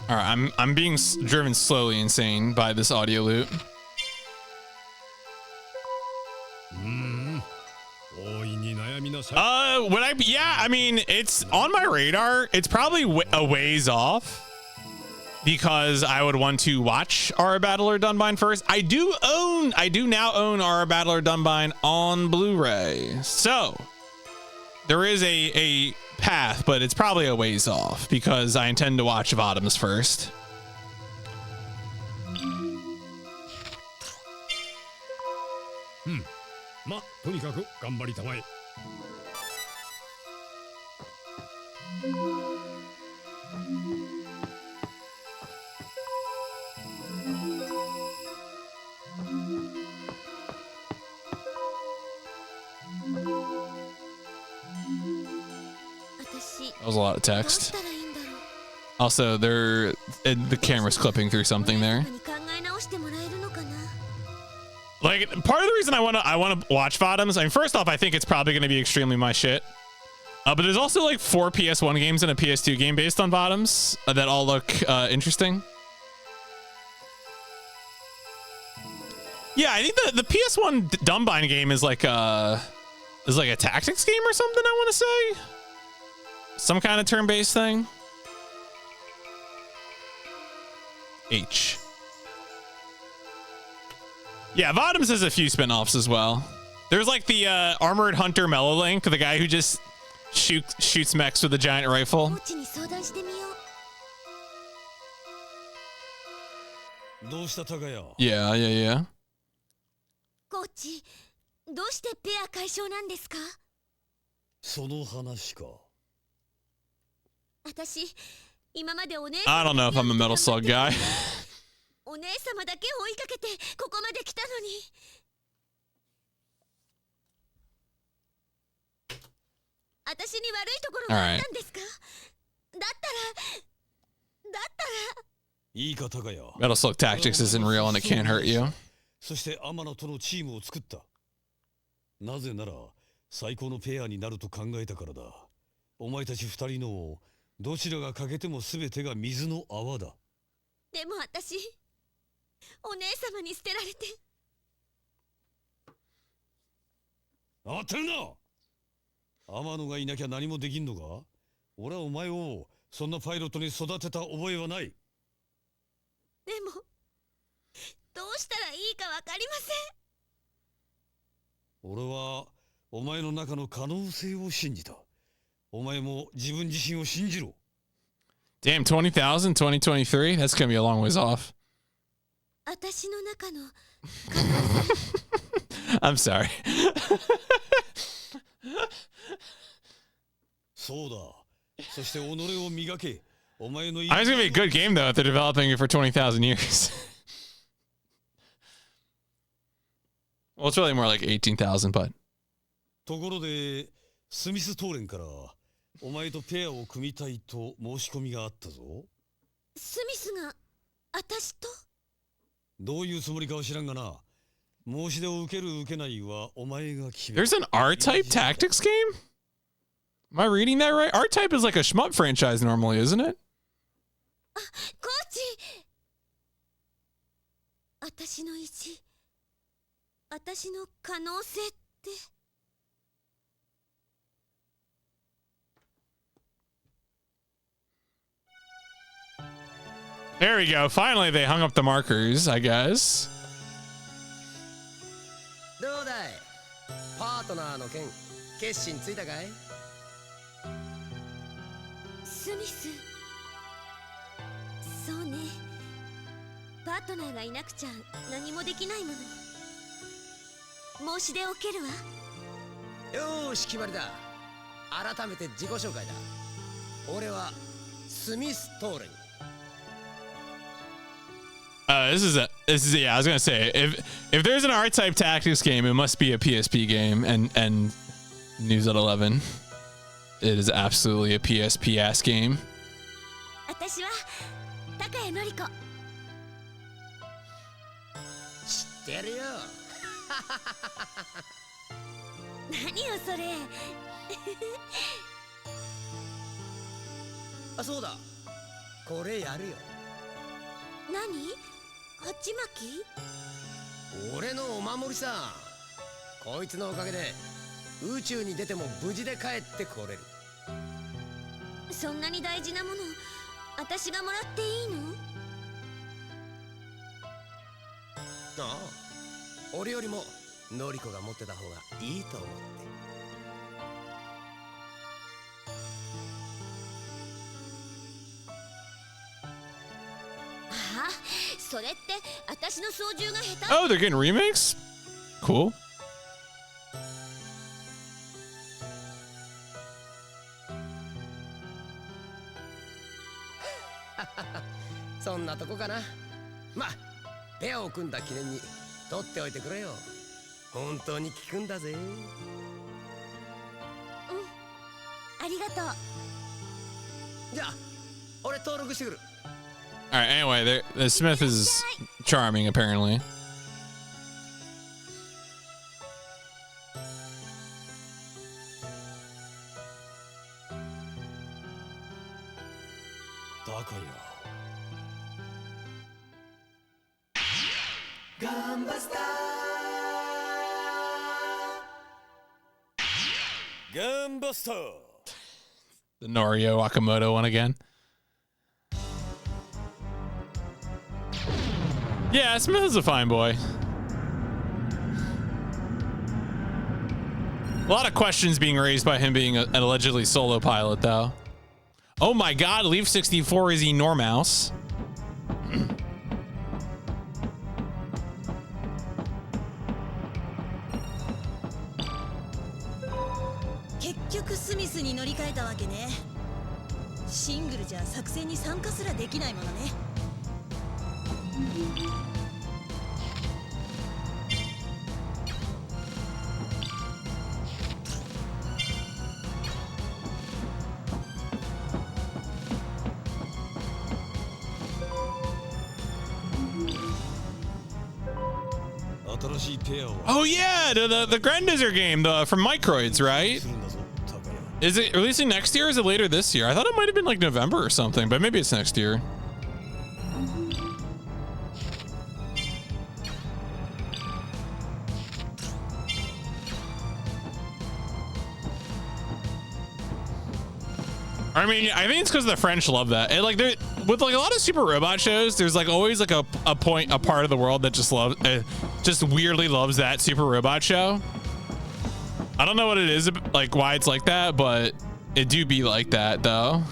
A: All right, I'm being driven slowly insane by this audio loop. I mean, it's on my radar. It's probably a ways off because I would want to watch Aura Battler Dunbine first. I do now own Aura Battler Dunbine on Blu-ray. So there is a path, but it's probably a ways off because I intend to watch Bottoms first. That was a lot of text. Also, the camera's clipping through something there. Like, part of the reason I want to watch Bottoms, I mean, first off, I think it's probably going to be extremely my shit. But there's also like 4 PS1 games and a PS2 game based on Bottoms that all look interesting. Yeah, I think the PS1 Dunbine game is like a tactics game or something, I want to say. Some kind of turn-based thing. H. Yeah, Bottoms has a few spin-offs as well. There's like the Armored Hunter Mellowlink, the guy who just shoots mechs with a giant rifle. Yeah.
G: コーチ、どうしてペア解消なんですか？
C: その話か。
G: 私、今までお姉
A: I don't know if I'm a Metal Slug guy.
G: お姉様だけ追いかけてここまで来たのに。私に悪いところがあったんですか？だったら。
C: いいか、高谷。
A: Metal Slug Tactics isn't real and it can't hurt you.
C: そして天野とのチームを作った。なぜなら最高のペアになると考えたからだ。お前たち二人のどちらが欠けても全てが水の泡だ。
G: でも私、お姉様に捨てられて。
C: 当たるな。天野がいなきゃ何もできんのか？俺はお前をそんなパイロットに育てた覚えはない。
G: でも、どうしたらいいかわかりません。
C: 俺はお前の中の可能性を信じた。お前も自分自身を信じろ。
A: Damn, 20,000, 2023? That's gonna be a long ways off.
G: 私の中の
A: I'm sorry.
C: そうだ。そして己を磨け。お前の
A: I was gonna be a good game though if they're developing it for 20,000 years. Well, it's really more like 18,000, but.
C: ところで、スミストーレンからお前とペアを組みたいと申し込みがあったぞ。
G: スミスが私と？
C: どういうつもりかは知らんがな。申し出を受ける受けないはお前が決め
A: There's an R-Type tactics game? Am I reading that right? R-Type is like a shmup franchise normally, isn't it?
G: コーチ、私の意地、私の可能性って。
A: There we go. Finally, they hung up the markers, I guess.
F: どうだい、パートナーの件決心ついたかい？
G: スミス、そうね。パートナーがいなくちゃ何もできないもの。申し出を受けるわ。
F: よーし決まりだ。改めて自己紹介だ。俺はスミス・トーレン。
A: This is yeah, I was gonna say if there's an R-Type tactics game, it must be a PSP game, and News at 11, it is absolutely a PSP ass game.
G: 私は高谷のり子。
F: 知ってるよ。
G: 何よそれ。
F: あ、そうだ。これやるよ。
G: 何？鉢巻き？
F: 俺のお守りさ。こいつのおかげで宇宙に出ても無事で帰ってこれる。
G: そんなに大事なもの私がもらっていいの？
F: ああ、俺よりものりこが持ってた方がいいと思って。
G: ああ、それって私の操縦が下手。
A: Oh, they're getting remakes? Cool.
F: そんなとこかな。まあペアを組んだ記念に取っておいてくれよ。本当に効くんだぜ。
G: ありがとう。
F: じゃあ俺登録してくる。
A: All right. Anyway, the Smith is charming, apparently.
C: だかよ。
J: ガンバスター。
C: ガンバスター。
A: The Norio Akamoto one again. Yeah, Smith is a fine boy. A lot of questions being raised by him being an allegedly solo pilot, though. Oh my god, Leaf 64 is enormous.
G: 結局スミスに乗り換えたわけね。シングルじゃ作戦に参加すらできないものね。
C: 新しいペアを。
A: Oh yeah, the Grandizer game, from Microids, right? Is it releasing next year or is it later this year? I thought it might have been like November or something, but maybe it's next year. I mean, I think it's because the French love that. And like, there with like a lot of Super Robot shows, there's like always like a part of the world that just loves, just weirdly loves that Super Robot show. I don't know what it is, like why it's like that, but it do be like that though.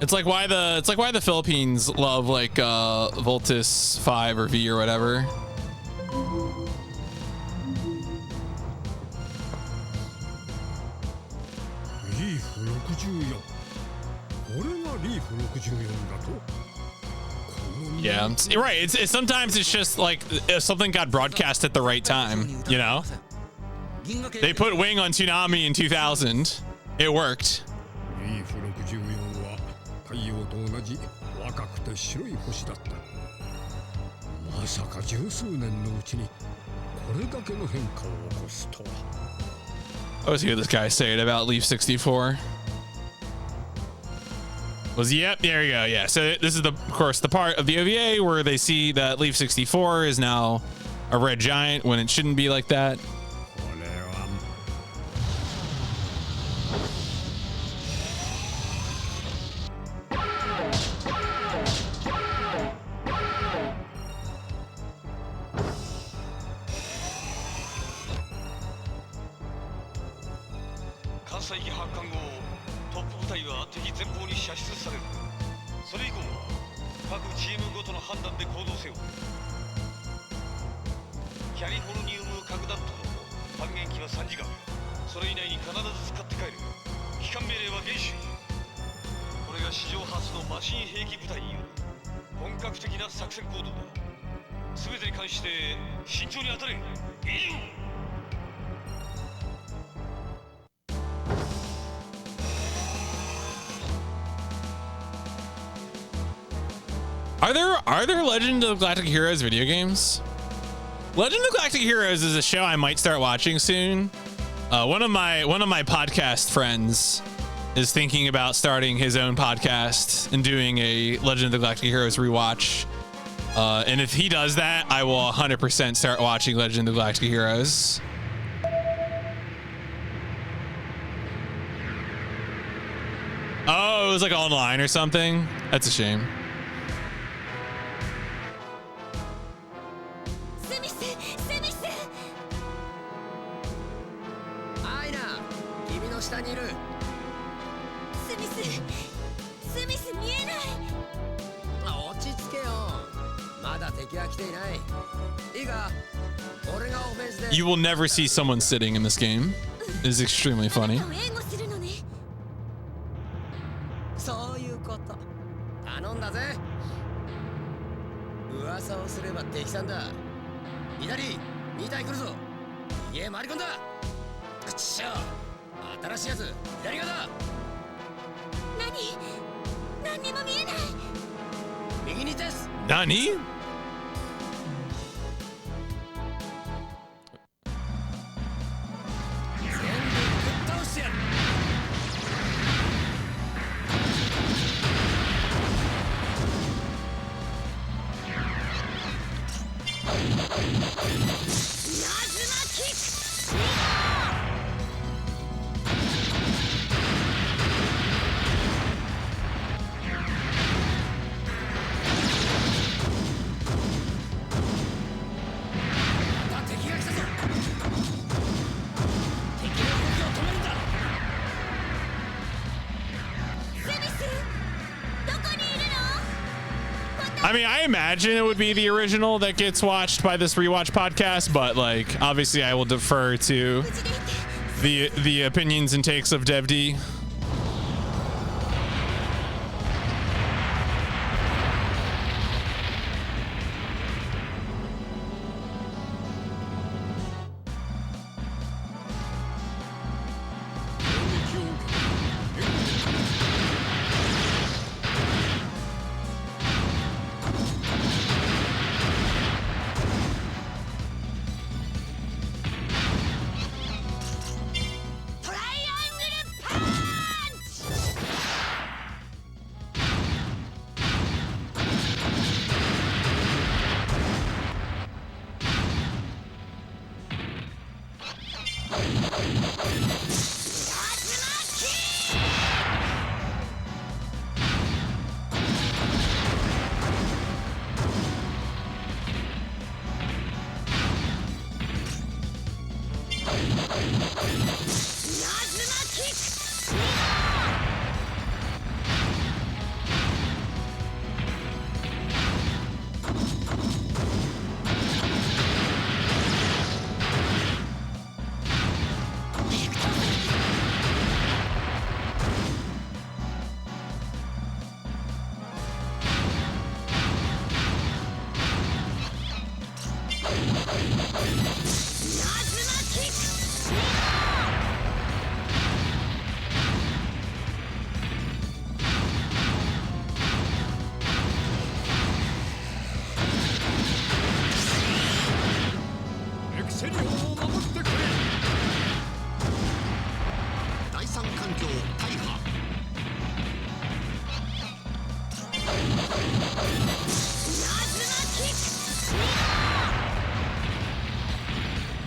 A: It's like why the Philippines love like Voltus 5 or V or whatever. Yeah, you're right. It's sometimes it's just like if something got broadcast at the right time, you know? They put Wing on Toonami in 2000. It worked.
D: リーフ64は太陽と同じ若くて白い星だった。まさか十数年のうちにこれだけの変化を起こすとは。
A: I always hear this guy say it about Leaf 64. Yep, there you go. Yeah, so this is of course the part of the OVA where they see that Leaf 64 is now a red giant when it shouldn't be like that.
C: 慎重に当たれ。いいよ。
A: Are there Legend of Galactic Heroes video games? Legend of Galactic Heroes is a show I might start watching soon. One of my podcast friends is thinking about starting his own podcast and doing a Legend of the Galactic Heroes rewatch. And if he does that, I will 100% start watching Legend of the Galactic Heroes. Oh, it was like online or something? That's a shame. You will never see someone sitting in this game. It is extremely funny. Nani? I mean, I imagine it would be the original that gets watched by this rewatch podcast, but like, obviously I will defer to the opinions and takes of Dev D.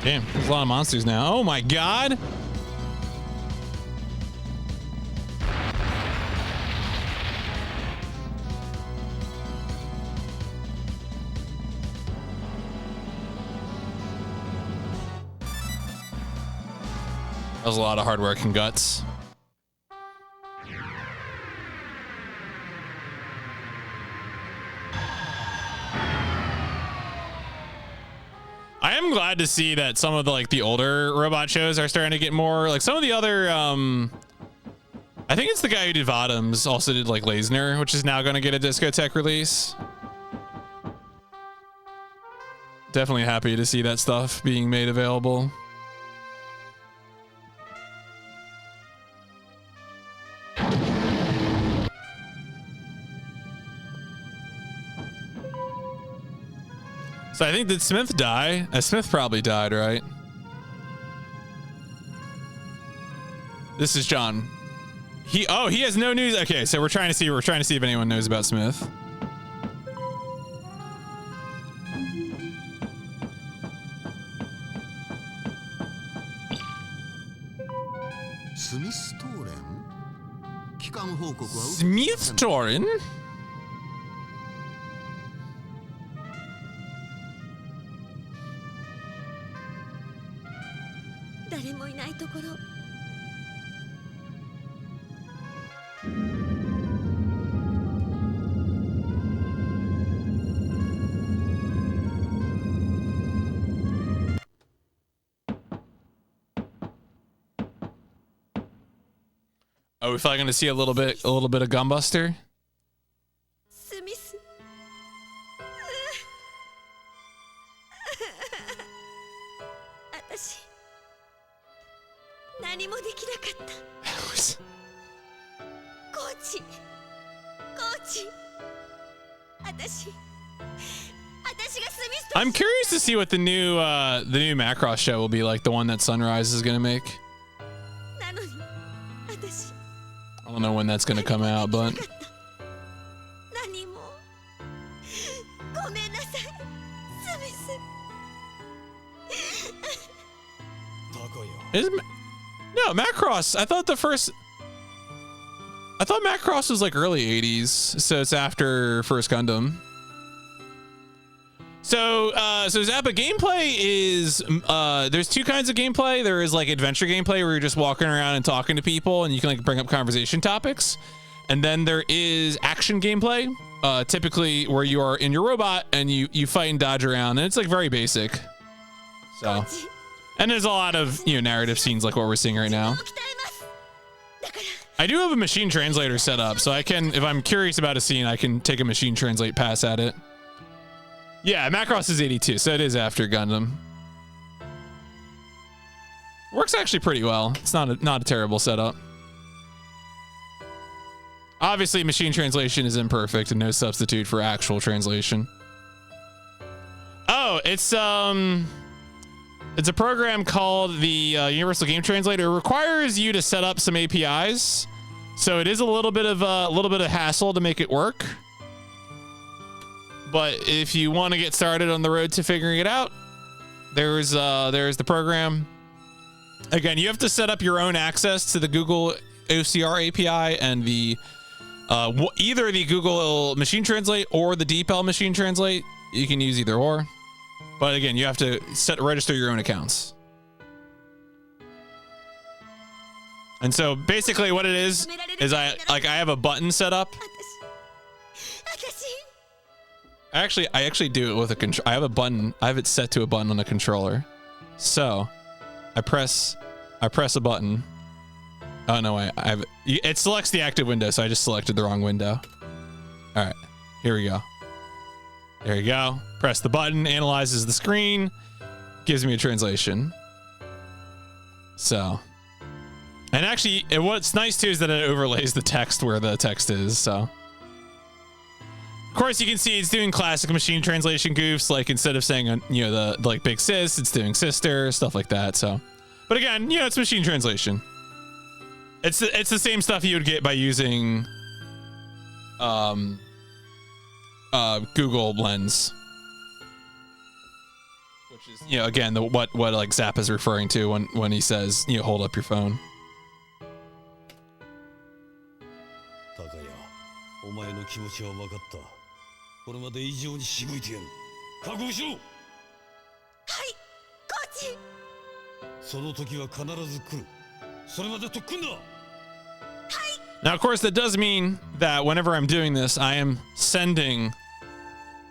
A: Damn, there's a lot of monsters now. Oh my god. That was a lot of hard work and guts. I am glad to see that some of the the older robot shows are starting to get more like some of the other I think it's the guy who did Vodums also did like Lasner, which is now going to get a Discotheque release. Definitely happy to see that stuff being made available. So I think, did Smith die? Smith probably died, right? This is John. He has no news. Okay, so we're trying to see if anyone knows about Smith. Smith Torin?
G: 誰もいないところ。
A: Are we finally going to see a little bit of Gunbuster?
G: スミス。私何もできなかった。コーチ。私がスミスと。
A: I'm curious to see what the new Macross show will be like, the one that Sunrise is going to make.
G: なのに私。
A: I don't know when that's going to come out, but
G: 何もごめんなさい、スミス。
A: no, Macross. I thought Macross was like early 80s, so it's after First Gundam. So Zappa, gameplay is there's two kinds of gameplay. There is like adventure gameplay where you're just walking around and talking to people and you can like bring up conversation topics. And then there is action gameplay, typically where you are in your robot and you fight and dodge around, and it's like very basic. So, and there's a lot of, narrative scenes like what we're seeing right now. I do have a machine translator set up, so I can, if I'm curious about a scene, I can take a machine translate pass at it. Yeah, Macross is 82, so it is after Gundam. Works actually pretty well. It's not a terrible setup. Obviously, machine translation is imperfect and no substitute for actual translation. Oh, it's a program called the Universal Game Translator. It requires you to set up some APIs, so it is a little bit of hassle to make it work. But if you want to get started on the road to figuring it out, there's the program. Again, you have to set up your own access to the Google OCR API and the either the Google Machine Translate or the DeepL Machine Translate. You can use either or. But again, you have to register your own accounts. And so basically what it is I have a button set up. I actually do it with a control. I have a button. I have it set to a button on the controller. So I press a button. Oh no, it selects the active window, so I just selected the wrong window. All right, here we go. There you go. Press the button, analyzes the screen, gives me a translation. So, and actually, what's nice too is that it overlays the text where the text is. So, of course, you can see it's doing classic machine translation goofs, like instead of saying the like big sis, it's doing sister, stuff like that. So, but again, it's machine translation. It's the same stuff you would get by using Google Lens, which is you know, again, what like Zap is referring to when he says, you know, hold up your phone.
C: 高谷、お前の気持ちは分かった。これまで以上にしごいてやる。覚悟しろ。はい、
G: コーチ。
C: その時は必ず来る。それまで特訓だ。
A: Now, of course, that does mean that whenever I'm doing this, I am sending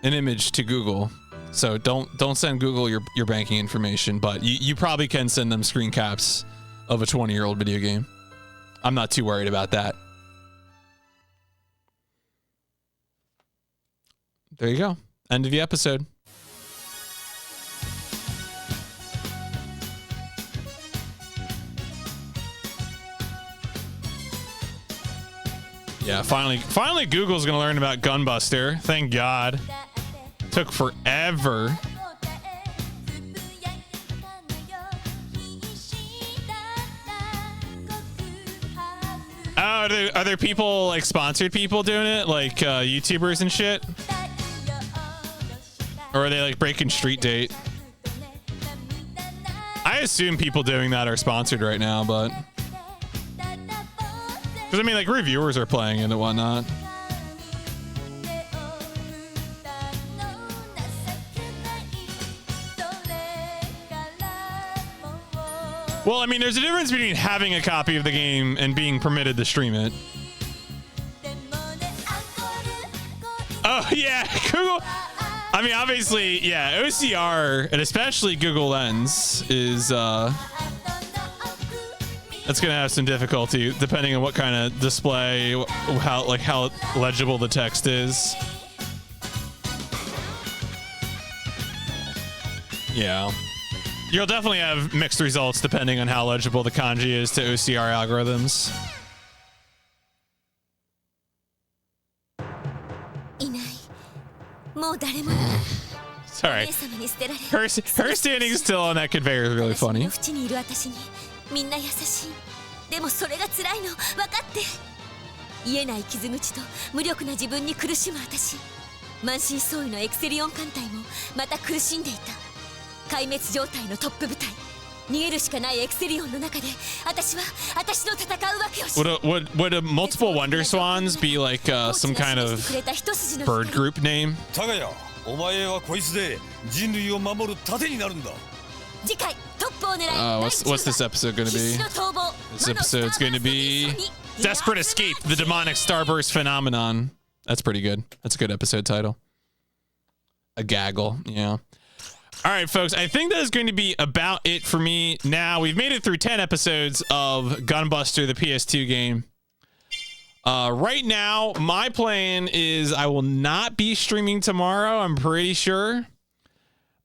A: an image to Google. So don't send Google your banking information, but you probably can send them screen caps of a 20-year-old video game. I'm not too worried about that. There you go. End of the episode. Yeah, finally Google's gonna learn about Gunbuster. Thank God. Took forever. Oh, are there people, like sponsored people doing it? Like YouTubers and shit? Or are they like breaking Street Date? I assume people doing that are sponsored right now, but... Because, I mean, like, reviewers are playing it and whatnot. Well, I mean, there's a difference between having a copy of the game and being permitted to stream it. Oh, yeah, Google... I mean, obviously, yeah, OCR, and especially Google Lens, is... That's gonna have some difficulty depending on what kind of display, how legible the text is. Yeah, you'll definitely have mixed results depending on how legible the kanji is to OCR algorithms. Sorry, her standing still on that conveyor is really funny.
B: みんな優しい。でもそれが辛いの、分かって。癒えない傷口と無力な自分に苦しむ私。満身創痍のエクセリオン艦隊もまた苦しんでいた。壊滅状態のトップ部隊。逃げるしかないエクセリオンの中で、私の戦うわけをし。
A: Would a multiple Wonder Swans be like some kind of bird group name?
C: 高谷、お前はこいつで人類を守る盾になるんだ。
A: What's this episode going to be? This episode's going to be Desperate Escape, the Demonic Starburst Phenomenon. That's pretty good. That's a good episode title. A gaggle, yeah. All right, folks, I think that is going to be about it for me now. We've made it through 10 episodes of Gunbuster, the PS2 game. Right now, my plan is I will not be streaming tomorrow, I'm pretty sure.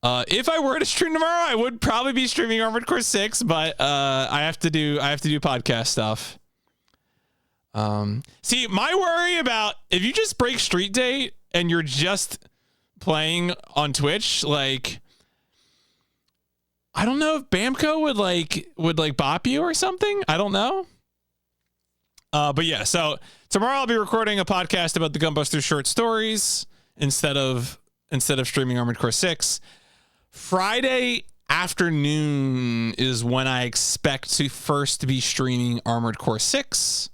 A: If I were to stream tomorrow, I would probably be streaming Armored Core 6, but I have to do podcast stuff. See, my worry about if you just break Street Date and you're just playing on Twitch, like I don't know if Bamco would bop you or something. I don't know. But yeah, so tomorrow I'll be recording a podcast about the Gunbuster short stories instead of streaming Armored Core 6. Friday afternoon is when I expect to first be streaming Armored Core 6.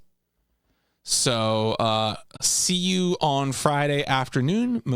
A: So see you on Friday afternoon.